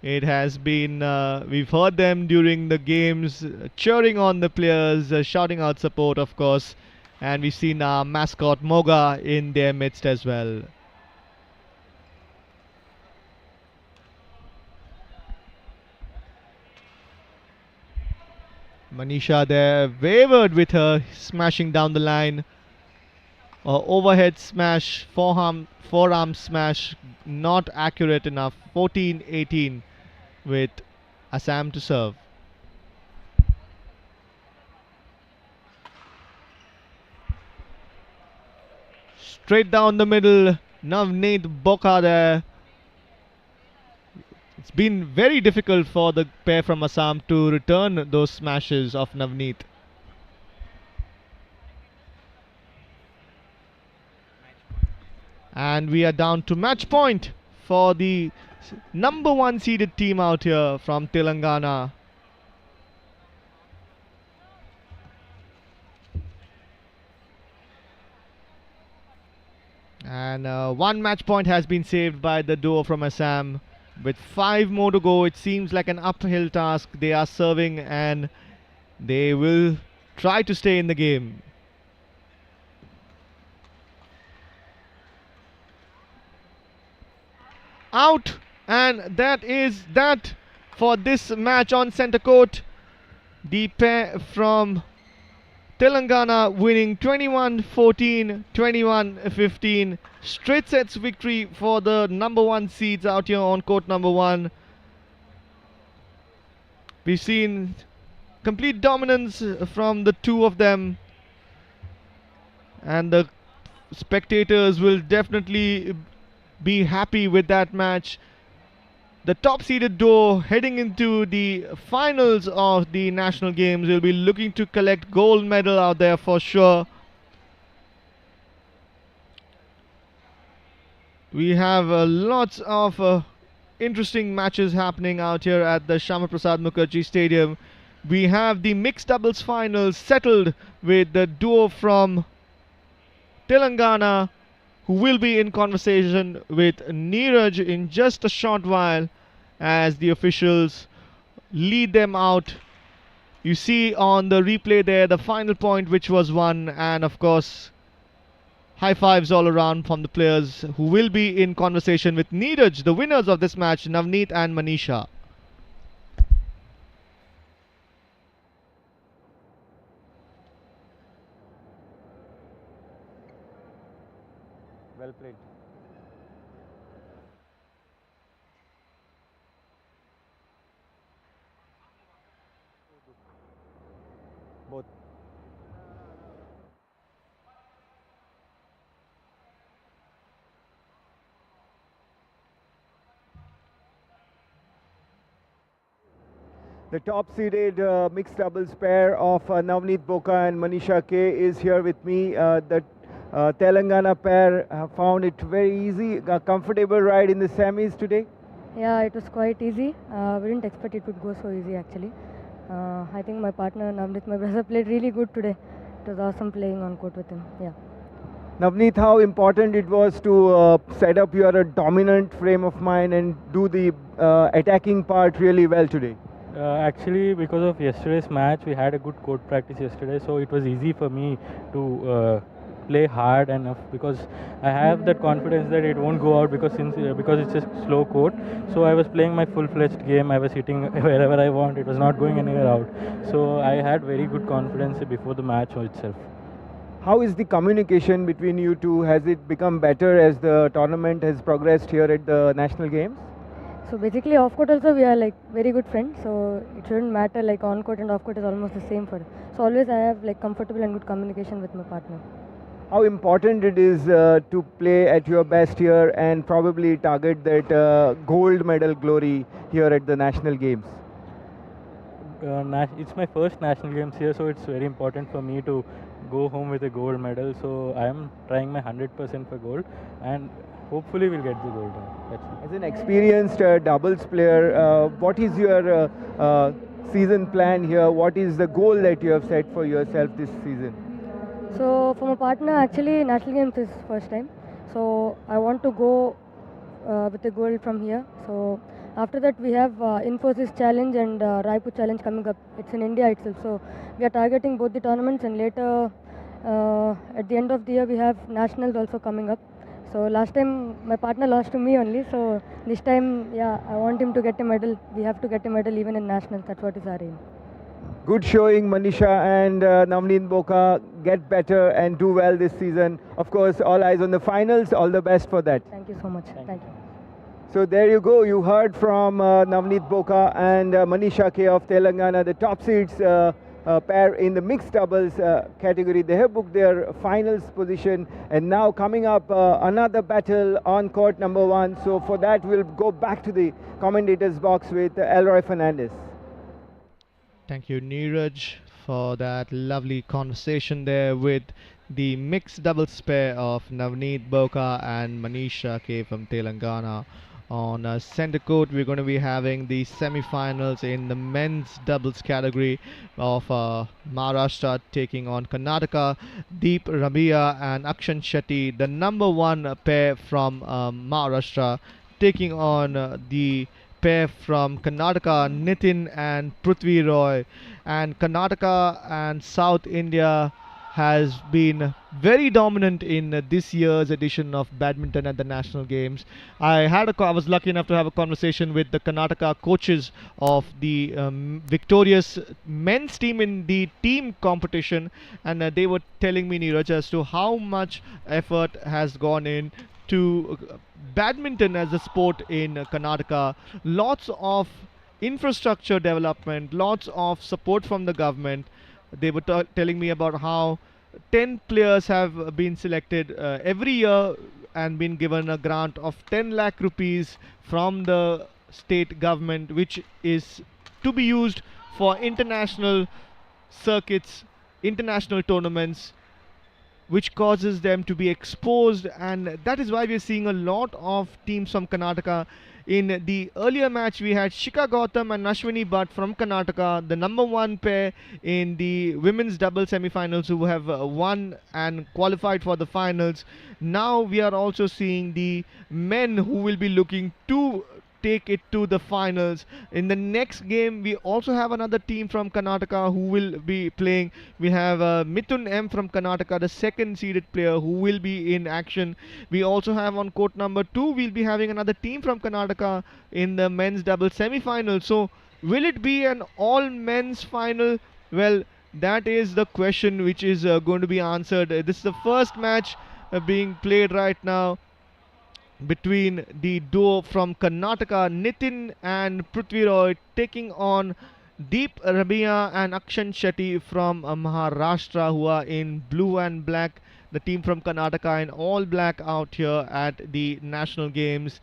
Speaker 4: It has been, we've heard them during the games cheering on the players, shouting out support, of course. And we've seen our mascot Moga in their midst as well. Manisha there wavered with her smashing down the line. Overhead smash, forearm smash, not accurate enough. 14-18 with Assam to serve. Straight down the middle, Navneet Boka there. It's been very difficult for the pair from Assam to return those smashes of Navneet. And we are down to match point for the number 1 seeded team out here from Telangana. And one match point has been saved by the duo from Assam. With 5 more to go, it seems like an uphill task. They are serving and they will try to stay in the game. Out, and that is that for this match on center court. The pair from Telangana winning 21-14, 21-15. Straight sets victory for the number 1 seeds out here on court number 1. We've seen complete dominance from the two of them, and the spectators will definitely be happy with that match. The top seeded duo heading into the finals of the national games will be looking to collect gold medal out there for sure. We have lots of interesting matches happening out here at the Shyama Prasad Mukherjee Stadium. We have the mixed doubles finals settled with the duo from Telangana, who will be in conversation with Neeraj in just a short while as the officials lead them out. You see on the replay there the final point which was won, and of course high fives all around from the players who will be in conversation with Neeraj, the winners of this match, Navneet and Manisha.
Speaker 2: Well played. Both. The top-seeded mixed doubles pair of Navneet Boka and Manisha K is here with me. The Telangana pair found it very easy, a comfortable ride in the semis today.
Speaker 9: Yeah, it was quite easy. We didn't expect it would go so easy actually. I think my partner Navneet, my brother, played really good today. It was awesome playing on court with him. Yeah.
Speaker 2: Navneet, how important it was to set up your dominant frame of mind and do the attacking part really well today?
Speaker 10: Actually, because of yesterday's match, we had a good court practice yesterday, so it was easy for me to play hard enough, because I have that confidence that it won't go out, because it's a slow court. So I was playing my full-fledged game. I was hitting wherever I want. It was not going anywhere out. So I had very good confidence before the match itself.
Speaker 2: How is the communication between you two? Has it become better as the tournament has progressed here at the national games?
Speaker 9: So basically, off court also we are like very good friends. So it shouldn't matter. Like on court and off court is almost the same for us. So always I have like comfortable and good communication with my partner.
Speaker 2: How important it is to play at your best here and probably target that gold medal glory here at the national games?
Speaker 10: It's my first national games here, so it's very important for me to go home with a gold medal. So I am trying my 100% for gold, and hopefully we'll get the gold. That's it.
Speaker 2: As an experienced doubles player, what is your season plan here? What is the goal that you have set for yourself this season?
Speaker 9: So for my partner, actually national games is first time. So I want to go with a gold from here. So after that we have Infosys Challenge and Raipur Challenge coming up. It's in India itself. So we are targeting both the tournaments, and later at the end of the year we have nationals also coming up. So last time my partner lost to me only. So this time, yeah, I want him to get a medal. We have to get a medal even in nationals. That's what is our aim.
Speaker 2: Good showing, Manisha and Navneet Boka. Get better and do well this season. Of course, all eyes on the finals. All the best for that.
Speaker 9: Thank you so much. Thank you.
Speaker 2: So there you go. You heard from Navneet Boka and Manisha K of Telangana, the top seeds pair in the mixed doubles category. They have booked their finals position, and now coming up another battle on court number 1. So for that, we'll go back to the commentators box with Elroy Fernandez.
Speaker 4: Thank you, Neeraj, for that lovely conversation there with the mixed doubles pair of Navneet Boka and Manisha K from Telangana. On center court, we're going to be having the semi-finals in the men's doubles category of Maharashtra taking on Karnataka. Deep Rabia and Akshan Shetty, the number 1 pair from Maharashtra, taking on the pair from Karnataka, Nitin and Prithvi Roy. And Karnataka and South India has been very dominant in this year's edition of badminton at the national games. I was lucky enough to have a conversation with the Karnataka coaches of the victorious men's team in the team competition, and they were telling me, Neeraj, as to how much effort has gone in to badminton as a sport in Karnataka. Lots of infrastructure development, lots of support from the government. They were telling me about how 10 players have been selected every year and been given a grant of 10 lakh rupees from the state government, which is to be used for international circuits, international tournaments, which causes them to be exposed, and that is why we are seeing a lot of teams from Karnataka. In the earlier match, we had Shikha Gautam and Ashwini Bhatt from Karnataka, the number 1 pair in the women's double semi-finals, who have won and qualified for the finals. Now we are also seeing the men who will be looking to take it to the finals. In the next game, we also have another team from Karnataka who will be playing. We have Mithun M from Karnataka, the second seeded player, who will be in action. We also have on court number 2, we'll be having another team from Karnataka in the men's double semi-final. So will it be an all men's final? Well, that is the question which is going to be answered. This is the first match being played right now between the duo from Karnataka, Nitin and Prithvi Roy, taking on Deep Rabia and Akshan Shetty from Maharashtra, who are in blue and black. The team from Karnataka in all black out here at the national games.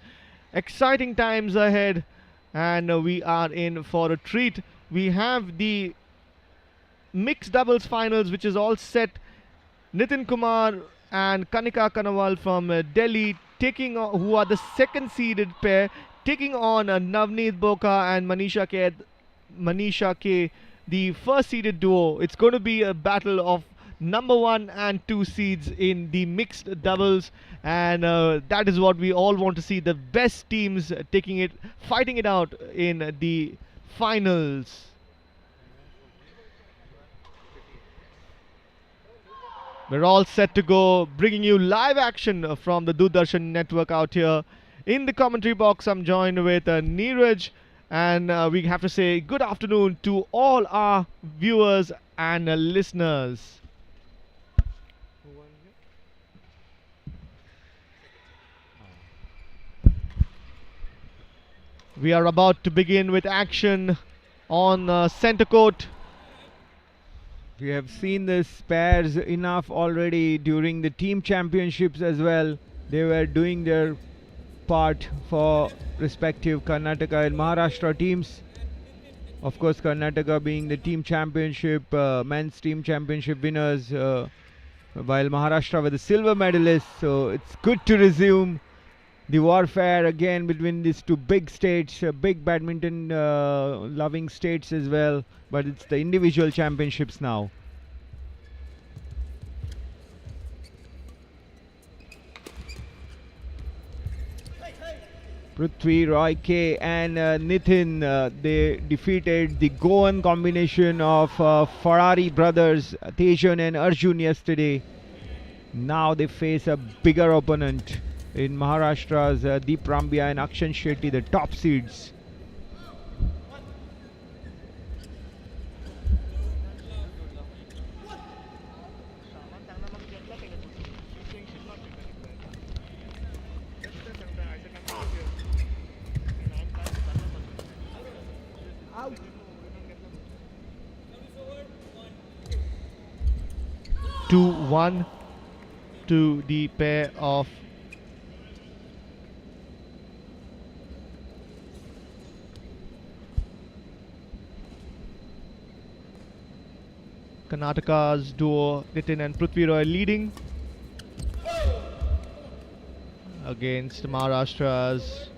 Speaker 4: Exciting times ahead, and we are in for a treat. We have the mixed doubles finals, which is all set. Nitin Kumar and Kanika Kanawal from Delhi, taking on, who are the second seeded pair, taking on Navneet Boka and Manisha K, the first seeded duo. It's going to be a battle of number 1 and 2 seeds in the mixed doubles, and that is what we all want to see, the best teams fighting it out in the finals. We're all set to go, bringing you live action from the Doordarshan network out here. In the commentary box, I'm joined with Neeraj, and we have to say good afternoon to all our viewers and listeners. We are about to begin with action on center court.
Speaker 2: We have seen this pairs enough already during the team championships as well. They were doing their part for respective Karnataka and Maharashtra teams. Of course, Karnataka being the team championship, men's team championship winners, while Maharashtra were the silver medalists. So it's good to resume the warfare again between these two big states, big badminton loving states as well. But it's the individual championships now. Prithvi, Roy K and Nitin, they defeated the Goan combination of Ferrari brothers, Tejan and Arjun yesterday. Now they face a bigger opponent in Maharashtra's Deep Rambia and Akshan Shetty, the top seeds.
Speaker 4: Two one to the pair of Karnataka's duo Nitin and Prithvi Roy leading against Maharashtra's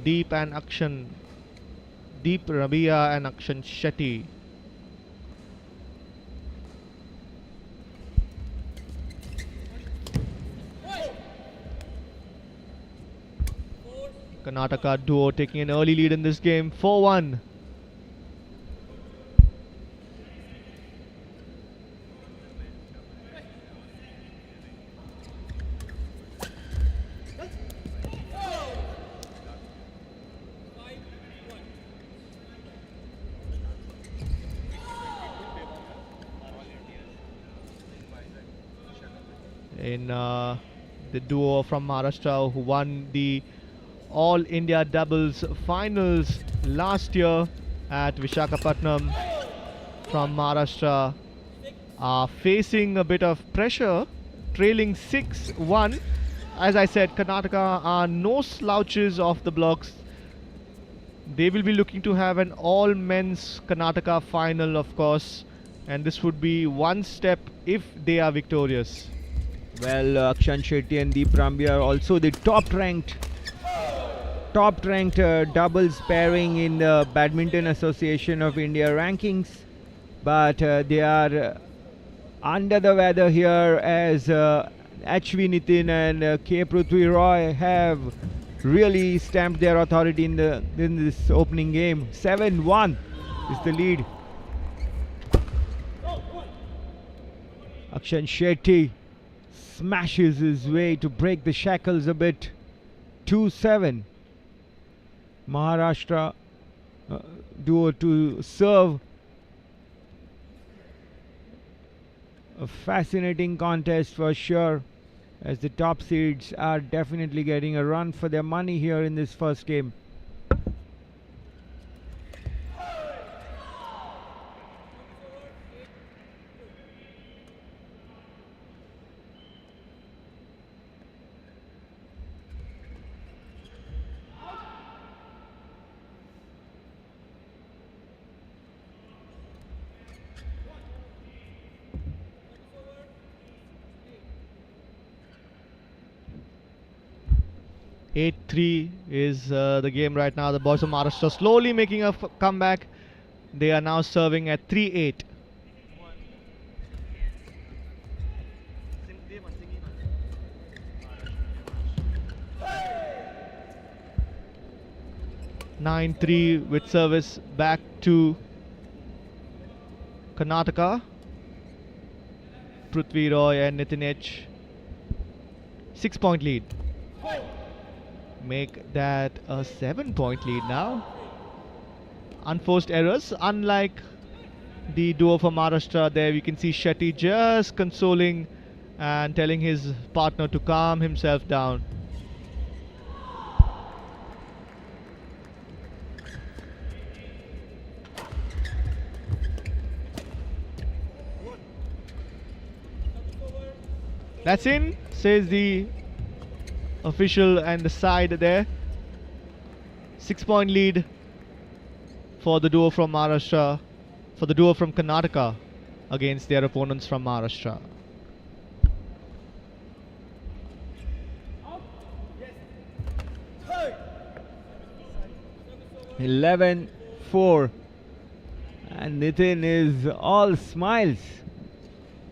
Speaker 4: Deep Rabia and Akshan Shetty. Karnataka duo taking an early lead in this game, 4-1. In the duo from Maharashtra who won the All India doubles finals last year at Visakhapatnam from Maharashtra are facing a bit of pressure, trailing 6-1. As I said, Karnataka are no slouches off the blocks. They will be looking to have an all-men's Karnataka final, of course, and this would be one step if they are victorious.
Speaker 2: Well, Akshan Shetty and Deep Rambia are also the top-ranked doubles pairing in the Badminton Association of India rankings, but they are under the weather here as HV Nitin and K Prithvi Roy have really stamped their authority in this opening game. 7-1 is the lead. Akshan Shetty smashes his way to break the shackles a bit. 2-7. Maharashtra duo to serve. A fascinating contest for sure, as the top seeds are definitely getting a run for their money here in this first game.
Speaker 4: Eight 3 is the game right now. The boys of Maharashtra slowly making a comeback. They are now serving at 3-8. Nine 3 with service back to Karnataka. Prithvi Roy and Nitin H. 6-point lead. Make that a 7-point lead now. Unforced errors, unlike the duo from Maharashtra. There we can see Shetty just consoling and telling his partner to calm himself down. That's in, says the official and the side there. 6-point lead for the duo from Maharashtra, for the duo from Karnataka against their opponents from Maharashtra.
Speaker 2: Yes. 11-4, and Nitin is all smiles.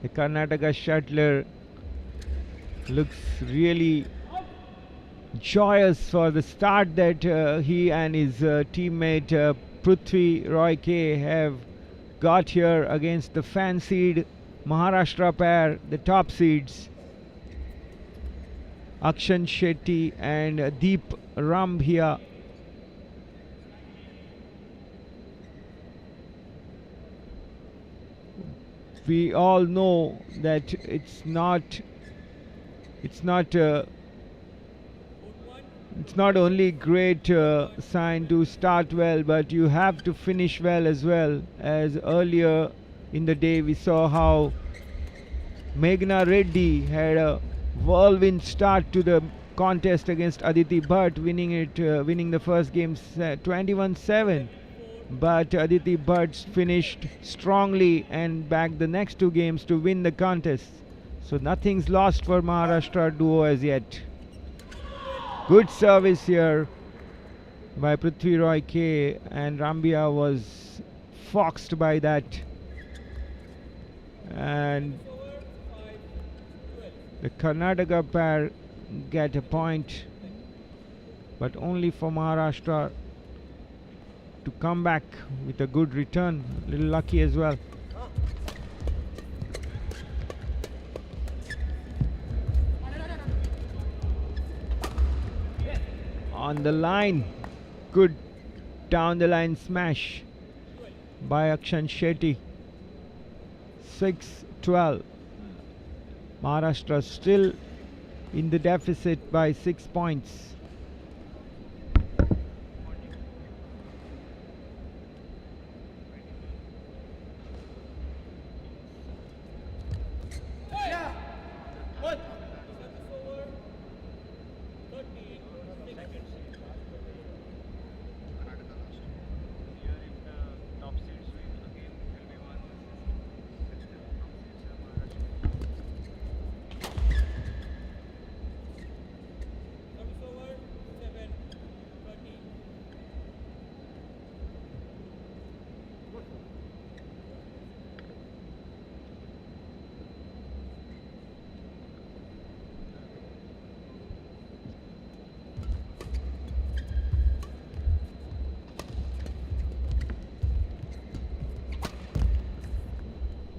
Speaker 2: The Karnataka shuttler looks really joyous for the start that he and his teammate Prithvi Roy K have got here against the fancied Maharashtra pair, the top seeds Akshan Shetty and Deep Rambhia. We all know that it's not only great sign to start well, but you have to finish well as well. As earlier in the day we saw how Meghna Reddy had a whirlwind start to the contest against Aditi Bhatt, winning the first game 21-7. But Aditi Bhatt finished strongly and backed the next two games to win the contest. So nothing's lost for Maharashtra duo as yet. Good service here by Prithvi Roy K, and Rambia was foxed by that. And the Karnataka pair get a point, but only for Maharashtra to come back with a good return. A little lucky as well. On the line, good down the line smash by Akshan Shetty. 6-12. Maharashtra still in the deficit by 6 points.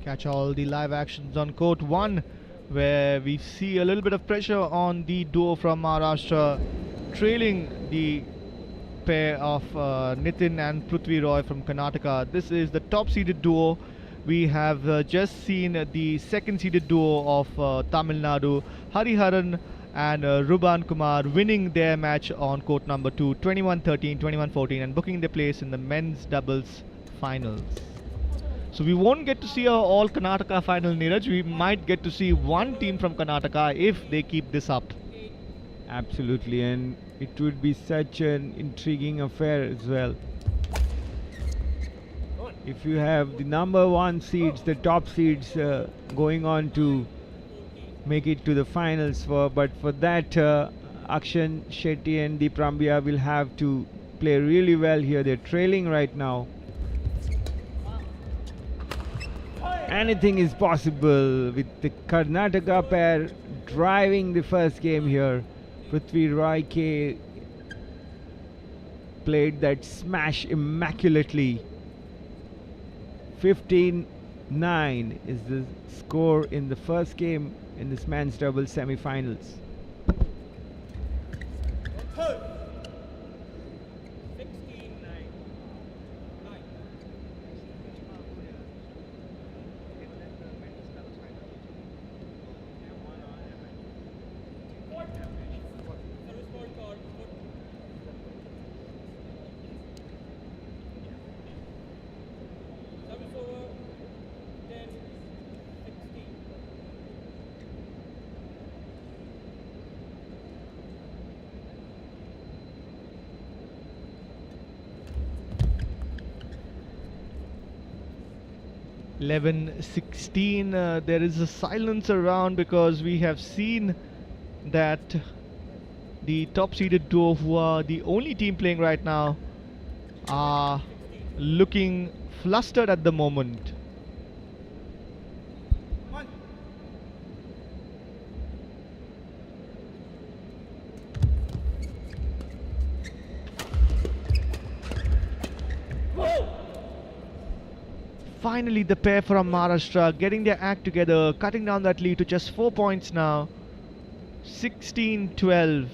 Speaker 4: Catch all the live actions on Court-1, where we see a little bit of pressure on the duo from Maharashtra, trailing the pair of Nitin and Prithvi Roy from Karnataka. This is the top seeded duo. We have just seen the second seeded duo of Tamil Nadu, Hariharan and Ruban Kumar, winning their match on court number 2, 21-13, 21-14, and booking their place in the men's doubles finals. So we won't get to see a all Karnataka final, Neeraj. We might get to see one team from Karnataka if they keep this up.
Speaker 2: Absolutely, and it would be such an intriguing affair as well. If you have the number one seeds, the top seeds going on to make it to the finals, but for that Akshan Shetty and Deep Rambia will have to play really well here. They're trailing right now. Anything is possible with the Karnataka pair driving the first game here. Prithvi Roy K played that smash immaculately. 15 9 is the score in the first game in this men's doubles semi-finals.
Speaker 4: There is a silence around because we have seen that the top seeded duo, who are the only team playing right now, are looking flustered at the moment. Finally, the pair from Maharashtra getting their act together, cutting down that lead to just 4 points now. 16-12.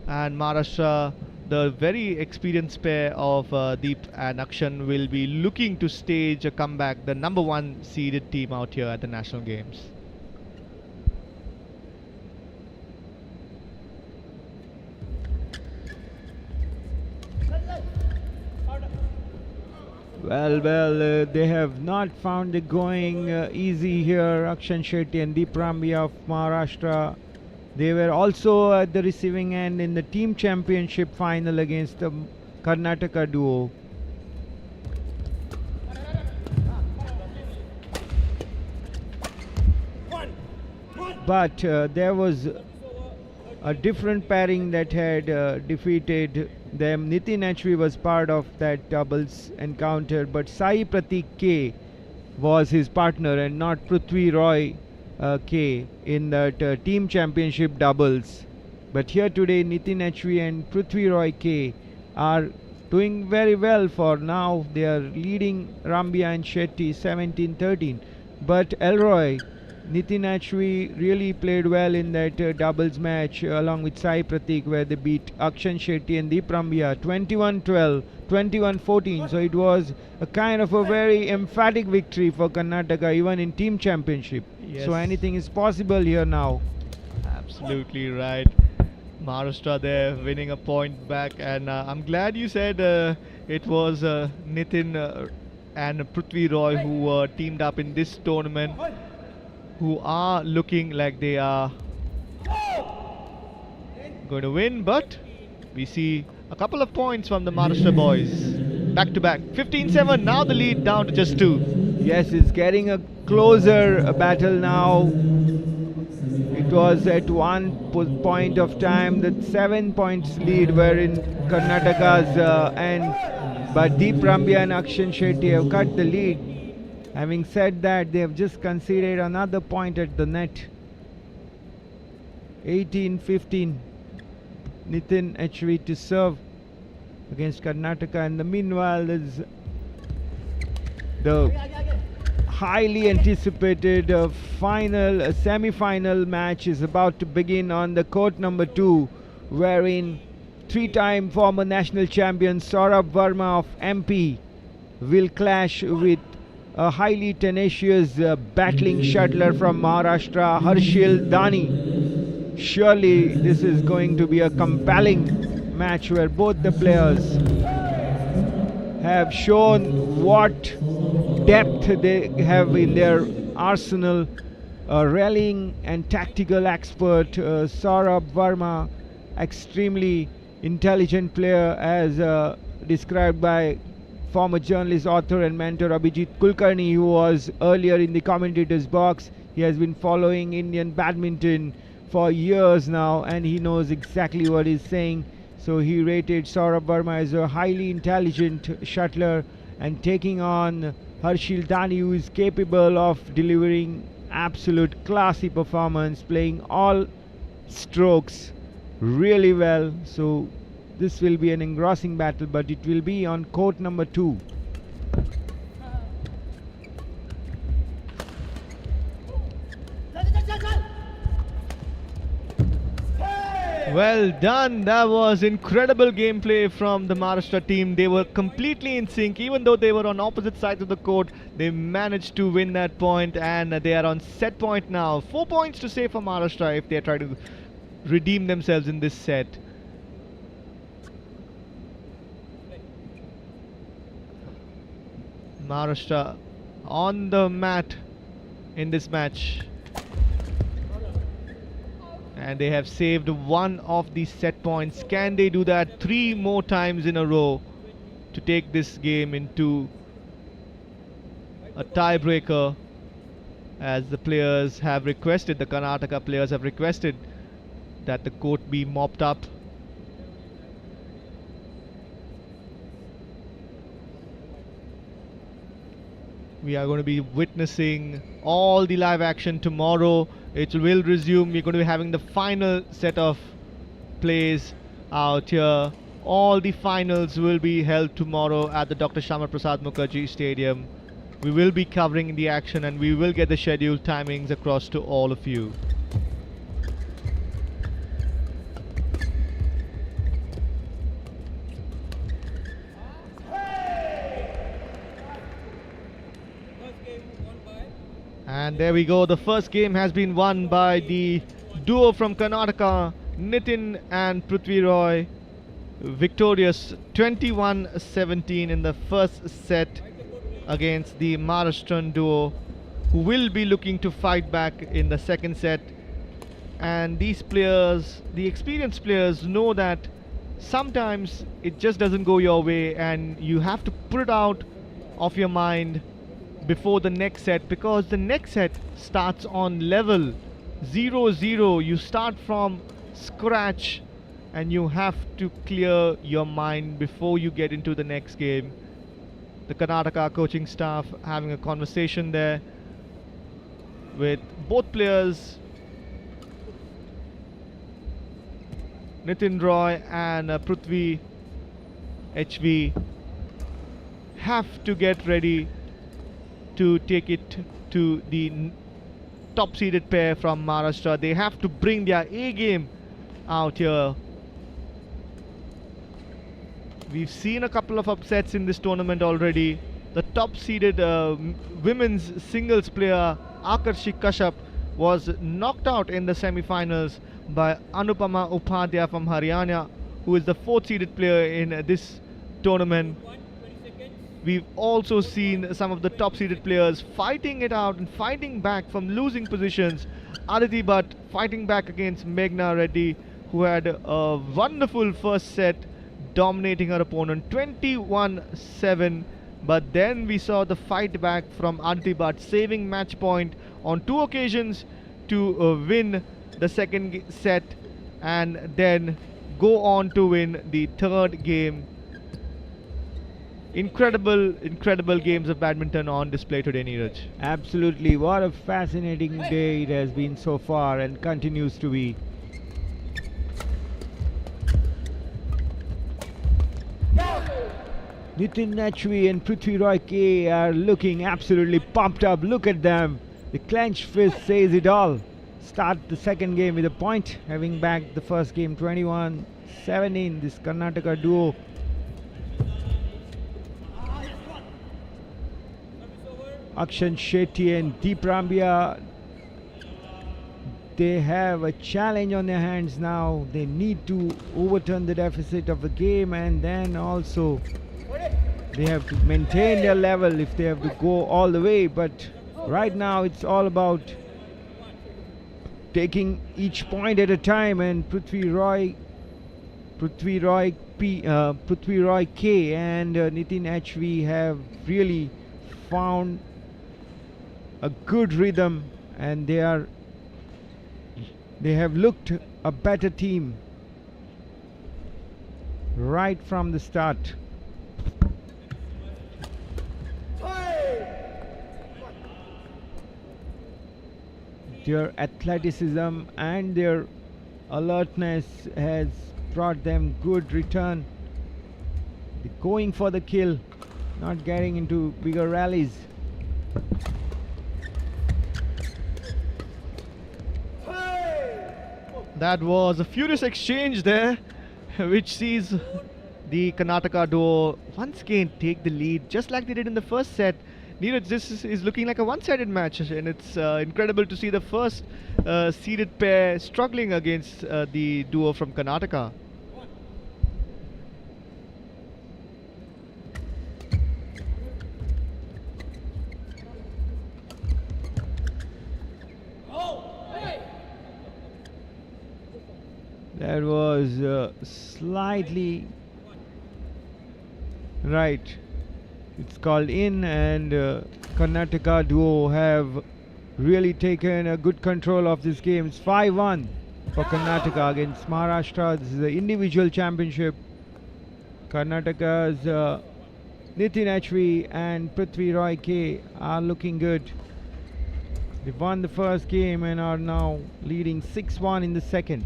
Speaker 4: And Maharashtra, the very experienced pair of Deep and Akshan, will be looking to stage a comeback, the number 1 seeded team out here at the National Games.
Speaker 2: Well, they have not found it going easy here. Akshan Shetty and Deep Rambiya of Maharashtra. They were also at the receiving end in the team championship final against the Karnataka duo. But there was a different pairing that had defeated them. Nitin Achwi was part of that doubles encounter, but Sai Pratik K was his partner and not Prithvi Roy K in that team championship doubles. But here today, Nitin Achwi and Prithvi Roy K are doing very well for now. They are leading Rambiya and Shetty 17-13. But Elroy, Nitin Achwi really played well in that doubles match along with Sai Pratik, where they beat Akshan Shetty and Deep Rambiya 21-12, 21-14. So it was a kind of a very emphatic victory for Karnataka even in team championship.
Speaker 4: Yes.
Speaker 2: So anything is possible here now.
Speaker 4: Absolutely right. Maharashtra there winning a point back, and I'm glad you said it was Nitin and Prithvi Roy who were teamed up in this tournament, who are looking like they are going to win, but we see a couple of points from the Maharashtra boys. Back to back. 15-7, now the lead down to just 2.
Speaker 2: Yes, it's getting a closer battle now. It was at one point of time that 7 points lead were in Karnataka's end, but Deep Rambiya and Akshan Shetty have cut the lead. Having said that, they have just conceded another point at the net. 18-15. Nitin Achwi to serve against Karnataka, and meanwhile there's the highly anticipated semi-final match is about to begin on the court number 2, wherein 3-time former national champion Saurabh Verma of MP will clash with a highly tenacious battling shuttler from Maharashtra, Harshil Dani. Surely this is going to be a compelling match where both the players have shown what depth they have in their arsenal. A rallying and tactical expert, Saurabh Verma, extremely intelligent player as described by former journalist, author and mentor Abhijit Kulkarni, who was earlier in the commentator's box. He has been following Indian badminton for years now and he knows exactly what he's saying. So he rated Saurabh Verma as a highly intelligent shuttler, and taking on Harshil Dani, who is capable of delivering absolute classy performance, playing all strokes really well. So this will be an engrossing battle, but it will be on court number 2.
Speaker 4: Well done. That was incredible gameplay from the Maharashtra team. They were completely in sync. Even though they were on opposite sides of the court, they managed to win that point, and they are on set point now. 4 points to save for Maharashtra if they try to redeem themselves in this set. Maharashtra on the mat in this match. And they have saved one of the set points. Can they do that 3 more times in a row to take this game into a tiebreaker, as the players have requested, the Karnataka players have requested that the court be mopped up. We are going to be witnessing all the live action tomorrow. It will resume. We're going to be having the final set of plays out here. All the finals will be held tomorrow at the Dr. Shyama Prasad Mukherjee Stadium. We will be covering the action, and we will get the scheduled timings across to all of you. And there we go. The first game has been won by the duo from Karnataka, Nitin and Prithvi Roy. Victorious 21-17 in the first set against the Maharashtrian duo, who will be looking to fight back in the second set. And these players, the experienced players, know that sometimes it just doesn't go your way, and you have to put it out of your mind before the next set, because the next set starts on level 0-0. You start from scratch, and you have to clear your mind before you get into the next game. The Karnataka coaching staff having a conversation there with both players, Nitin Roy and Prithvi HV, have to get ready to take it to the top seeded pair from Maharashtra. They have to bring their A game out here. We've seen a couple of upsets in this tournament already. The top seeded women's singles player Akarshi Kashyap was knocked out in the semifinals by Anupama Upadhyay from Haryana, who is the 4th seeded player in this tournament. We've also seen some of the top seeded players fighting it out and fighting back from losing positions. Aditi Bhatt fighting back against Meghna Reddy, who had a wonderful first set, dominating her opponent 21-7. But then we saw the fight back from Aditi Bhatt, saving match point on 2 occasions to win the second set, and then go on to win the third game. Incredible games of badminton on display today, Neeraj.
Speaker 2: Absolutely. What a fascinating day it has been so far, and continues to be. Nitin Nachvi and Prithvi Roy K are looking absolutely pumped up. Look at them. The clenched fist says it all. Start the second game with a point, having backed the first game 21-17. This Karnataka duo. Akshan Shetty and Deep Rambia, they have a challenge on their hands now. They need to overturn the deficit of the game, and then also they have to maintain their level if they have to go all the way. But right now it's all about taking each point at a time, and Prithvi Roy K and Nitin HV have really found a good rhythm, and they have looked a better team right from the start. Their athleticism and their alertness has brought them good return. They're going for the kill, not getting into bigger rallies.
Speaker 4: That was a furious exchange there, which sees the Karnataka duo once again take the lead, just like they did in the first set. Neeraj, this is looking like a one-sided match, and it's incredible to see the first seeded pair struggling against the duo from Karnataka.
Speaker 2: That was slightly right. It's called in, and Karnataka duo have really taken a good control of this game. It's 5-1 for Karnataka against Maharashtra. This is the individual championship. Karnataka's Nitin H.V. and Prithvi Roy K are looking good. They won the first game and are now leading 6-1 in the second.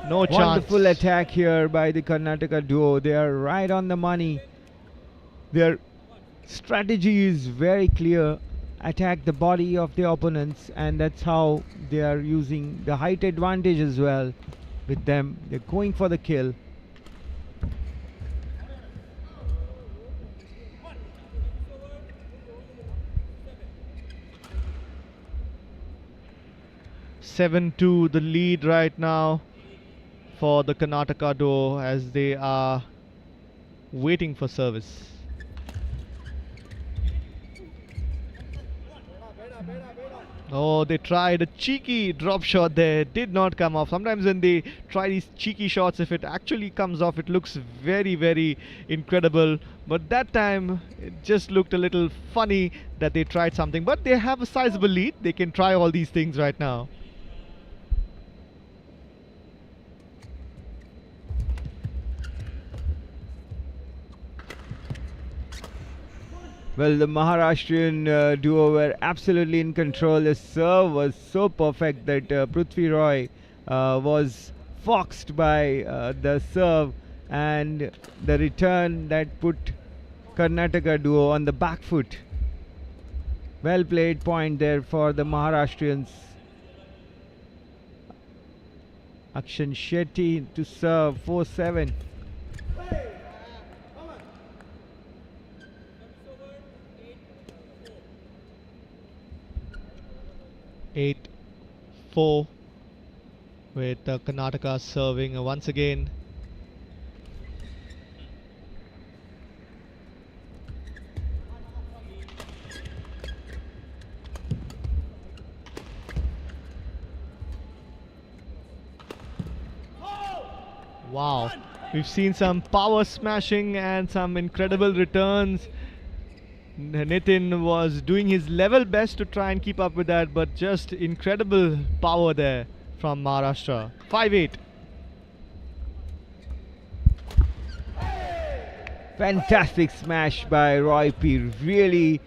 Speaker 4: No chance.
Speaker 2: Wonderful attack here by the Karnataka duo. They are right on the money. Their strategy is very clear. Attack the body of the opponents, and that's how they are using the height advantage as well with them. They're going for the kill.
Speaker 4: (7-2) the lead right now for the Karnataka duo as they are waiting for service. Oh, they tried a cheeky drop shot there, did not come off. Sometimes when they try these cheeky shots, if it actually comes off, it looks very, very incredible. But that time, it just looked a little funny that they tried something. But they have a sizable lead. They can try all these things right now.
Speaker 2: Well, the Maharashtrian duo were absolutely in control. The serve was so perfect that Prithvi Roy was foxed by the serve, and the return that put Karnataka duo on the back foot. Well played point there for the Maharashtrians. Akshan Shetty to serve 4-7.
Speaker 4: 8-4 with Karnataka serving once again. Wow, we've seen some power smashing and some incredible returns. Nitin was doing his level best to try and keep up with that, but just incredible power there from Maharashtra. 5-8.
Speaker 2: Fantastic smash by Roy P. Really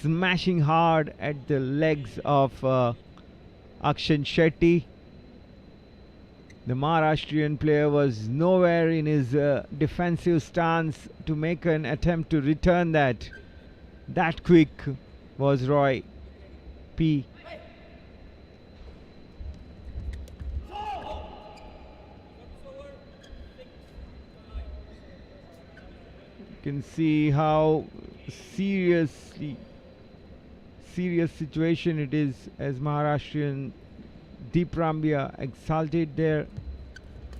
Speaker 2: smashing hard at the legs of Akshan Shetty. The Maharashtrian player was nowhere in his defensive stance to make an attempt to return that. That quick was Roy P. You can see how serious situation it is, as Maharashtrian Deep Rambia exalted there,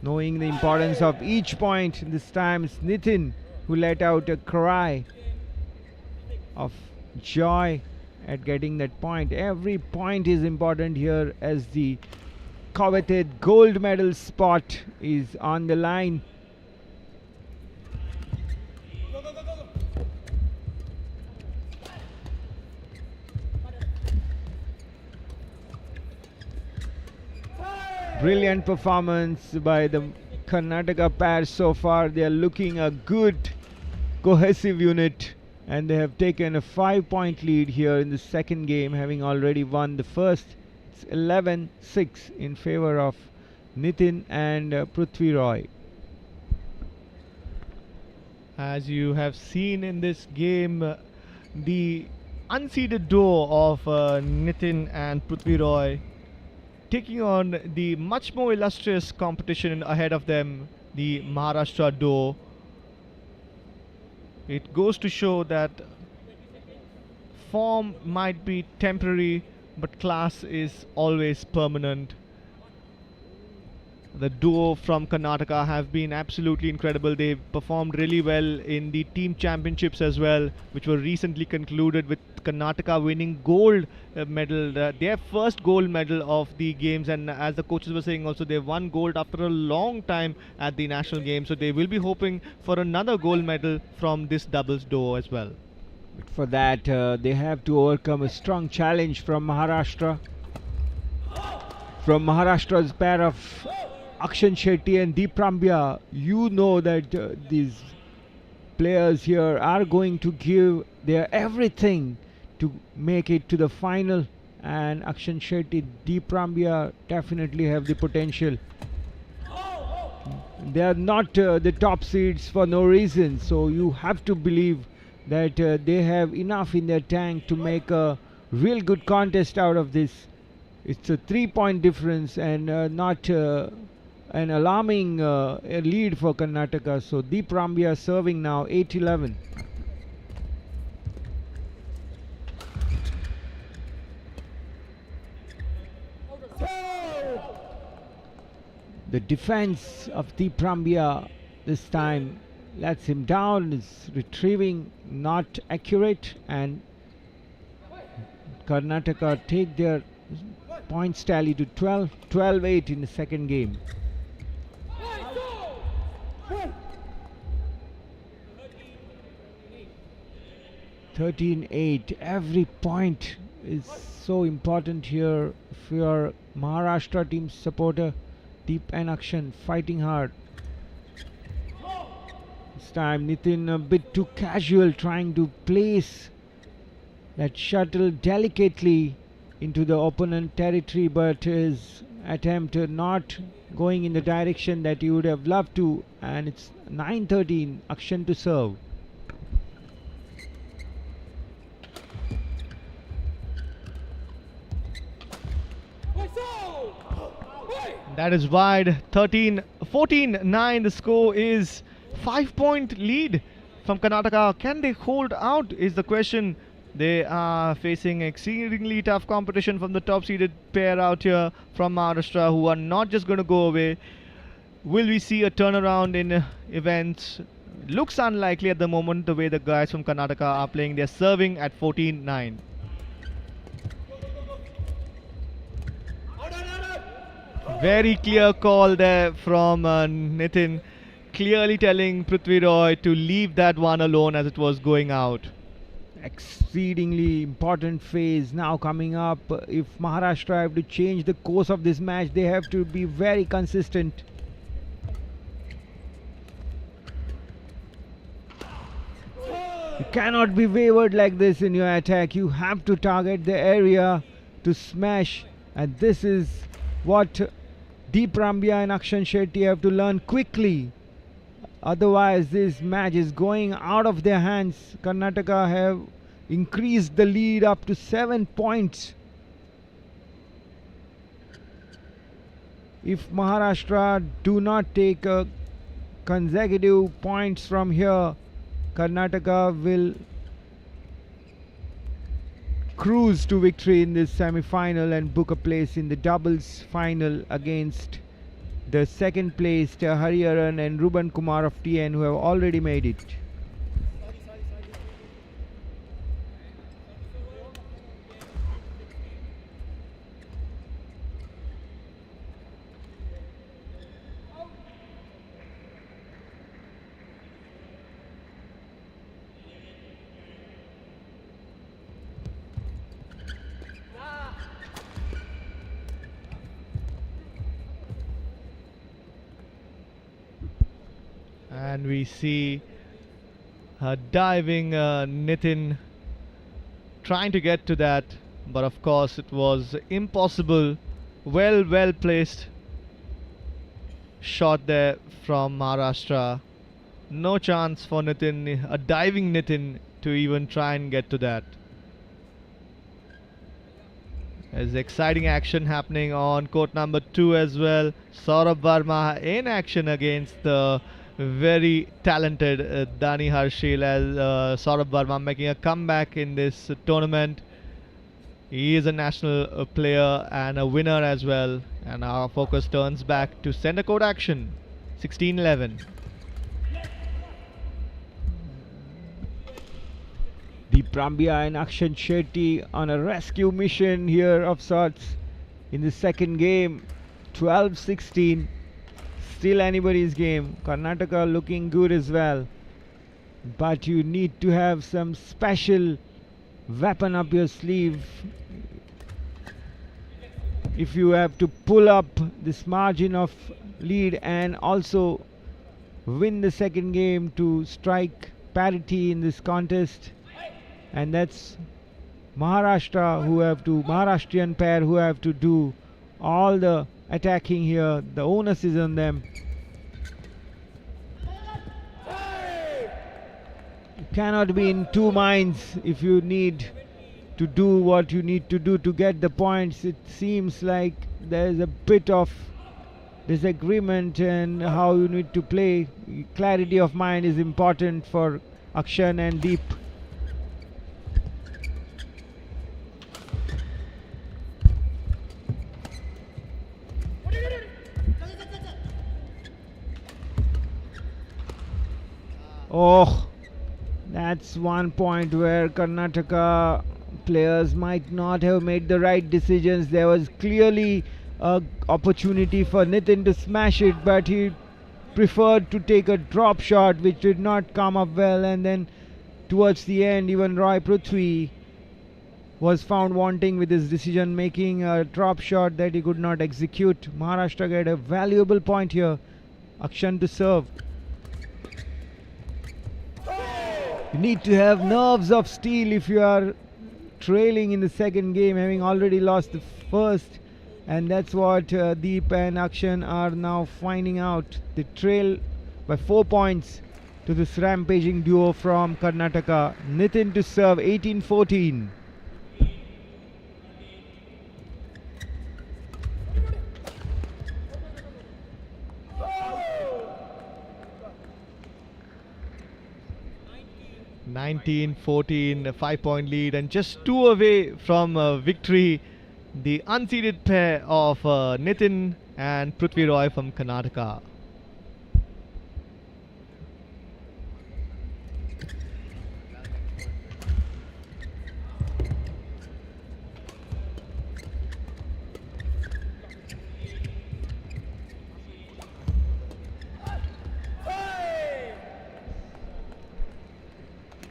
Speaker 2: knowing the importance of each point. This time it's Nitin who let out a cry of joy at getting that point. Every point is important here as the coveted gold medal spot is on the line. Brilliant performance by the Karnataka pair so far. They are looking a good cohesive unit, and they have taken a 5-point lead here in the second game, having already won the first. It's 11-6 in favor of Nitin and Prithvi Roy.
Speaker 4: As you have seen in this game, the unseeded duo of Nitin and Prithvi Roy taking on the much more illustrious competition ahead of them, the Maharashtra duo. It goes to show that form might be temporary, but class is always permanent. The duo from Karnataka have been absolutely incredible. They performed really well in the team championships as well, which were recently concluded with Karnataka winning gold medal, their first gold medal of the games. And as the coaches were saying also, they won gold after a long time at the national games. So they will be hoping for another gold medal from this doubles duo as well.
Speaker 2: But for that, they have to overcome a strong challenge from Maharashtra. From Maharashtra's pair of Akshan Shetty and Deep Rambia, you know that these players here are going to give their everything to make it to the final, and Akshan Shetty, Deep Rambia definitely have the potential. They are not the top seeds for no reason, so you have to believe that they have enough in their tank to make a real good contest out of this. It's a 3-point difference, and not an alarming lead for Karnataka. So Deep Rambia serving now 8-11. The defense of Deep Rambia this time lets him down, is retrieving not accurate, and Karnataka take their points tally to 12-8 in the second game. 13-8. Every point is so important here. If you are Maharashtra team supporter, Deep and Akshan fighting hard. This time Nitin a bit too casual, trying to place that shuttle delicately into the opponent territory, but his attempt not going in the direction that he would have loved to, and it's 9-13, Akshan to serve.
Speaker 4: That is wide. 14-9. The score is 5-point lead from Karnataka. Can they hold out is the question. They are facing exceedingly tough competition from the top seeded pair out here from Maharashtra, who are not just going to go away. Will we see a turnaround in events? Looks unlikely at the moment, the way the guys from Karnataka are playing. They're serving at 14-9. Very clear call there from Nitin, clearly telling Prithvi Roy to leave that one alone as it was going out.
Speaker 2: Exceedingly important phase now coming up. If Maharashtra have to change the course of this match, they have to be very consistent. You cannot be wavered like this in your attack. You have to target the area to smash, and this is what Deep Rambia and Akshan Shetty have to learn quickly. Otherwise this match is going out of their hands. Karnataka have increased the lead up to 7 points. If Maharashtra do not take consecutive points from here, Karnataka will cruise to victory in this semi-final and book a place in the doubles final against the second placed Hariharan and Ruban Kumar of TN, who have already made it.
Speaker 4: And we see diving Nitin trying to get to that, but of course it was impossible. Well placed shot there from Maharashtra. No chance for Nitin, a diving Nitin, to even try and get to that. There's exciting action happening on court number 2 as well. Saurabh Verma in action against the very talented Dani Harshil, as Saurabh Verma making a comeback in this tournament. He is a national player and a winner as well. And our focus turns back to center court action. 16-11.
Speaker 2: Deep Rambia and Akshan Shetty on a rescue mission here of sorts in the second game. 12-16. Still anybody's game. Karnataka looking good as well. But you need to have some special weapon up your sleeve if you have to pull up this margin of lead and also win the second game to strike parity in this contest. And that's Maharashtrian pair who have to do all the attacking here. The onus is on them. You cannot be in two minds if you need to do what you need to do to get the points. It seems like there's a bit of disagreement in how you need to play. Clarity of mind is important for Akshan and Deep. Oh, that's one point where Karnataka players might not have made the right decisions. There was clearly an opportunity for Nitin to smash it, but he preferred to take a drop shot which did not come up well, and then towards the end even Roy Prithvi was found wanting with his decision making, a drop shot that he could not execute. Maharashtra get a valuable point here. Akshan to serve. You need to have nerves of steel if you are trailing in the second game, having already lost the first, and that's what Deep and Akshan are now finding out. They trail by 4 points to this rampaging duo from Karnataka. Nitin to serve, 18-14.
Speaker 4: A 5-point lead, and just 2 away from victory. The unseeded pair of Nitin and Prithvi Roy from Karnataka.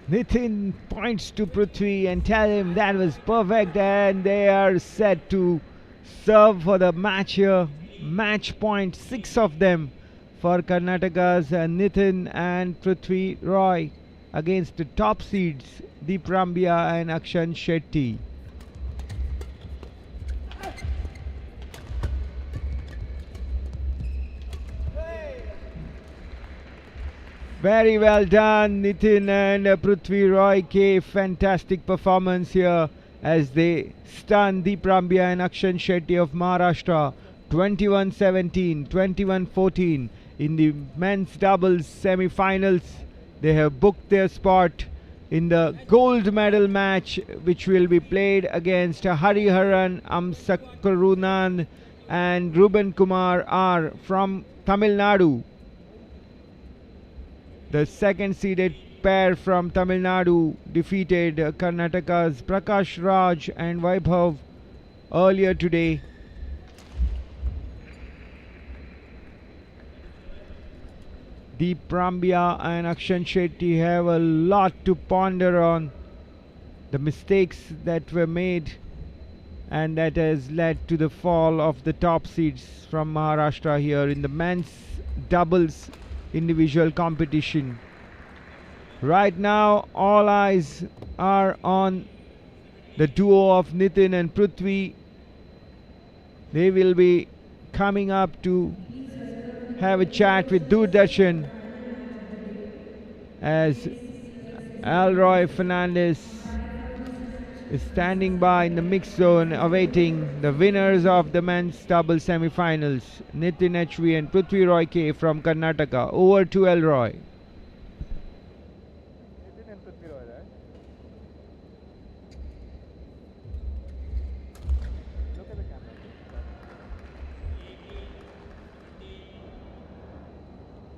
Speaker 2: Nitin points to Prithvi and tell him that was perfect, and they are set to serve for the match here. Match point, 6 of them for Karnataka's Nitin and Prithvi Roy against the top seeds Deep Rambia and Akshan Shetty. Very well done, Nitin and Prithvi Roy K. Fantastic performance here as they stun Deep Rambia and Akshan Shetty of Maharashtra. 21-17, 21-14 in the men's doubles semi-finals. They have booked their spot in the gold medal match, which will be played against Hariharan Amsakarunan and Ruben Kumar R from Tamil Nadu. The second seeded pair from Tamil Nadu defeated Karnataka's Prakash Raj and Vaibhav earlier today. Deep Rambia and Akshan Shetty have a lot to ponder on. The mistakes that were made, and that has led to the fall of the top seeds from Maharashtra here in the men's doubles individual competition. Right now, all eyes are on the duo of Nitin and Prithvi. They will be coming up to have a chat with Doordarshan as Alroy Fernandez is standing by in the mixed zone awaiting the winners of the men's double semi-finals, Nitin HV and Prithvi Roy K from Karnataka. Over to Alroy.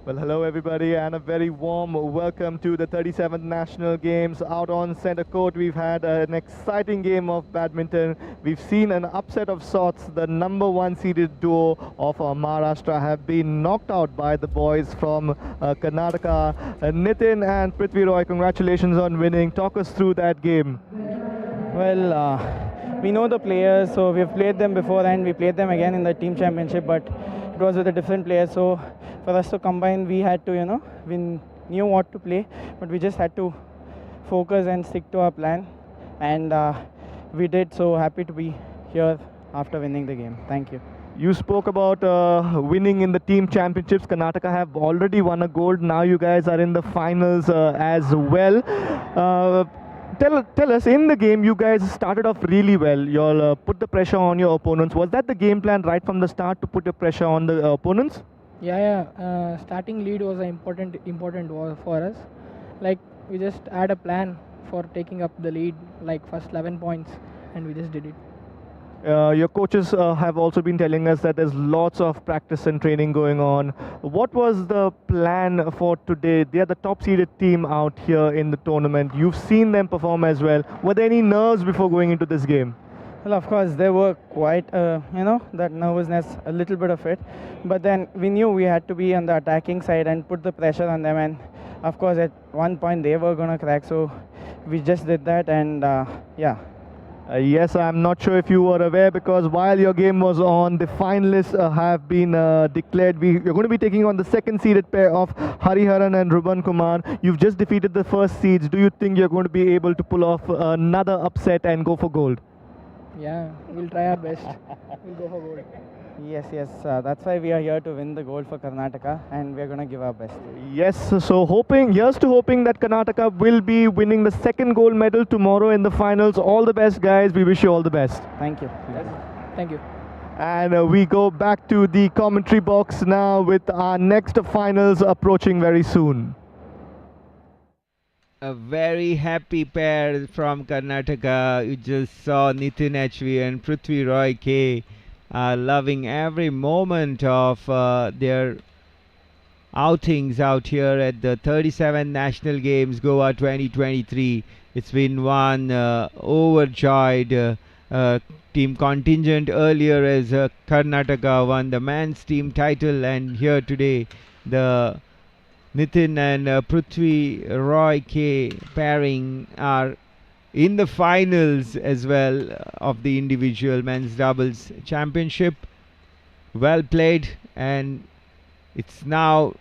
Speaker 4: Well, hello everybody, and a very warm welcome to the 37th National Games. Out on center court, we've had an exciting game of badminton. We've seen an upset of sorts. The number one seeded duo of Maharashtra have been knocked out by the boys from Karnataka. Nitin and Prithvi Roy, congratulations on winning. Talk us through that game.
Speaker 11: Well, we know the players, so we've played them before and we played them again in the team championship, but it was with a different player. So for us to combine, we had to, we knew what to play, but we just had to focus and stick to our plan, and we did. So happy to be here after winning the game. Thank you.
Speaker 4: You spoke about winning in the team championships. Karnataka have already won a gold. Now you guys are in the finals as well. Tell us, in the game, you guys started off really well. You all put the pressure on your opponents. Was that the game plan right from the start, to put the pressure on the opponents?
Speaker 11: Yeah. Starting lead was an important for us. Like, we just had a plan for taking up the lead, like first 11 points, and we just did it.
Speaker 4: Your coaches have also been telling us that there's lots of practice and training going on. What was the plan for today? They are the top seeded team out here in the tournament. You've seen them perform as well. Were there any nerves before going into this game?
Speaker 11: Well, of course, there were quite, that nervousness, a little bit of it. But then we knew we had to be on the attacking side and put the pressure on them. And of course, at one point they were going to crack. So we just did that, and yeah.
Speaker 4: Yes, I'm not sure if you were aware, because while your game was on, the finalists have been declared. You're going to be taking on the second seeded pair of Hariharan and Ruban Kumar. You've just defeated the first seeds. Do you think you're going to be able to pull off another upset and go for gold?
Speaker 11: Yeah, we'll try our best. We'll go for gold. Yes, that's why we are here to win the gold for Karnataka, and we're going to give our best.
Speaker 4: Yes, so here's to hoping that Karnataka will be winning the second gold medal tomorrow in the finals. All the best, guys. We wish you all the best.
Speaker 11: Thank you. Thank you.
Speaker 4: And we go back to the commentary box now with our next finals approaching very soon.
Speaker 2: A very happy pair from Karnataka. You just saw Nitin HV and Prithvi Roy K. Loving every moment of their outings out here at the 37 National Games Goa 2023. It's been one overjoyed team contingent earlier as Karnataka won the men's team title, and here today the Nitin and Prithvi Roy K pairing are in the finals as well of the individual men's doubles championship. Well played, and it's now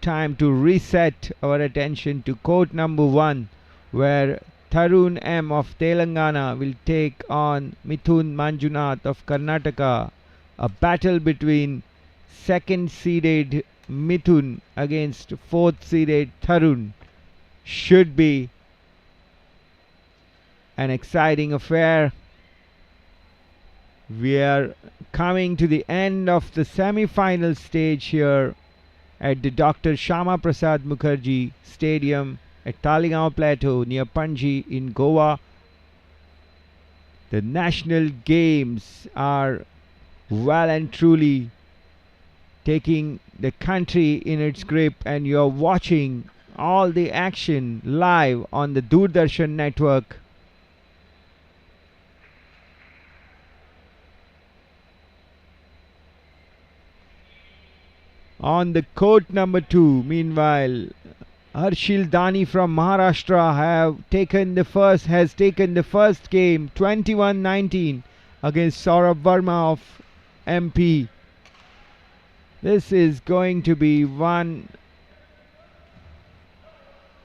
Speaker 2: time to reset our attention to court number 1, where Tarun M of Telangana will take on Mithun Manjunath of Karnataka. A battle between second seeded Mithun against fourth seeded Tarun should be an exciting affair. We are coming to the end of the semi-final stage here at the Dr. Shyama Prasad Mukherjee Stadium at Taleigao Plateau near Panji in Goa. The national games are well and truly taking the country in its grip, and you're watching all the action live on the Doordarshan network. On the court number 2, meanwhile, Harshil Dani from Maharashtra has taken the first game 21-19 against Saurabh Verma of MP. This is going to be one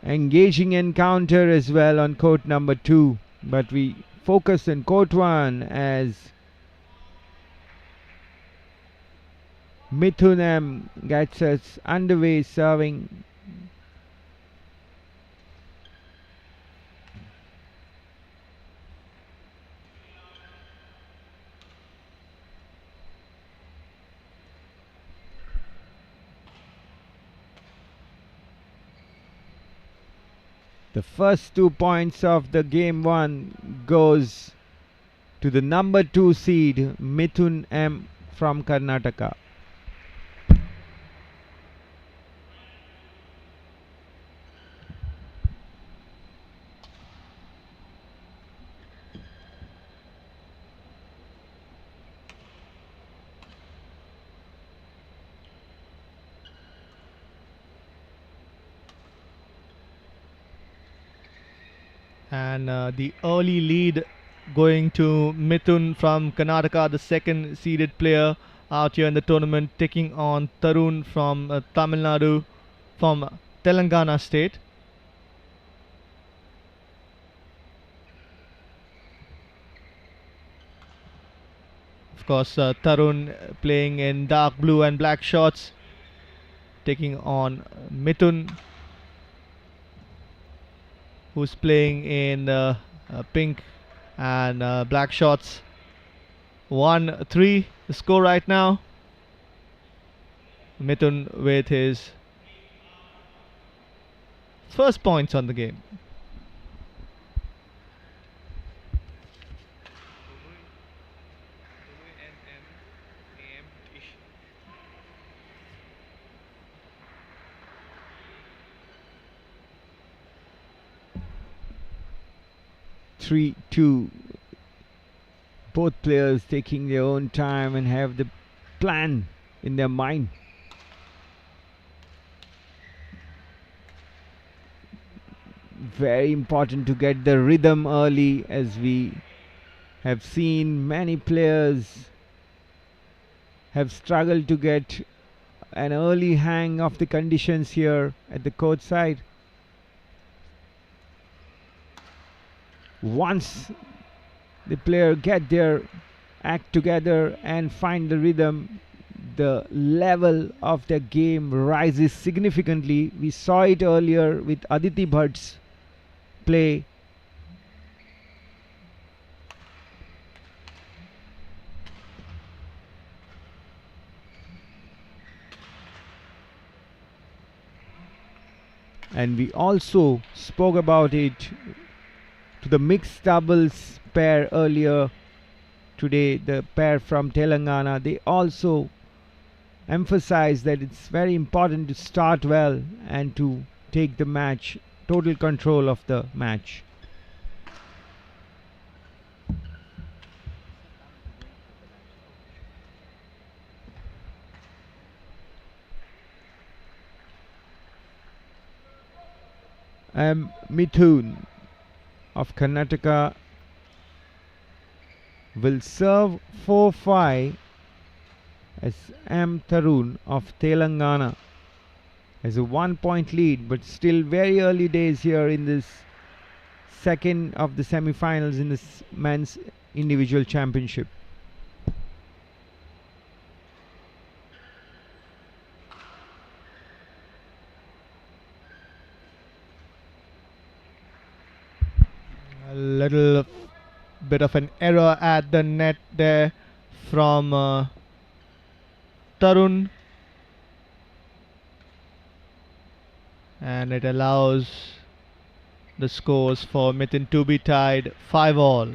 Speaker 2: engaging encounter as well on court number 2, but we focus on court 1 as Mithun M gets us underway serving. The first 2 points of the game 1 goes to the number 2 seed Mithun M from Karnataka.
Speaker 4: And the early lead going to Mithun from Karnataka, the second seeded player out here in the tournament, taking on Tarun from Tamil Nadu, from Telangana state. Of course, Tarun playing in dark blue and black shorts, taking on Mithun, who's playing in pink and black shorts. 1-3 the score right now. Mithun with his first points on the game.
Speaker 2: Three, two. Both players taking their own time and have the plan in their mind. Very important to get the rhythm early, as we have seen many players have struggled to get an early hang of the conditions here at the court side. Once the player get their act together and find the rhythm, the level of the game rises significantly. We saw it earlier with Aditi Bhatt's play. And we also spoke about it to the mixed doubles pair earlier today, the pair from Telangana. They also emphasized that it's very important to start well and to take the match, total control of the match. Mithun of Karnataka will serve 4-5 as M. Tarun of Telangana has a 1 point lead, but still very early days here in this second of the semi-finals in this men's individual championship.
Speaker 4: A little bit of an error at the net there from Tarun, and it allows the scores for Mithun to be tied 5-all.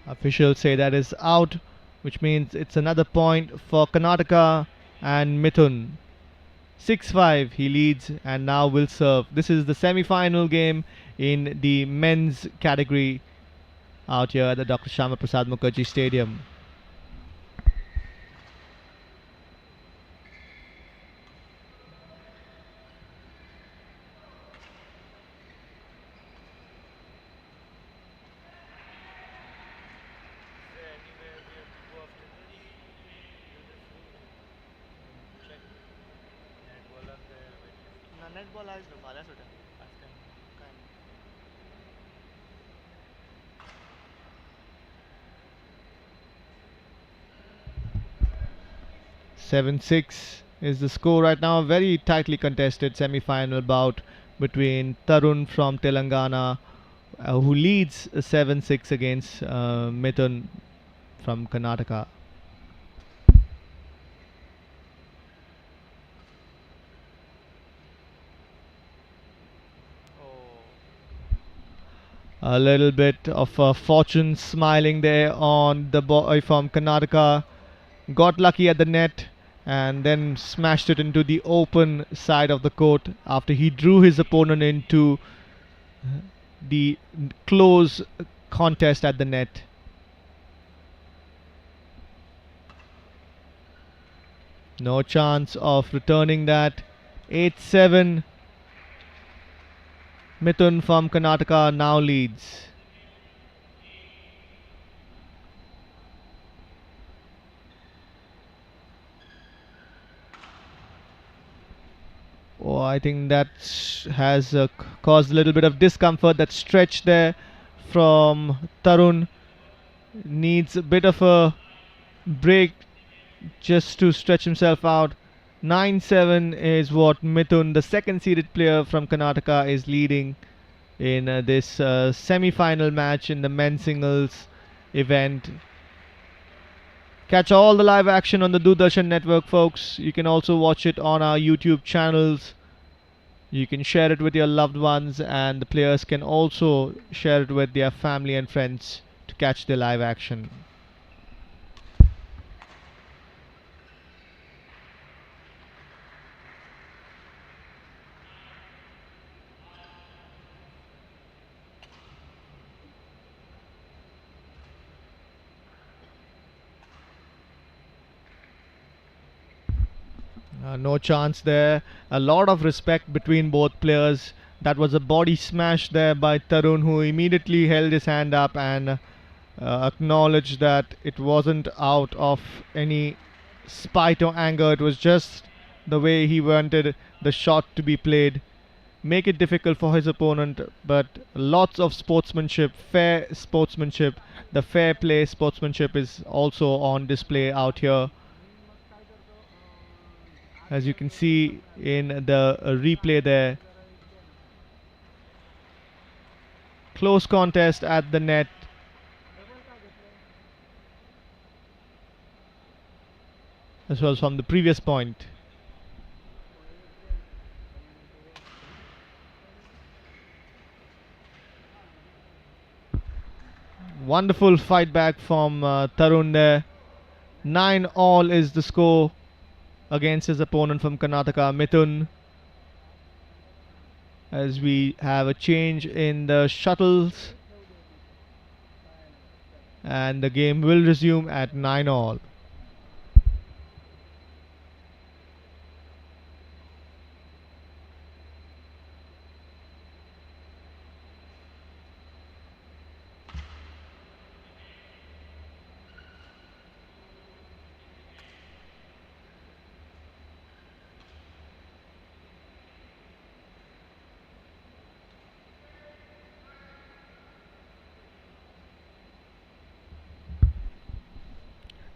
Speaker 4: Officials say that is out, which means it's another point for Karnataka and Mithun. 6-5 he leads and now will serve. This is the semi-final game in the men's category out here at the Dr. Shyama Prasad Mukherjee Stadium.
Speaker 5: Net ball आज फाल्यां सुटा आज काय काय
Speaker 4: 7-6 is the score right now. Very tightly contested semi-final bout between Tarun from Telangana, who leads 7-6 against Mithun from Karnataka. A little bit of fortune smiling there on the boy from Karnataka. Got lucky at the net and then smashed it into the open side of the court after he drew his opponent into the close contest at the net. No chance of returning that. 8-7. Mithun from Karnataka now leads. Oh, I think that has caused a little bit of discomfort. That stretch there from Tarun needs a bit of a break just to stretch himself out. 9-7 is what Mithun, the second seeded player from Karnataka, is leading in this semi-final match in the men's singles event. Catch all the live action on the Doordarshan network, folks. You can also watch it on our YouTube channels. You can share it with your loved ones, and the players can also share it with their family and friends to catch the live action. No chance there. A lot of respect between both players. That was a body smash there by Tarun, who immediately held his hand up and acknowledged that it wasn't out of any spite or anger. It was just the way he wanted the shot to be played. Make it difficult for his opponent, but lots of sportsmanship, fair sportsmanship. The fair play sportsmanship is also on display out here, as you can see in the replay there. Close contest at the net. This was from the previous point. Wonderful fight back from Tarun there. 9-all is the score against his opponent from Karnataka, Mithun. As we have a change in the shuttles, and the game will resume at 9-all.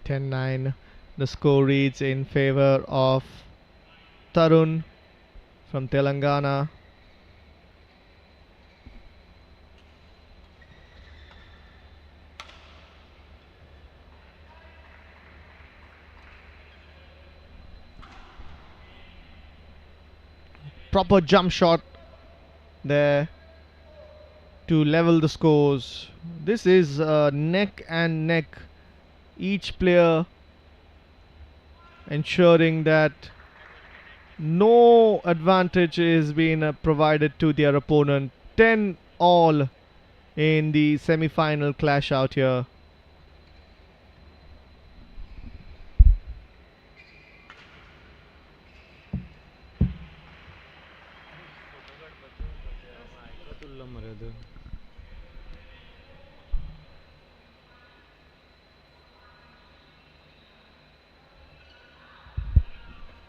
Speaker 4: (10-9). The score reads in favor of Tarun from Telangana. Proper jump shot there to level the scores. This is neck and neck. Each player ensuring that no advantage is being provided to their opponent. 10-all in the semi-final clash out here.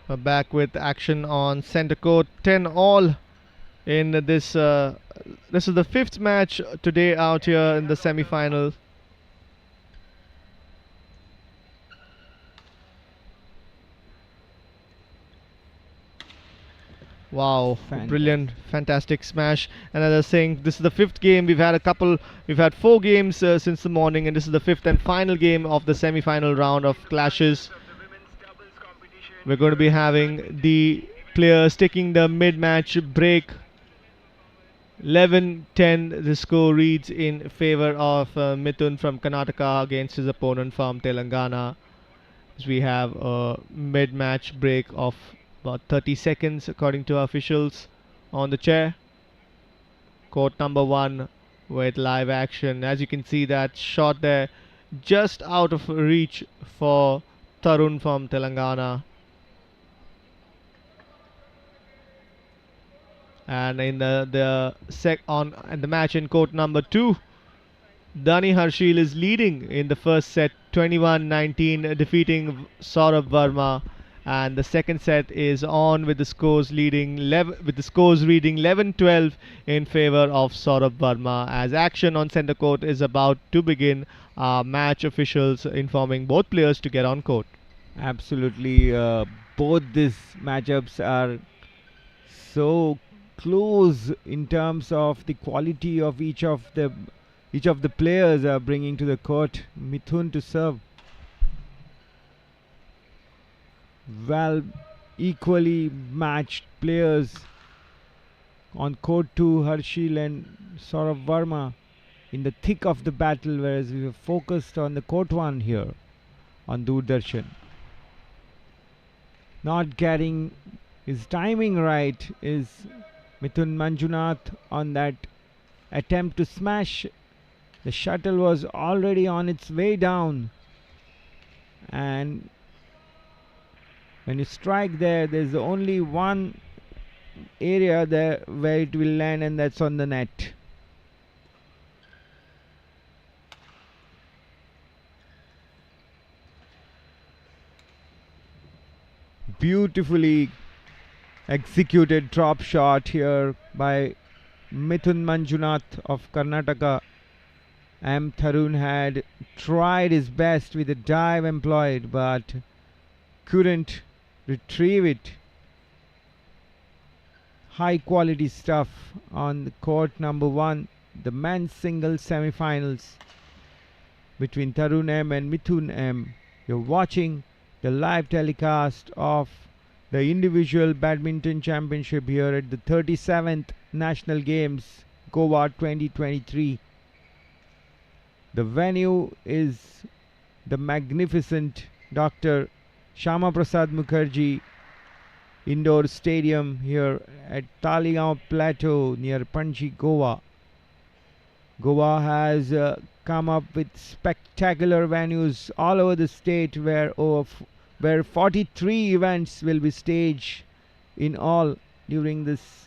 Speaker 4: back with action on center court. 10 all in this. This is the 5th match today out here in the semi-final. Wow, brilliant, fantastic smash. And as I was saying, this is the 5th game. We've had 4 games since the morning, and this is the 5th and final game of the semi-final round of clashes. We're going to be having the players taking the mid-match break. 11-10 the score reads in favor of Mithun from Karnataka against his opponent from Telangana. As we have a mid-match break of about 30 seconds according to officials on the chair. Court number 1 with live action. As you can see, that shot there just out of reach for Tarun from Telangana. And in the match in court number 2, Dani Harshil is leading in the first set 21-19, defeating Saurabh Verma, and the second set is on with the scores reading 11-12 in favor of Saurabh Verma. As action on center court is about to begin, match officials informing both players to get on court.
Speaker 2: Absolutely, both these matchups are so close in terms of the quality of each of the players are bringing to the court. Mithun to serve. Well, equally matched players on court 2, Harshil and Saurabh Verma in the thick of the battle, whereas we were focused on the court 1 here on Doordarshan. Not getting his timing right is Mithun Manjunath on that attempt to smash. The shuttle was already on its way down, and when you strike there, there's only one area there where it will land, and that's on the net. Beautifully executed drop shot here by Mithun Manjunath of Karnataka. M. Tarun had tried his best with the dive employed, but couldn't retrieve it. High quality stuff on the court number 1, the men's singles semi-finals between Tarun M and Mithun M. You're watching the live telecast of the individual badminton championship here at the 37th National Games, Goa 2023. The venue is the magnificent Dr. Shyama Prasad Mukherjee Indoor Stadium here at Taleigao Plateau near Panji, Goa. Goa has come up with spectacular venues all over the state where 43 events will be staged in all during this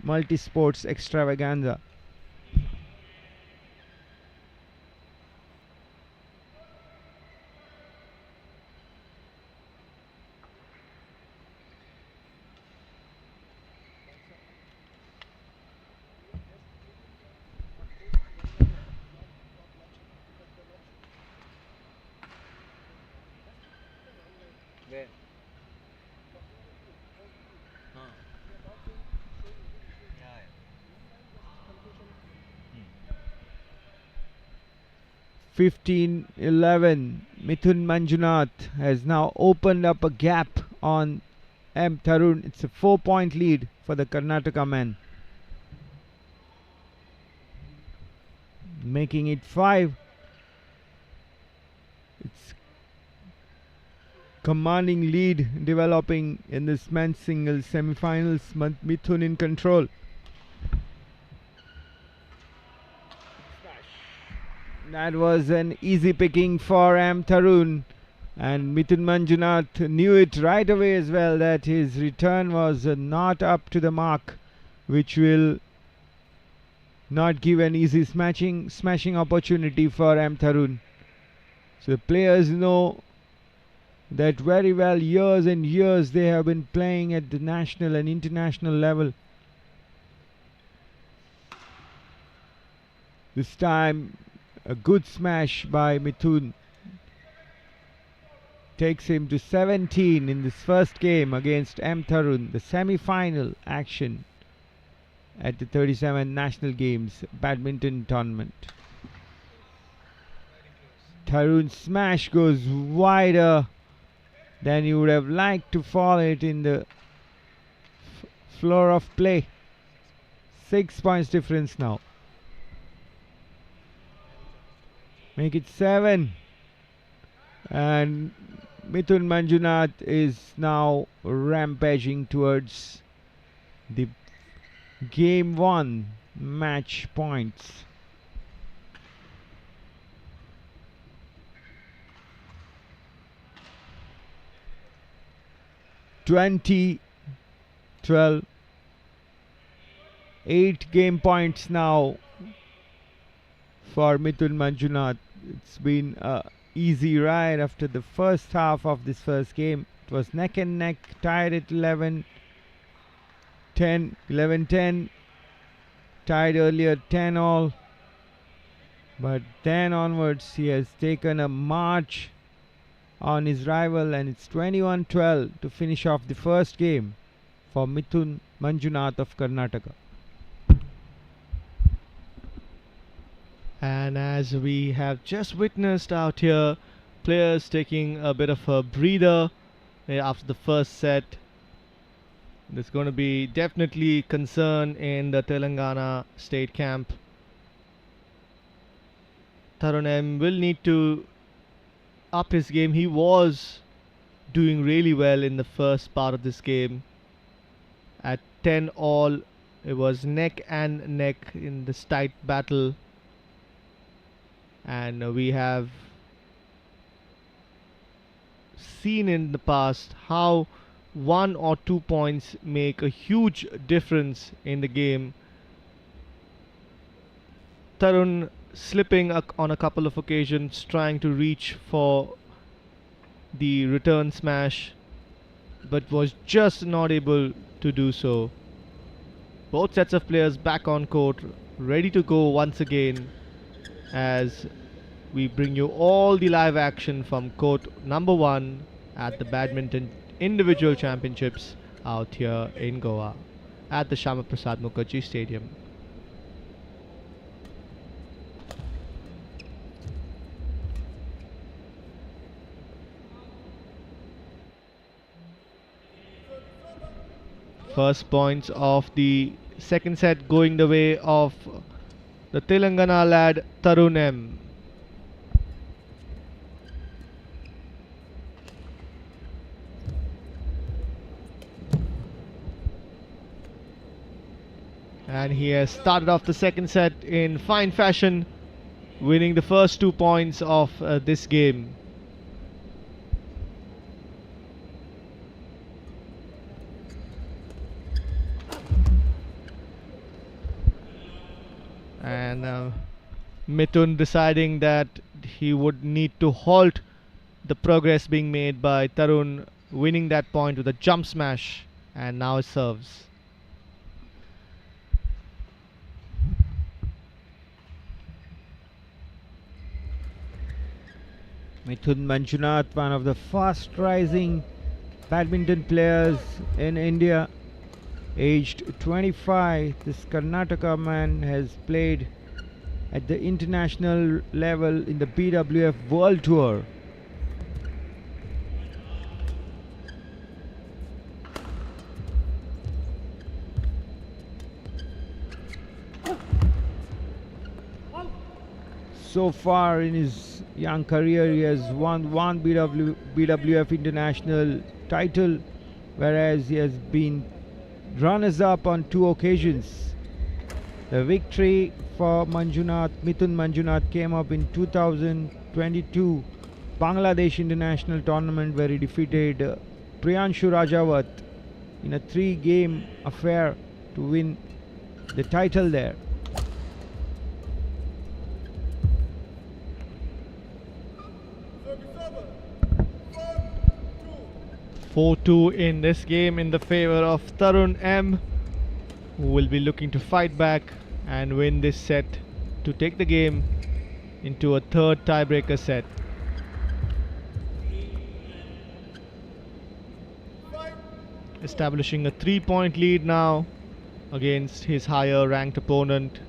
Speaker 2: multi-sports extravaganza.
Speaker 5: Where?
Speaker 2: 15-11. Mithun Manjunath has now opened up a gap on M. Tarun. It's a 4-point lead for the Karnataka men, making it 5. It's commanding lead developing in this men's singles semi-finals. Mithun in control. That was an easy picking for M. Tarun, and Mithun Manjunath knew it right away as well that his return was not up to the mark, which will not give an easy smashing opportunity for M. Tarun. So the players know that very well. Years and years they have been playing at the national and international level. This time a good smash by Mithun takes him to 17 in this first game against M. Tarun, the semi-final action at the 37th National Games Badminton Tournament. Tarun's smash goes wider than you would have liked to fall it in the floor of play. 6 points difference now. Make it 7. And Mithun Manjunath is now rampaging towards the game 1 match points. (20-12). 8 game points now for Mithun Manjunath. It's been a easy ride after the first half of this first game. It was neck and neck, tied at 11-10, tied earlier 10-all. But then onwards he has taken a march on his rival, and it's 21-12 to finish off the first game for Mithun Manjunath of Karnataka.
Speaker 4: And as we have just witnessed out here, players taking a bit of a breather after the first set. There's going to be definitely concern in the Telangana state camp. Tarun M will need to up his game. He was doing really well in the first part of this game. At 10-all, it was neck and neck in this tight battle. And we have seen in the past how 1 or 2 points make a huge difference in the game. Tarun slipping on a couple of occasions, trying to reach for the return smash, but was just not able to do so. Both sets of players back on court, ready to go once again, as we bring you all the live action from court number 1 at the Badminton Individual Championships out here in Goa at the Shyama Prasad Mukherjee Stadium. First points of the second set going the way of the Telangana lad Tarun M. And he has started off the second set in fine fashion, winning the first 2 points of this game. And Mithun deciding that he would need to halt the progress being made by Tarun, winning that point with a jump smash, and now serves.
Speaker 2: Mithun Manjunath, one of the fast rising badminton players in India, aged 25. This Karnataka man has played at the international level in the BWF World Tour. So far in his young career, he has won one BWF international title, whereas he has been runners-up on 2 occasions. The victory for Mithun Manjunath came up in 2022 Bangladesh International Tournament, where he defeated Priyanshu Rajawat in a 3-game affair to win the title there.
Speaker 4: 4-2 in this game in the favor of Tarun M, who will be looking to fight back and win this set to take the game into a third tiebreaker set. Establishing a 3-point lead now against his higher ranked opponent.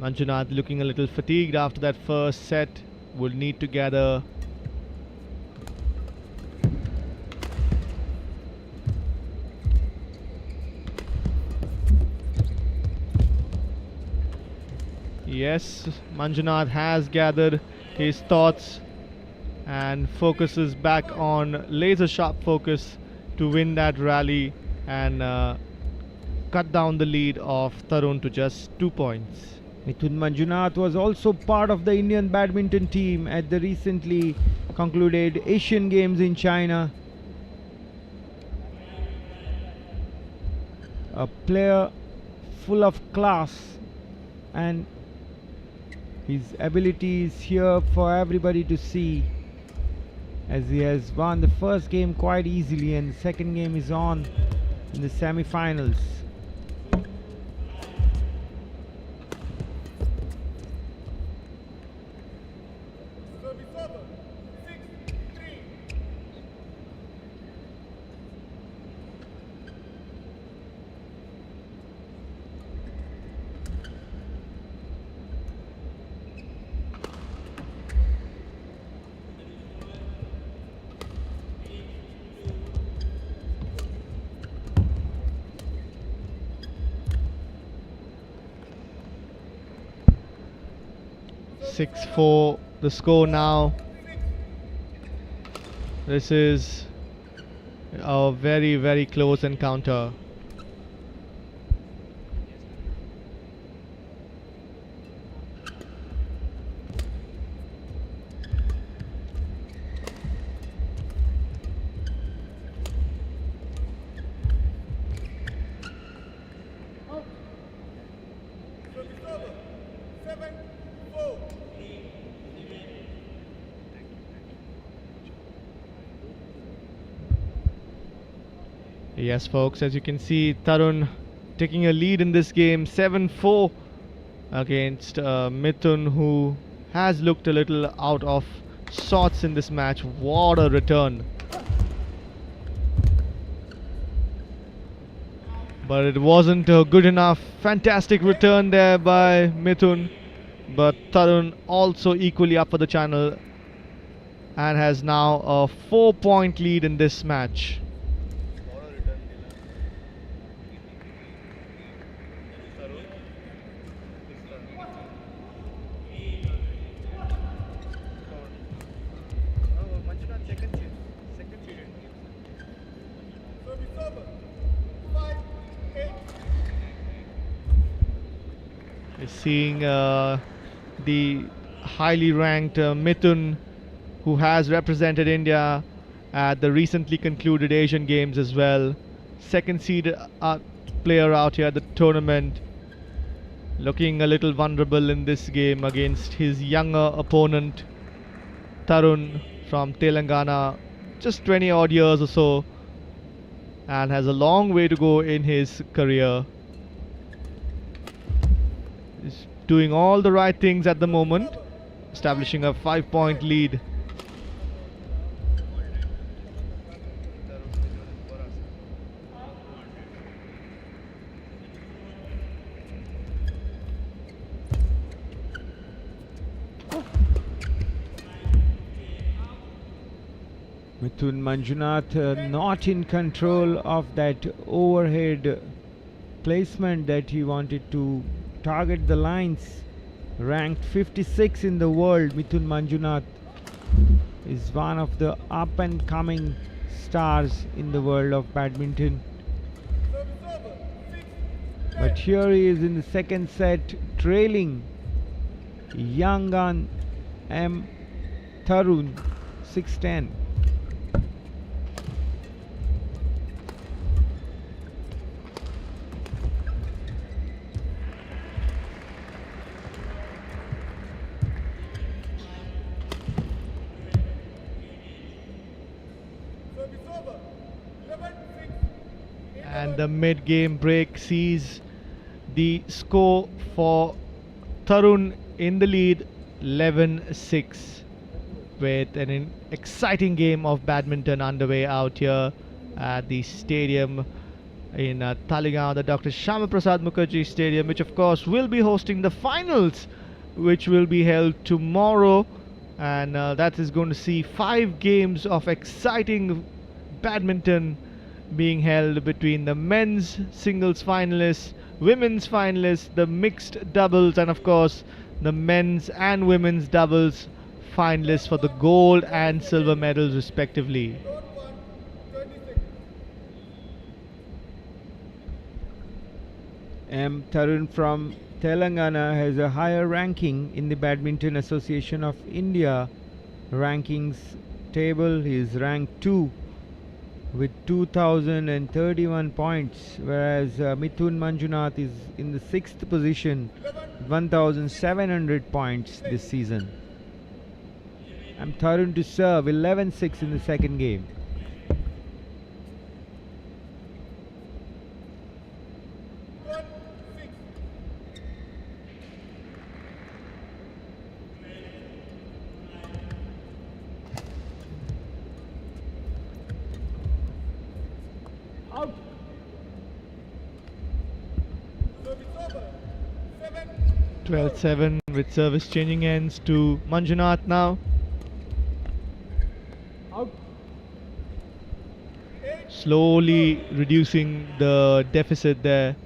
Speaker 4: Manjunath looking a little fatigued after that first set, will need to gather. Yes, Manjunath has gathered his thoughts and focuses back on laser sharp focus to win that rally and cut down the lead of Tarun to just 2 points.
Speaker 2: Mithun Manjunath was also part of the Indian badminton team at the recently concluded Asian Games in China. A player full of class, and his ability is here for everybody to see, as he has won the first game quite easily and the second game is on in the semi-finals.
Speaker 4: Six 4 the score now. This is a very, very close encounter. Yes, folks, as you can see, Tarun taking a lead in this game, 7-4 against Mithun, who has looked a little out of sorts in this match. What a return. But it wasn't good enough. Fantastic return there by Mithun. But Tarun also equally up for the channel and has now a 4-point lead in this match. Seeing the highly ranked Mithun, who has represented India at the recently concluded Asian Games as well. Second seed player out here at the tournament, looking a little vulnerable in this game against his younger opponent Tarun from Telangana, just 20 odd years or so, and has a long way to go in his career. Is doing all the right things at the moment, establishing a 5-point lead.
Speaker 2: Mithun Manjunath not in control of that overhead placement that he wanted to target the lines. Ranked 56 in the world, Mithun Manjunath is one of the up and coming stars in the world of badminton. But here he is in the second set, trailing young gun M. Tarun 6-10.
Speaker 4: And the mid-game break sees the score for Tarun in the lead 11-6, with an exciting game of badminton underway out here at the stadium in Taleigao, the Dr. Shyama Prasad Mukherjee Stadium, which of course will be hosting the finals, which will be held tomorrow. And that is going to see 5 games of exciting badminton being held between the men's singles finalists, women's finalists, the mixed doubles, and of course the men's and women's doubles finalists for the gold and silver medals respectively.
Speaker 2: M. Tarun from Telangana has a higher ranking in the Badminton Association of India rankings table. He is ranked 2 with 2031 points, whereas Mithun Manjunath is in the 6th position, 1700 points this season. M. Tarun to serve 11-6 in the second game.
Speaker 12: Out.
Speaker 4: 12-7 with service changing ends to Manjunath now.
Speaker 12: Out.
Speaker 4: Slowly reducing the deficit there.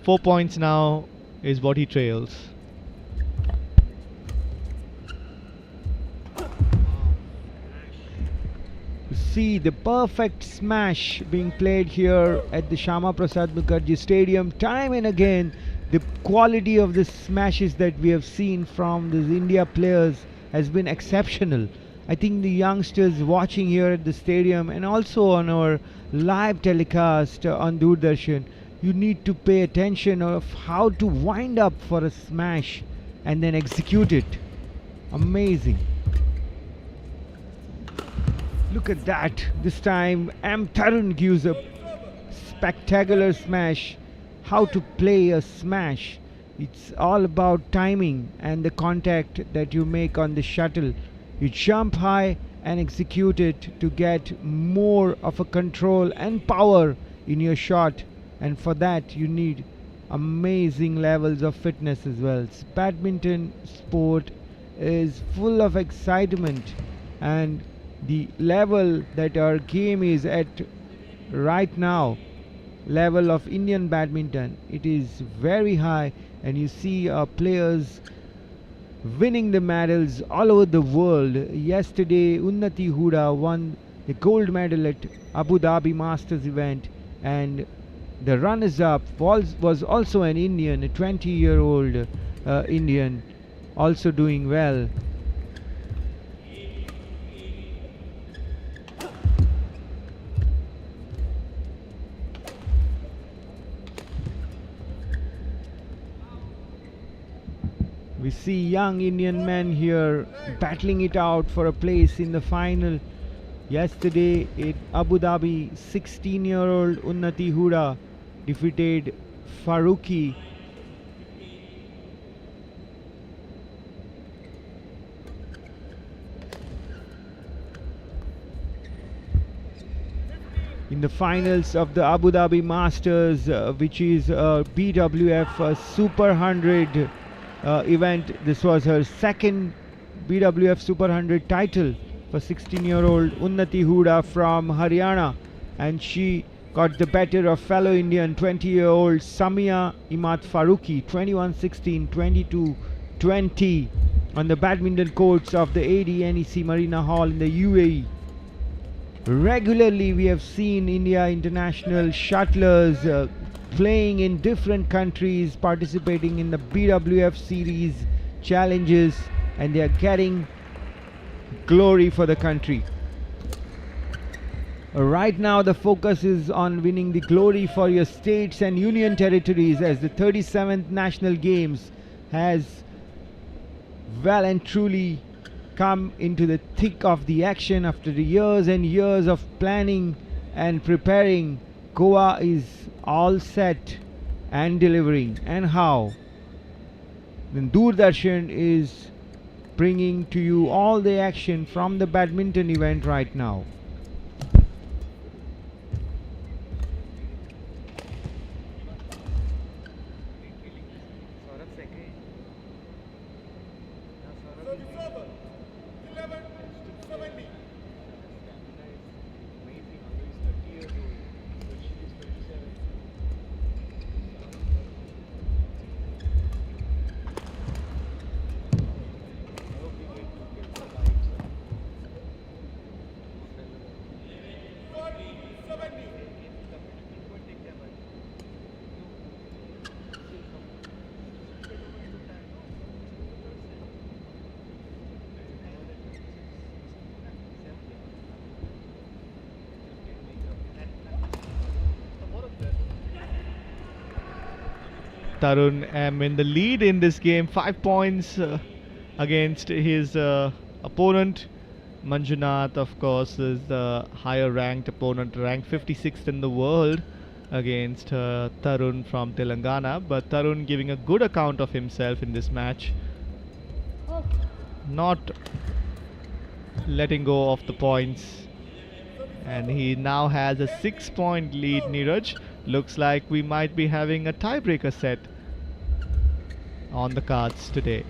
Speaker 4: 4 points now is what he trails.
Speaker 2: See the perfect smash being played here at the Shyama Prasad Mukherjee Stadium. Time and again, the quality of the smashes that we have seen from these India players has been exceptional. I think the youngsters watching here at the stadium and also on our live telecast on Doordarshan, you need to pay attention of how to wind up for a smash and then execute it. Amazing. Look at that. This time M. Tarun gives a spectacular smash. How to play a smash. It's all about timing and the contact that you make on the shuttle. You jump high and execute it to get more of a control and power in your shot, and for that you need amazing levels of fitness as well. Badminton sport is full of excitement, and the level that our game is at right now, level of Indian badminton, it is very high, and you see our players winning the medals all over the world. Yesterday Unnati Huda won the gold medal at Abu Dhabi Masters event, and the runners-up was also an Indian, a 20-year-old Indian, also doing well. We see young Indian men here battling it out for a place in the final. Yesterday in Abu Dhabi, 16-year-old Unnati Huda defeated Faruqi. In the finals of the Abu Dhabi Masters, which is BWF Super 100 event. This was her second BWF Super 100 title for 16-year-old Unnati Huda from Haryana, and she got the better of fellow Indian 20-year-old Samia Imad Faruqi 21-16, 22-20 on the badminton courts of the ADNEC Marina Hall in the UAE. Regularly we have seen India international shuttlers playing in different countries, participating in the BWF series challenges, and they are getting glory for the country. Right now the focus is on winning the glory for your states and union territories, as the 37th National Games has well and truly come into the thick of the action after the years and years of planning and preparing Goa is all set and delivering. And how? Then Doordarshan is bringing to you all the action from the badminton event right now.
Speaker 4: Tarun in the lead in this game, 5 points against his opponent. Manjunath, of course, is the higher ranked opponent, ranked 56th in the world against Tarun from Telangana. But Tarun giving a good account of himself in this match, not letting go of the points. And he now has a 6-point lead, Neeraj. Looks like we might be having a tiebreaker set on the cards today.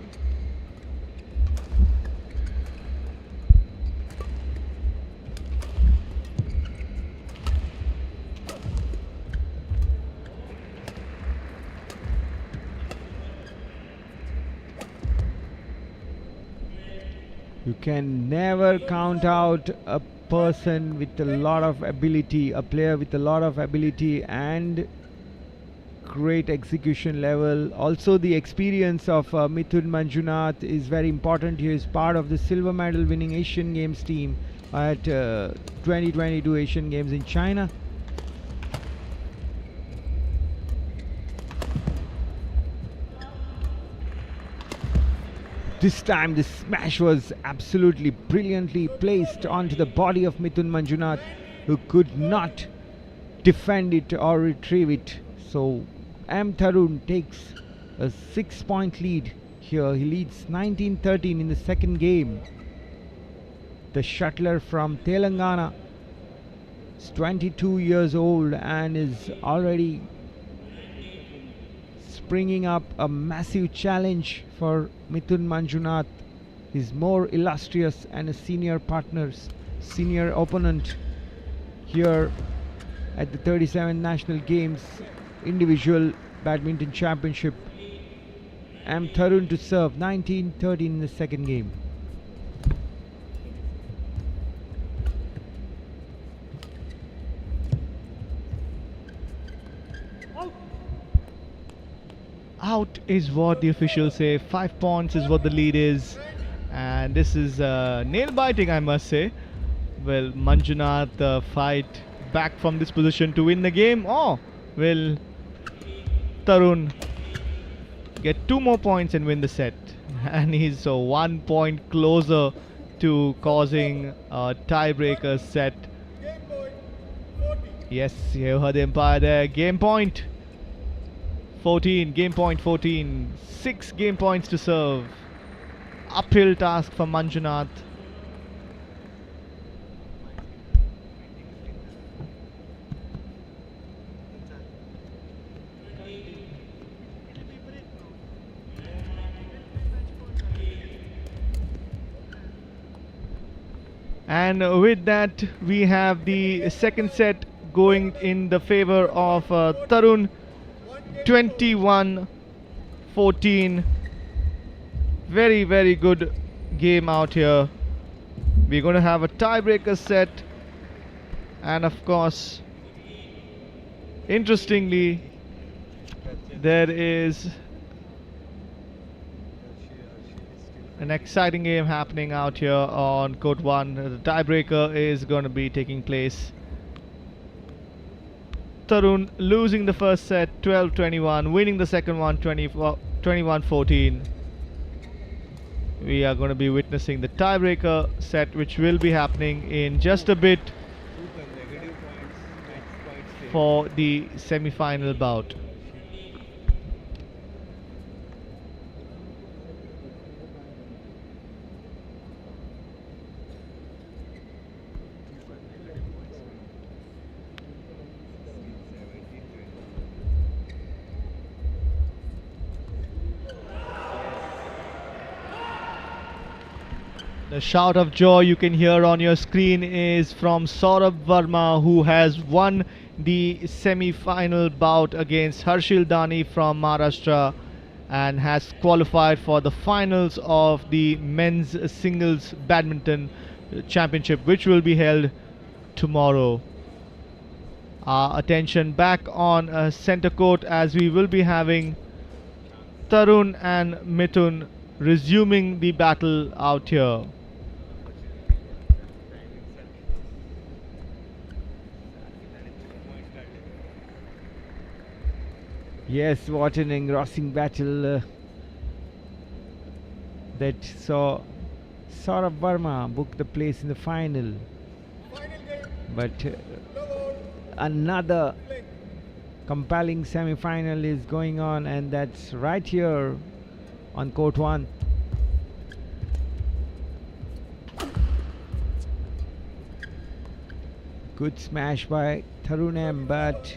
Speaker 2: You can never count out a person with a lot of ability, a player with a lot of ability and great execution level. Also the experience of Mithun Manjunath is very important. He is part of the silver medal winning Asian Games team at 2022 Asian Games in China. This time the smash was absolutely brilliantly placed onto the body of Mithun Manjunath, who could not defend it or retrieve it. So M. Tarun takes a 6-point lead here. He leads 19-13 in the second game. The shuttler from Telangana is 22 years old and is already springing up a massive challenge for Mithun Manjunath, his more illustrious and a senior opponent here at the 37th National Games Individual Badminton Championship. M. Tarun to serve, 19-13 in the second game.
Speaker 4: Out is what the officials say. 5 points is what the lead is, and this is nail biting, I must say. Will Manjunath fight back from this position to win the game, or will Tarun get 2 more points and win the set? And he's 1 point closer to causing a tiebreaker set. Yes, you heard the umpire there. Game point 14, game point 14, 6 game points to serve. Uphill task for Manjunath. And with that, we have the second set going in the favor of Tarun. 21-14. Very, very good game out here. We're going to have a tiebreaker set, and of course, interestingly, there is an exciting game happening out here on Court-1. The tiebreaker is going to be taking place. Tarun losing the first set 12-21, winning the second one 21-14. We are going to be witnessing the tiebreaker set, which will be happening in just a bit. for the semi-final bout. The shout of joy you can hear on your screen is from Saurabh Verma, who has won the semi-final bout against Harshil Dani from Maharashtra and has qualified for the finals of the men's singles badminton championship, which will be held tomorrow. Our attention back on center court, as we will be having Tarun and Mithun resuming the battle out here.
Speaker 2: Yes, what an engrossing battle that saw Saurabh Verma book the place in the final. But another compelling semi-final is going on, and that's right here on Court-1. Good smash by Tarun M, but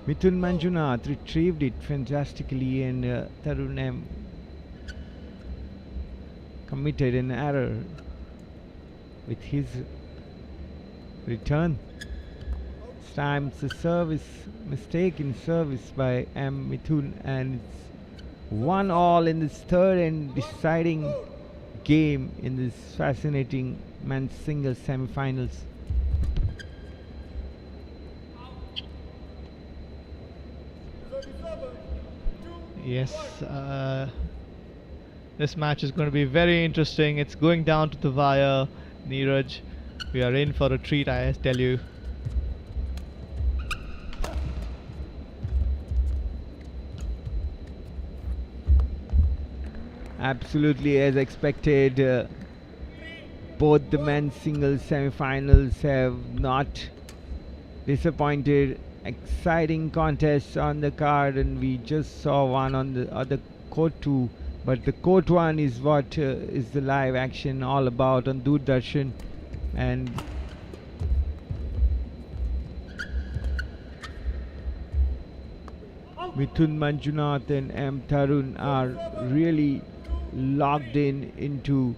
Speaker 2: Mithun Manjunath retrieved it fantastically, and Tarun M committed an error with his return. This time it's a service mistake in service by M. Mithun, and it's 1-all in this third and deciding game in this fascinating men's singles semi-finals.
Speaker 4: Yes, this match is going to be very interesting. It's going down to the wire. Neeraj, we are in for a treat, I tell you.
Speaker 2: Absolutely, as expected, both the men's singles semi-finals have not disappointed. Exciting contests on the card, and we just saw one on the other court too, but the court one is what is the live action all about on Doordarshan. And Mithun Manjunath and M. Tarun are really locked into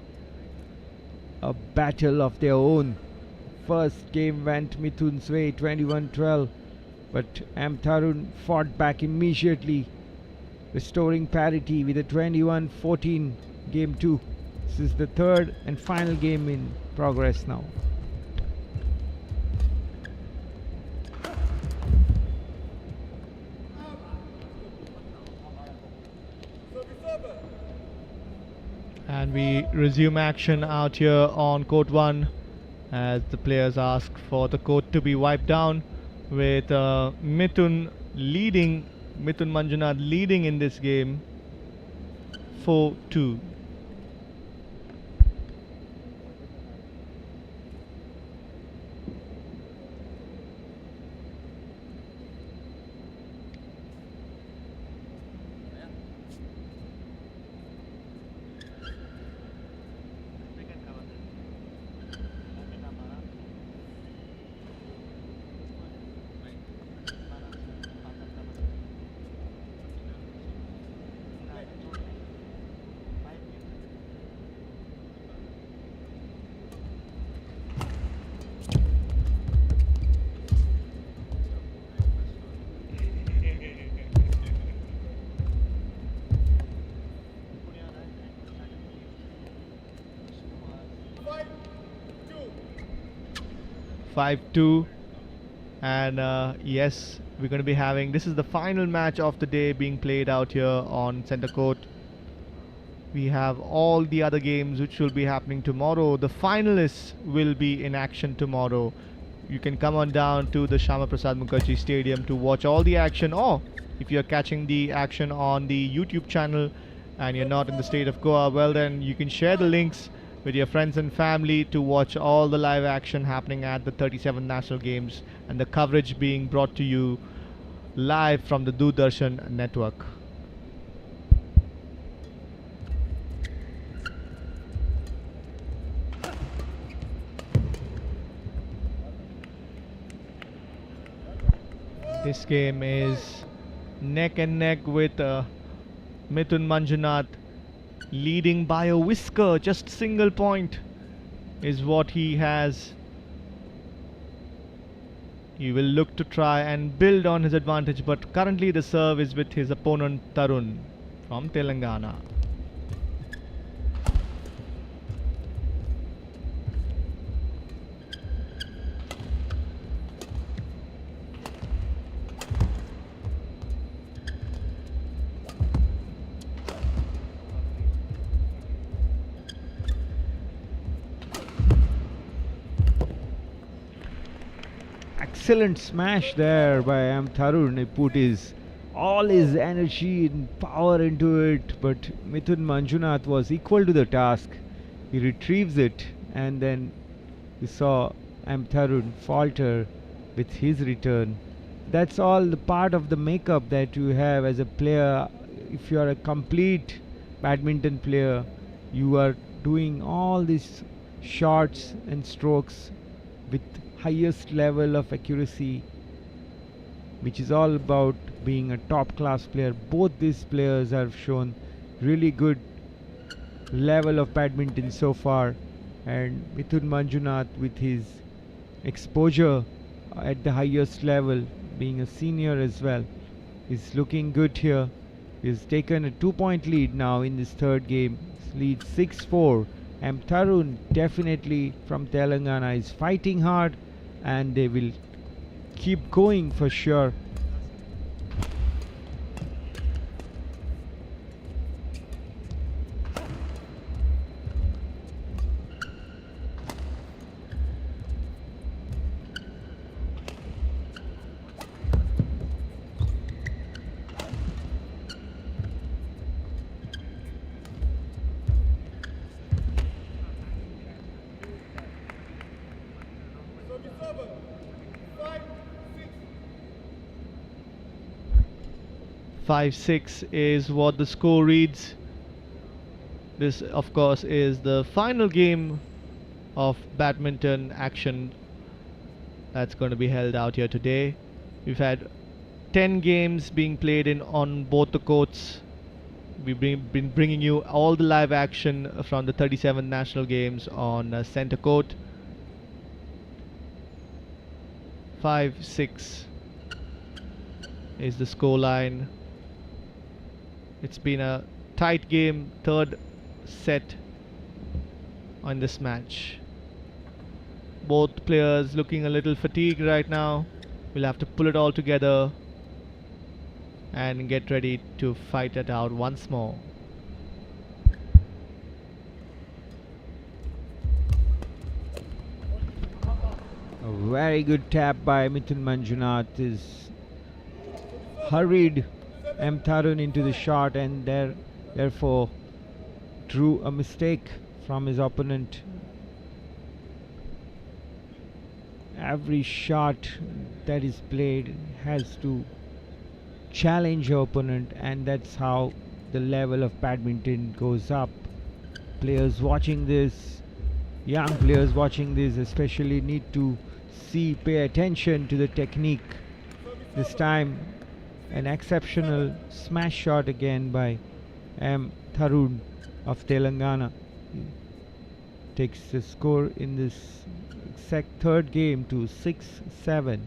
Speaker 2: a battle of their own. First game went Mithun's way, 21-12. But M. Tarun fought back immediately, restoring parity with a 21-14 game 2. This is the third and final game in progress now.
Speaker 4: And we resume action out here on Court 1 as the players ask for the court to be wiped down, with Mithun Manjunath leading in this game 4-2. (5-2), and yes, we're going to be having, this is the final match of the day being played out here on center court. We have all the other games which will be happening tomorrow. The finalists will be in action tomorrow. You can come on down to the Shyama Prasad Mukherjee Stadium to watch all the action, or if you're catching the action on the YouTube channel and you're not in the state of Goa, well then you can share the links with your friends and family to watch all the live action happening at the 37 national games and the coverage being brought to you live from the Doordarshan network. This game is neck and neck with Mithun Manjunath leading by a whisker, just single point is what he has. He will look to try and build on his advantage, but currently the serve is with his opponent Tarun from Telangana.
Speaker 2: Excellent smash there by Tarun. He put all his energy and power into it, but Mithun Manjunath was equal to the task. He retrieves it, and then we saw Tarun falter with his return. That's all the part of the makeup that you have as a player. If you are a complete badminton player, you are doing all these shots and strokes with highest level of accuracy, which is all about being a top class player. Both these players have shown really good level of badminton so far, and Mithun Manjunath with his exposure at the highest level, being a senior as well, is looking good here. He's taken a 2-point lead now in this third game. Lead 6-4. And Tarun, definitely from Telangana, is fighting hard, and they will keep going for sure.
Speaker 4: Five, 6 is what the score reads. This, of course, is the final game of badminton action that's going to be held out here today. We've had 10 games being played on both the courts. We've been bringing you all the live action from the 37 national games on center court. 5-6 is the score line. It's been a tight game, third set on this match. Both players looking a little fatigued right now. We'll have to pull it all together and get ready to fight it out once more.
Speaker 2: A very good tap by Mithun Manjunath is hurried Tarun into the shot, and therefore drew a mistake from his opponent. Every shot that is played has to challenge your opponent, and that's how the level of badminton goes up. Players watching this, young players watching this especially, need to pay attention to the technique. This time an exceptional smash shot again by Tarun of Telangana. He takes the score in this third game to 6-7.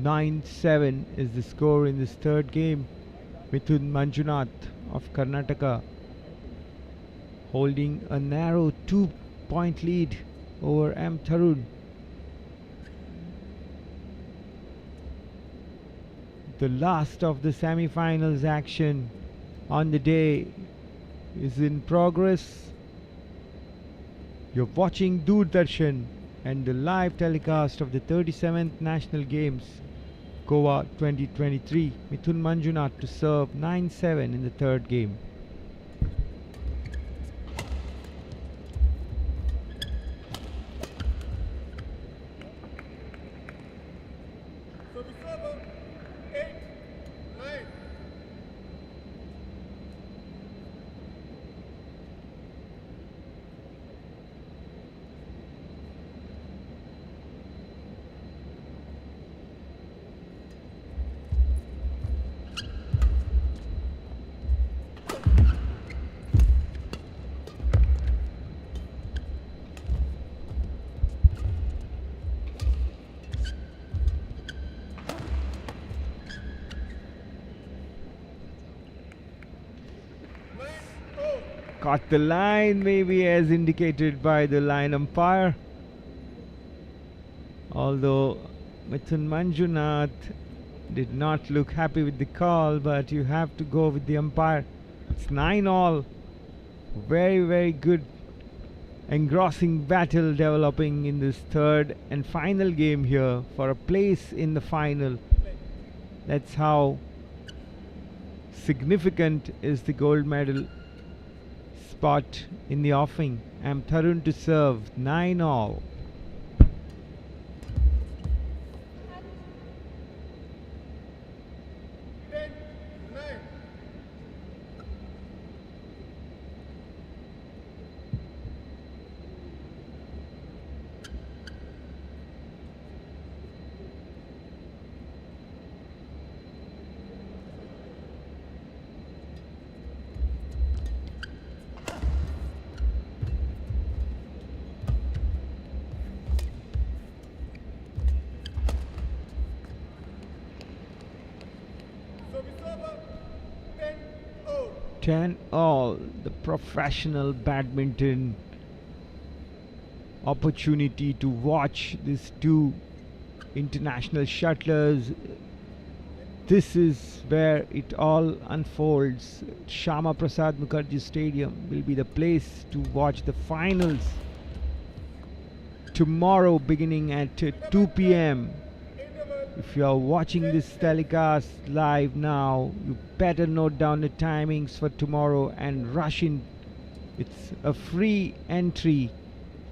Speaker 2: 9-7 is the score in this third game. Mithun Manjunath of Karnataka holding a narrow 2-point lead over M. Tarun. The last of the semi-finals action on the day is in progress. You're watching Doordarshan and the live telecast of the 37th National Games, Goa 2023. Mithun Manjunath to serve 9-7 in the third game. Caught the line, maybe as indicated by the line umpire. Although Mithun Manjunath did not look happy with the call, but you have to go with the umpire. It's 9-all. Very, very good, engrossing battle developing in this third and final game here for a place in the final. That's how significant is the gold medal spot in the offing. M. Tarun to serve 9-all. All the professional badminton opportunity to watch these two international shuttlers. This is where it all unfolds. Shyama Prasad Mukherjee Stadium will be the place to watch the finals tomorrow beginning at 2 p.m. If you are watching this telecast live now, you better note down the timings for tomorrow and rush in. It's a free entry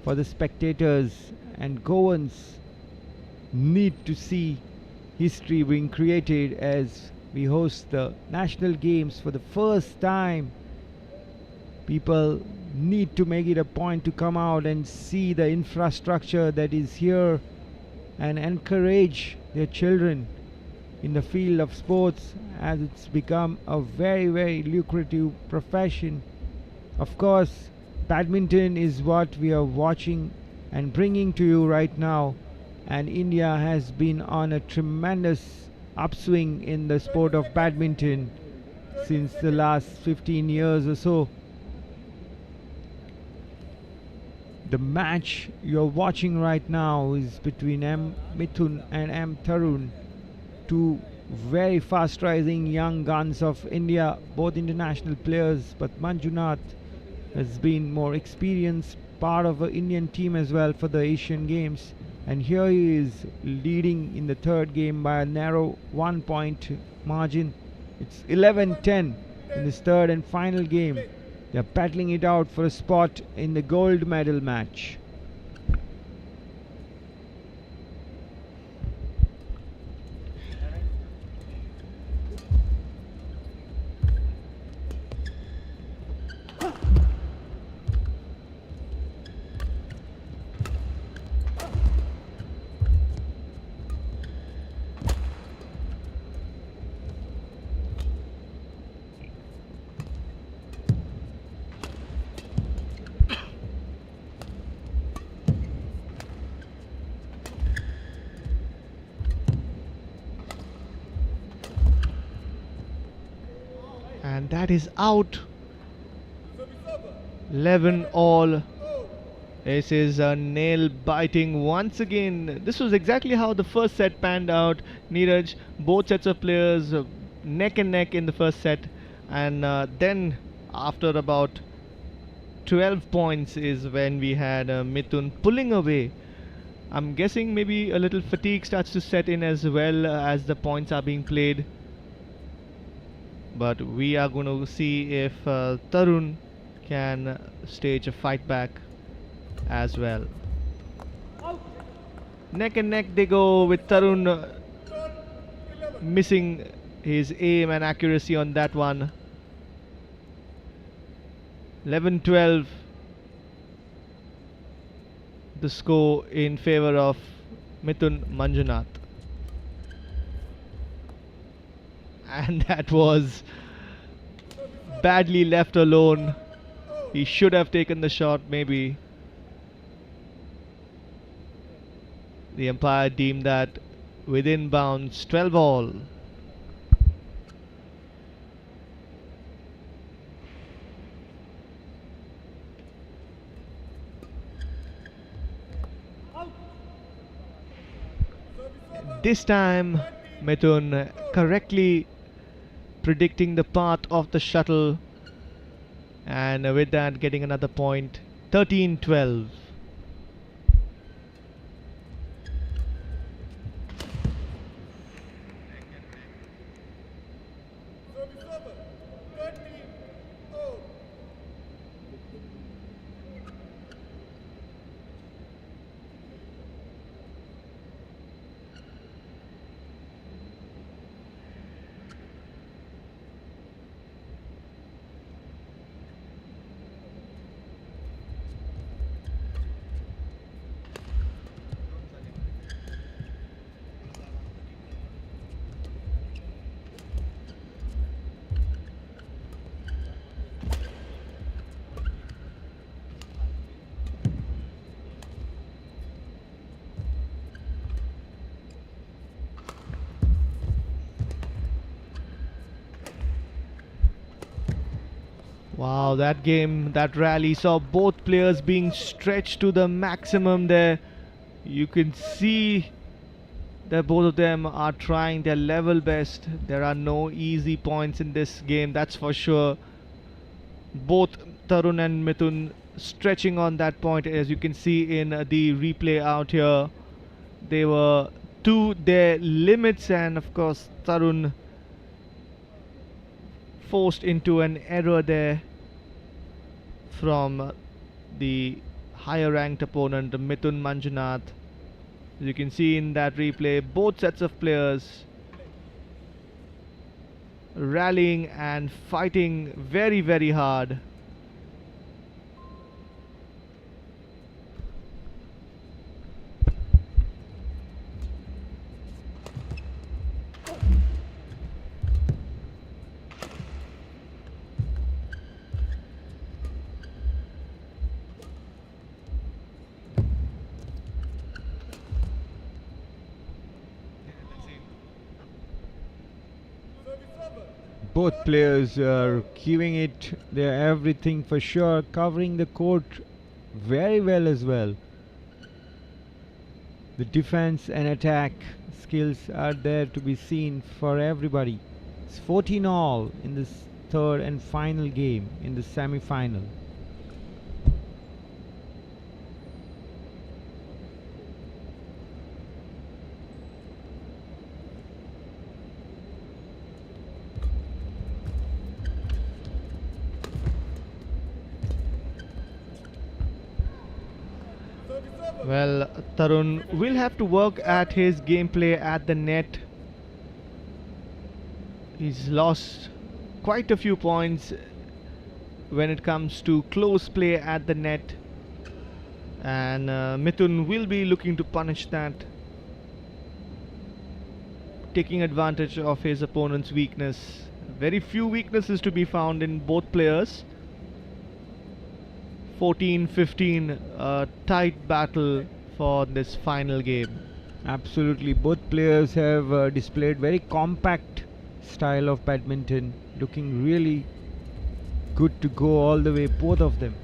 Speaker 2: for the spectators, and Goans need to see history being created as we host the national games for the first time. People need to make it a point to come out and see the infrastructure that is here and encourage their children in the field of sports, as it's become a very, very lucrative profession. Of course, badminton is what we are watching and bringing to you right now, and India has been on a tremendous upswing in the sport of badminton since the last 15 years or so. The match you're watching right now is between M. Mithun and M. Tarun, two very fast rising young guns of India, both international players, but Manjunath has been more experienced, part of the Indian team as well for the Asian Games, and here he is leading in the third game by a narrow 1-point margin. It's 11-10 in this third and final game. They're battling it out for a spot in the gold medal match.
Speaker 4: And that is out. 11 all. This is a nail biting once again. This was exactly how the first set panned out. Neeraj, both sets of players neck and neck in the first set, and then after about 12 points is when we had Mithun pulling away. I'm guessing maybe a little fatigue starts to set in as well as the points are being played. But we are going to see if Tarun can stage a fight back as well. Neck and neck they go, with Tarun missing his aim and accuracy on that one. 11-12 the score in favor of Mithun Manjunath. And that was badly left alone. He should have taken the shot maybe. The umpire deemed that within bounds. 12 all. This time Mithun correctly predicting the path of the shuttle, and with that getting another point. 13-12. Wow, that game, that rally saw both players being stretched to the maximum there. You can see that both of them are trying their level best. There are no easy points in this game, that's for sure. Both Tarun and Mithun stretching on that point, as you can see in the replay out here. They were to their limits, and of course Tarun forced into an error there from the higher ranked opponent, Mithun Manjunath. As you can see in that replay, both sets of players rallying and fighting very, very hard.
Speaker 2: Both players are giving it their everything for sure, covering the court very well as well. The defense and attack skills are there to be seen for everybody. It's 14 all in this third and final game in the semi-final.
Speaker 4: Well, Tarun will have to work at his gameplay at the net. He's lost quite a few points when it comes to close play at the net, and Mithun will be looking to punish that, taking advantage of his opponent's weakness. Very few weaknesses to be found in both players. 14-15, a tight battle for this final game.
Speaker 2: Absolutely, both players have displayed very compact style of badminton. looking really good to go all the way, both of them.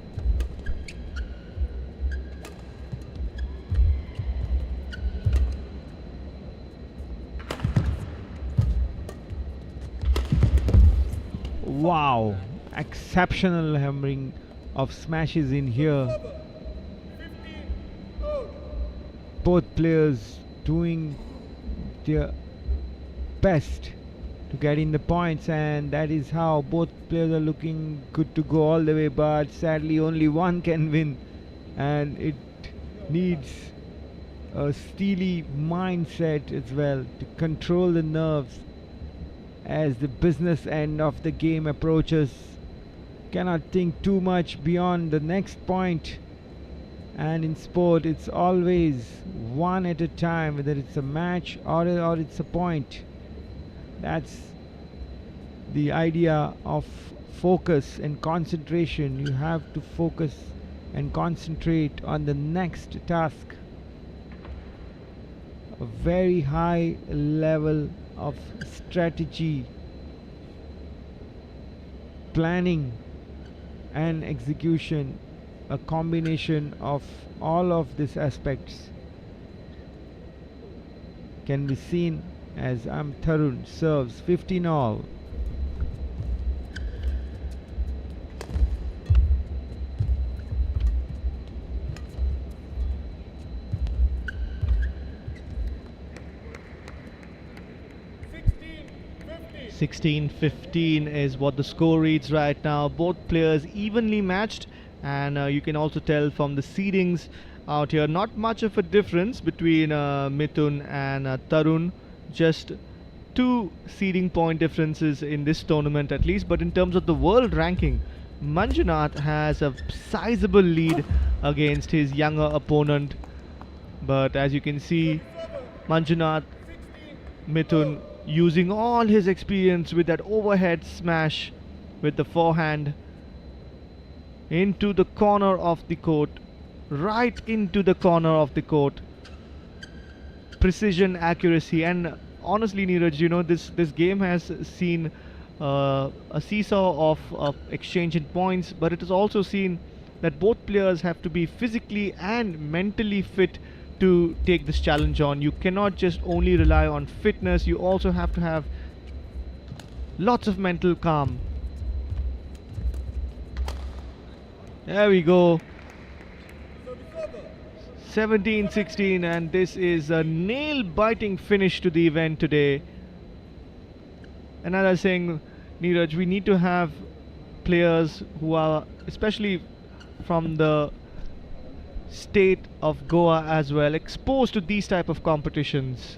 Speaker 2: Wow, exceptional hammering of smashes in here. Both players doing their best to get in the points, and that is how both players are looking good to go all the way, but sadly only one can win, and it needs a steely mindset as well to control the nerves as the business end of the game approaches. Cannot think too much beyond the next point, and in sport it's always one at a time, whether it's a match or it's a point. That's the idea of focus and concentration. You have to focus and concentrate on the next task. A very high level of strategy, planning and execution, a combination of all of these aspects can be seen as Tarun serves 15 all.
Speaker 4: (16-15) is what the score reads right now. Both players evenly matched, and you can also tell from the seedings out here, not much of a difference between Mithun and Tarun. Just 2 seeding point differences in this tournament at least, but in terms of the world ranking, Manjunath has a sizable lead against his younger opponent. But as you can see, Manjunath, Mithun using all his experience with that overhead smash with the forehand into the corner of the court, right into the corner of the court. Precision, accuracy, and honestly, Neeraj, you know, this game has seen a seesaw of exchange in points, but it has also seen that both players have to be physically and mentally fit to take this challenge on. You cannot just only rely on fitness, you also have to have lots of mental calm. There we go. 17-16, and this is a nail-biting finish to the event today. And as I was saying, Neeraj, we need to have players who are, especially from the state of Goa as well, exposed to these type of competitions.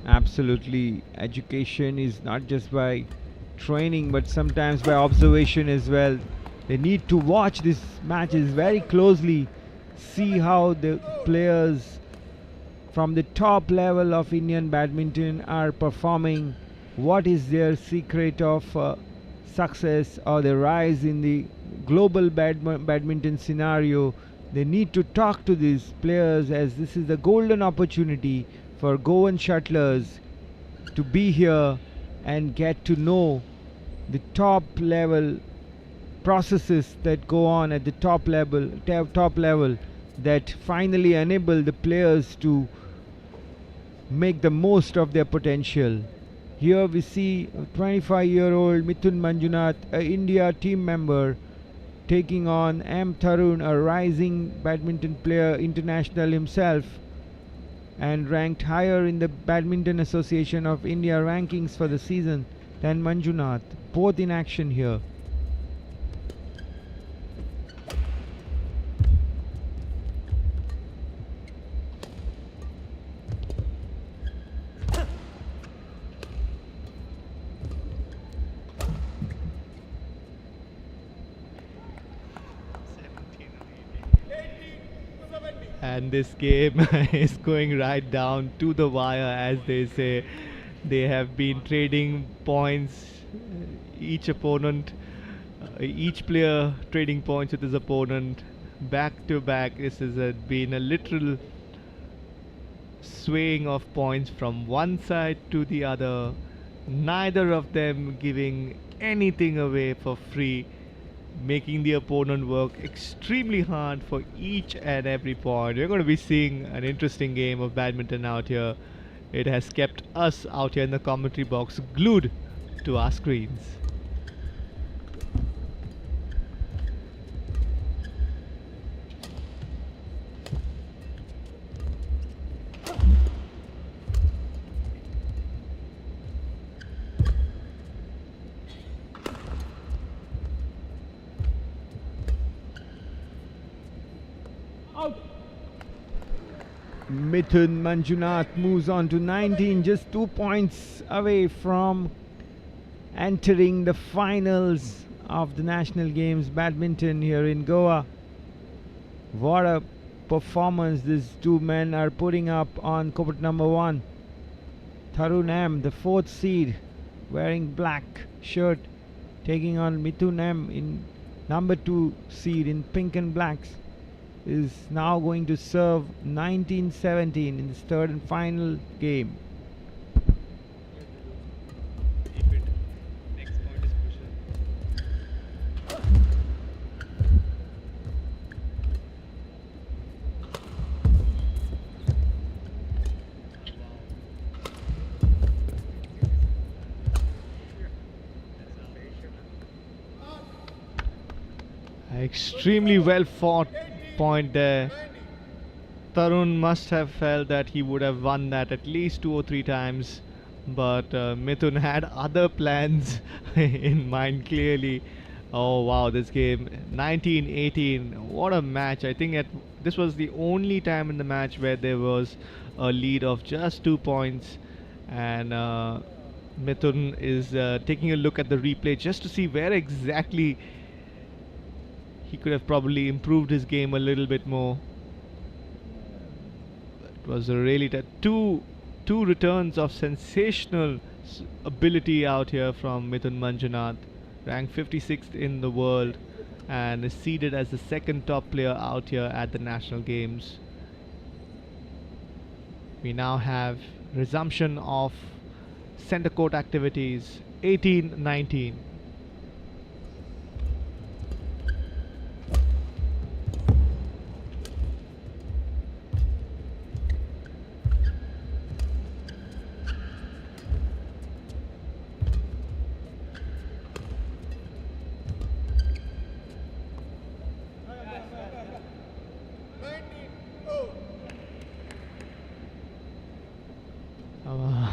Speaker 2: Absolutely. Education is not just by training, but sometimes by observation as well. They need to watch these matches very closely, see how the players from the top level of Indian badminton are performing, what is their secret of success or the rise in the global badminton scenario. They need to talk to these players, as this is the golden opportunity for Goan shuttlers to be here and get to know the top level processes that go on at the top level that finally enable the players to make the most of their potential. Here we see a 25-year-old Mithun Manjunath, a India team member, taking on Tarun, a rising badminton player, international himself, and ranked higher in the Badminton Association of India rankings for the season than Manjunath. Both in action here.
Speaker 4: And this game is going right down to the wire, as they say. They have been trading points, each opponent, each player trading points with his opponent back to back. This has been a literal swaying of points from one side to the other. Neither of them giving anything away for free, making the opponent work extremely hard for each and every point. We're going to be seeing an interesting game of badminton out here. It has kept us out here in the commentary box glued to our screens.
Speaker 2: Mithun Manjunath moves on to 19, just 2 points away from entering the finals of the National Games Badminton here in Goa. What a performance these two men are putting up on court number 1. Tarun M, the 4th seed, wearing black shirt, taking on Mithun M in number 2 seed in pink and blacks, is now going to serve 19-17 in this third and final game.
Speaker 4: Extremely well fought point there. Tarun must have felt that he would have won that at least 2 or 3 times, but Mithun had other plans in mind clearly. Oh wow, this game 19-18, what a match. I think this was the only time in the match where there was a lead of just 2 points, and Mithun is taking a look at the replay just to see where exactly he could have probably improved his game a little bit more. It was a really two returns of sensational ability out here from Mithun Manjunath, ranked 56th in the world and is seeded as the second top player out here at the National Games. We now have resumption of center court activities, 18-19.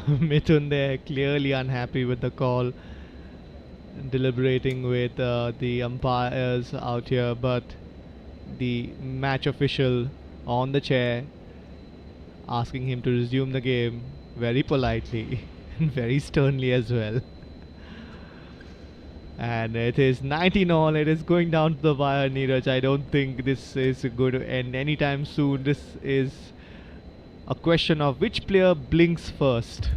Speaker 4: Mithun there clearly unhappy with the call, deliberating with the umpires out here, but the match official on the chair asking him to resume the game very politely and very sternly as well. And it is 19 all. It is going down to the wire, Neeraj. I don't think this is going to end anytime soon. This is a question of which player blinks first.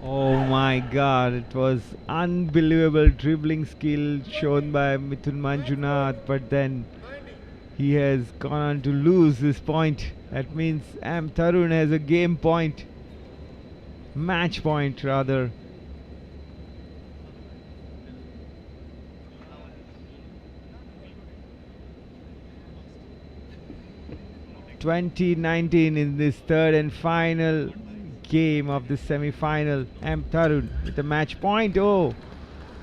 Speaker 2: Oh my god, it was unbelievable dribbling skill shown by Mithun Manjunath, but then he has gone on to lose this point. That means Tarun has a game point, match point rather. (2019) in this third and final game of the semi-final. Tarun with a match point. Oh,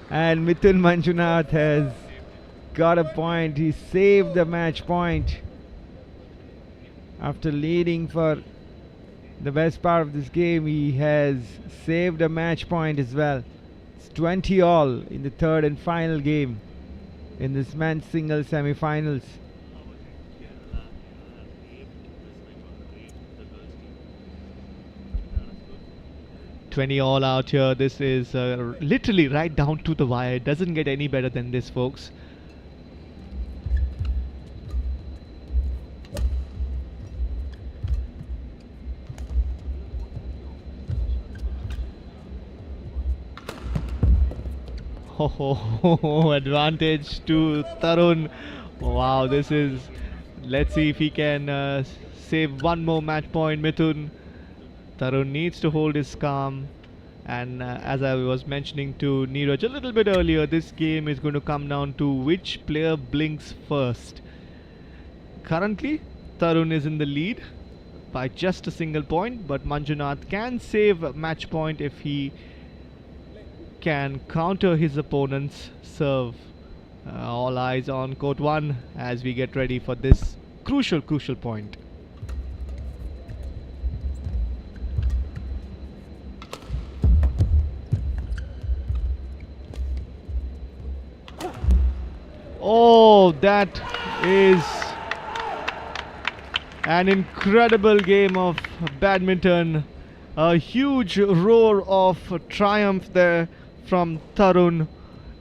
Speaker 2: and Mithun Manjunath has got a point. He saved the match point after leading for the best part of this game. He has saved a match point as well. It's 20 all in the third and final game in this men's singles semi-finals.
Speaker 4: 20 all out here. This is literally right down to the wire. It doesn't get any better than this, folks. Advantage to Tarun Wow, this is. Let's see if he can save one more match point. Mithun. Tarun needs to hold his calm. And as I was mentioning to Neeraj a little bit earlier, this game is going to come down to which player blinks first. Currently, Tarun is in the lead by just a single point, but Manjunath can save a match point if he can counter his opponent's serve. All eyes on Court-1 as we get ready for this crucial point. Oh, that is an incredible game of badminton. A huge roar of triumph there from Tarun.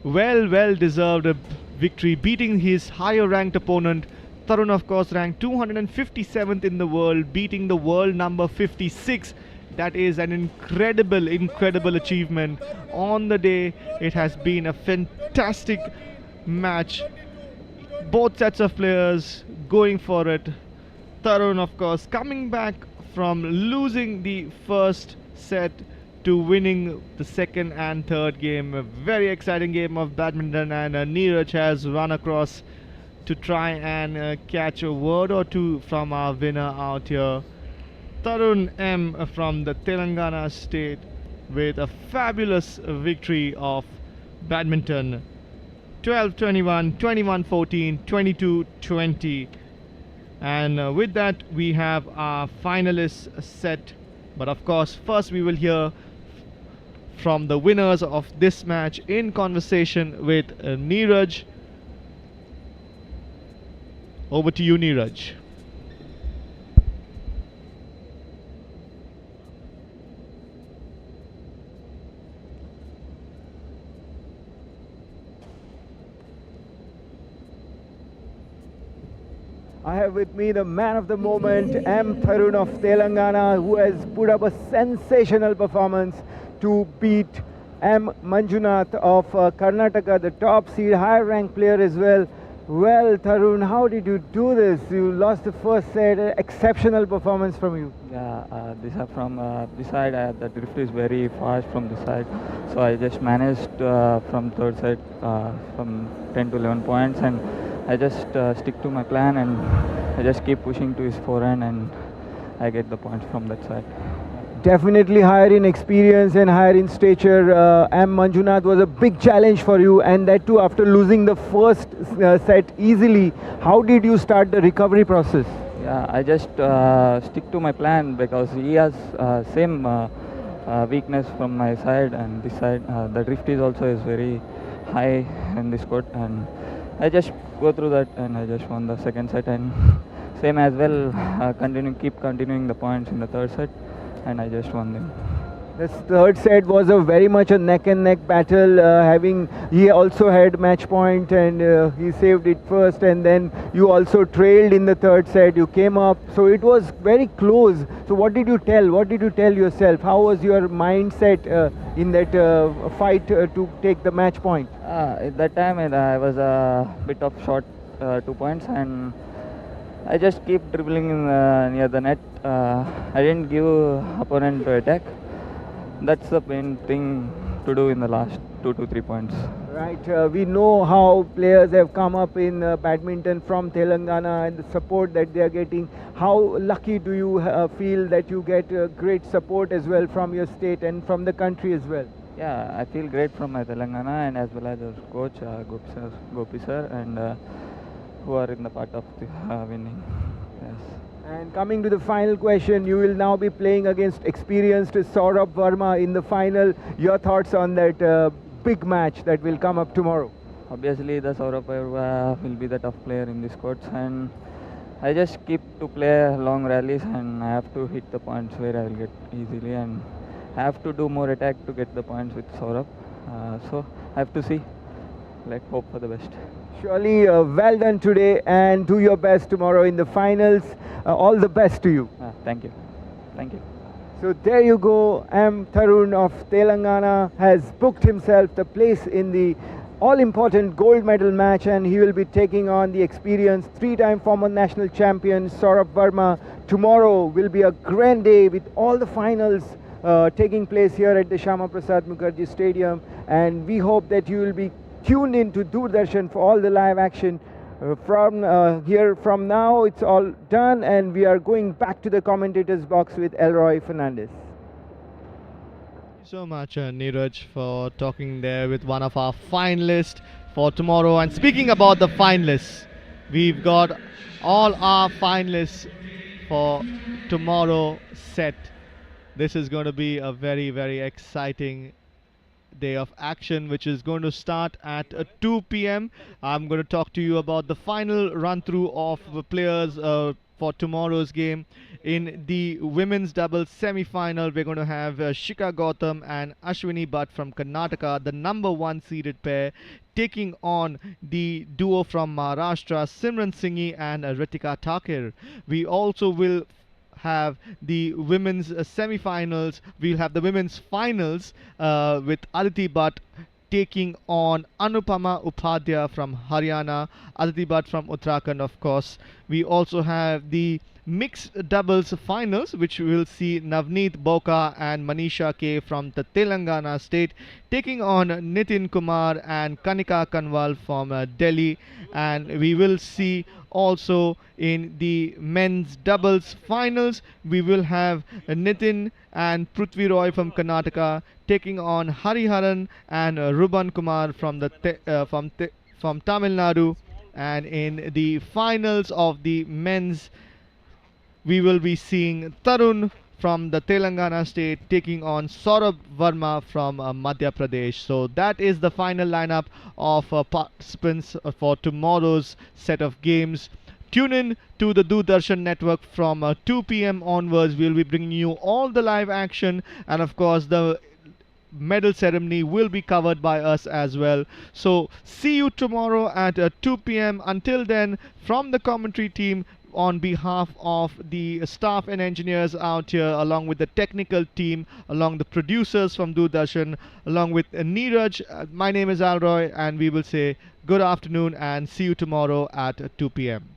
Speaker 4: Well deserved a victory, beating his higher ranked opponent. Tarun, of course, ranked 257th in the world, beating the world number 56. That is an incredible achievement. On the day, it has been a fantastic match. Both sets of players going for it. Tarun, of course, coming back from losing the first set to winning the second and third game. A very exciting game of badminton, and Neeraj has run across to try and catch a word or two from our winner out here. Tarun M from the Telangana state with a fabulous victory of badminton. 12-21, 21-14, 22-20. And with that, we have our finalists set. But of course, first we will hear from the winners of this match in conversation with Neeraj. Over to you, Neeraj.
Speaker 2: I have with me the man of the moment, M. Tarun of Telangana, who has put up a sensational performance to beat M. Manjunath of Karnataka, the top seed, higher ranked player as well. Well, Tarun, how did you do this? You lost the first set, exceptional performance from you.
Speaker 10: Yeah, this from this side, the drift is very fast from this side. So I just managed from third set from 10 to 11 points, and I just stick to my plan, and I just keep pushing to his forehand, and I get the points from that side.
Speaker 2: Definitely higher in experience and higher in stature. M. Manjunath was a big challenge for you, and that too after losing the first set easily. How did you start the recovery process?
Speaker 10: Yeah, I just stick to my plan because he has same weakness from my side and this side. The drift is also is very high in this court, and I just go through that, and I just won the second set, and same as well, keep continuing the points in the third set, and I just won them.
Speaker 2: This third set was a very much a neck and neck battle. He also had match point, and he saved it first, and then you also trailed in the third set. You came up, so it was very close. So what did you tell? What did you tell yourself? How was your mindset in that fight to take the match point?
Speaker 10: At that time, I was a bit of short 2 points, and I just keep dribbling in, near the net. I didn't give opponent to attack. That's the main thing to do in the last 2 to 3 points.
Speaker 2: Right, we know how players have come up in badminton from Telangana and the support that they are getting. How lucky do you feel that you get great support as well from your state and from the country as well?
Speaker 10: Yeah, I feel great from my Telangana, and as well as our coach Gopi sir, and who are in the part of the winning. Yes.
Speaker 2: And coming to the final question, you will now be playing against experienced Saurabh Verma in the final. Your thoughts on that big match that will come up tomorrow?
Speaker 10: Obviously, the Saurabh Verma will be the tough player in this courts, and I just keep to play long rallies, and I have to hit the points where I will get easily, and I have to do more attack to get the points with Saurabh. So I have to see. Hope for the best.
Speaker 2: Surely, well done today, and do your best tomorrow in the finals. All the best to you.
Speaker 10: Thank you. Thank you.
Speaker 2: So there you go. M. Tarun of Telangana has booked himself the place in the all-important gold medal match, and he will be taking on the experienced three-time former national champion Saurabh Verma. Tomorrow will be a grand day with all the finals taking place here at the Shyama Prasad Mukherjee Stadium, and we hope that you will be tuned in to Doordarshan for all the live action. From now, it's all done, and we are going back to the commentators box with Elroy Fernandez.
Speaker 4: So much, Neeraj, for talking there with one of our finalists for tomorrow. And speaking about the finalists, we've got all our finalists for tomorrow set. This is going to be a very, very exciting day of action, which is going to start at 2 p.m. I'm going to talk to you about the final run through of the players for tomorrow's game. In the women's doubles semi-final, we're going to have Shikha Gautam and Ashwini Bhatt from Karnataka, the number 1 seeded pair, taking on the duo from Maharashtra, Simran Singhi and Ritika Thakir. We also will have the women's semi-finals. We'll have the women's finals with Aditi Bhatt taking on Anupama Upadhyay from Haryana, Aditi Bhatt from Uttarakhand, of course. We also have the mixed doubles finals, which will see Navneet Boka and Manisha K from the Telangana state taking on Nitin Kumar and Kanika Kanwal from Delhi. And we will see also in the men's doubles finals, we will have Nitin and Prithvi Roy from Karnataka taking on Hariharan and Ruban Kumar from from Tamil Nadu. And in the finals of the men's, we will be seeing Tarun from the Telangana state taking on Saurabh Verma from Madhya Pradesh. So that is the final lineup of participants for tomorrow's set of games. Tune in to the Doordarshan network from 2 p.m. onwards. We'll be bringing you all the live action, and of course the medal ceremony will be covered by us as well. So see you tomorrow at 2 p.m. Until then, from the commentary team, on behalf of the staff and engineers out here, along with the technical team, along the producers from Doordarshan, along with Neeraj, my name is Alroy, and we will say good afternoon and see you tomorrow at 2 p.m.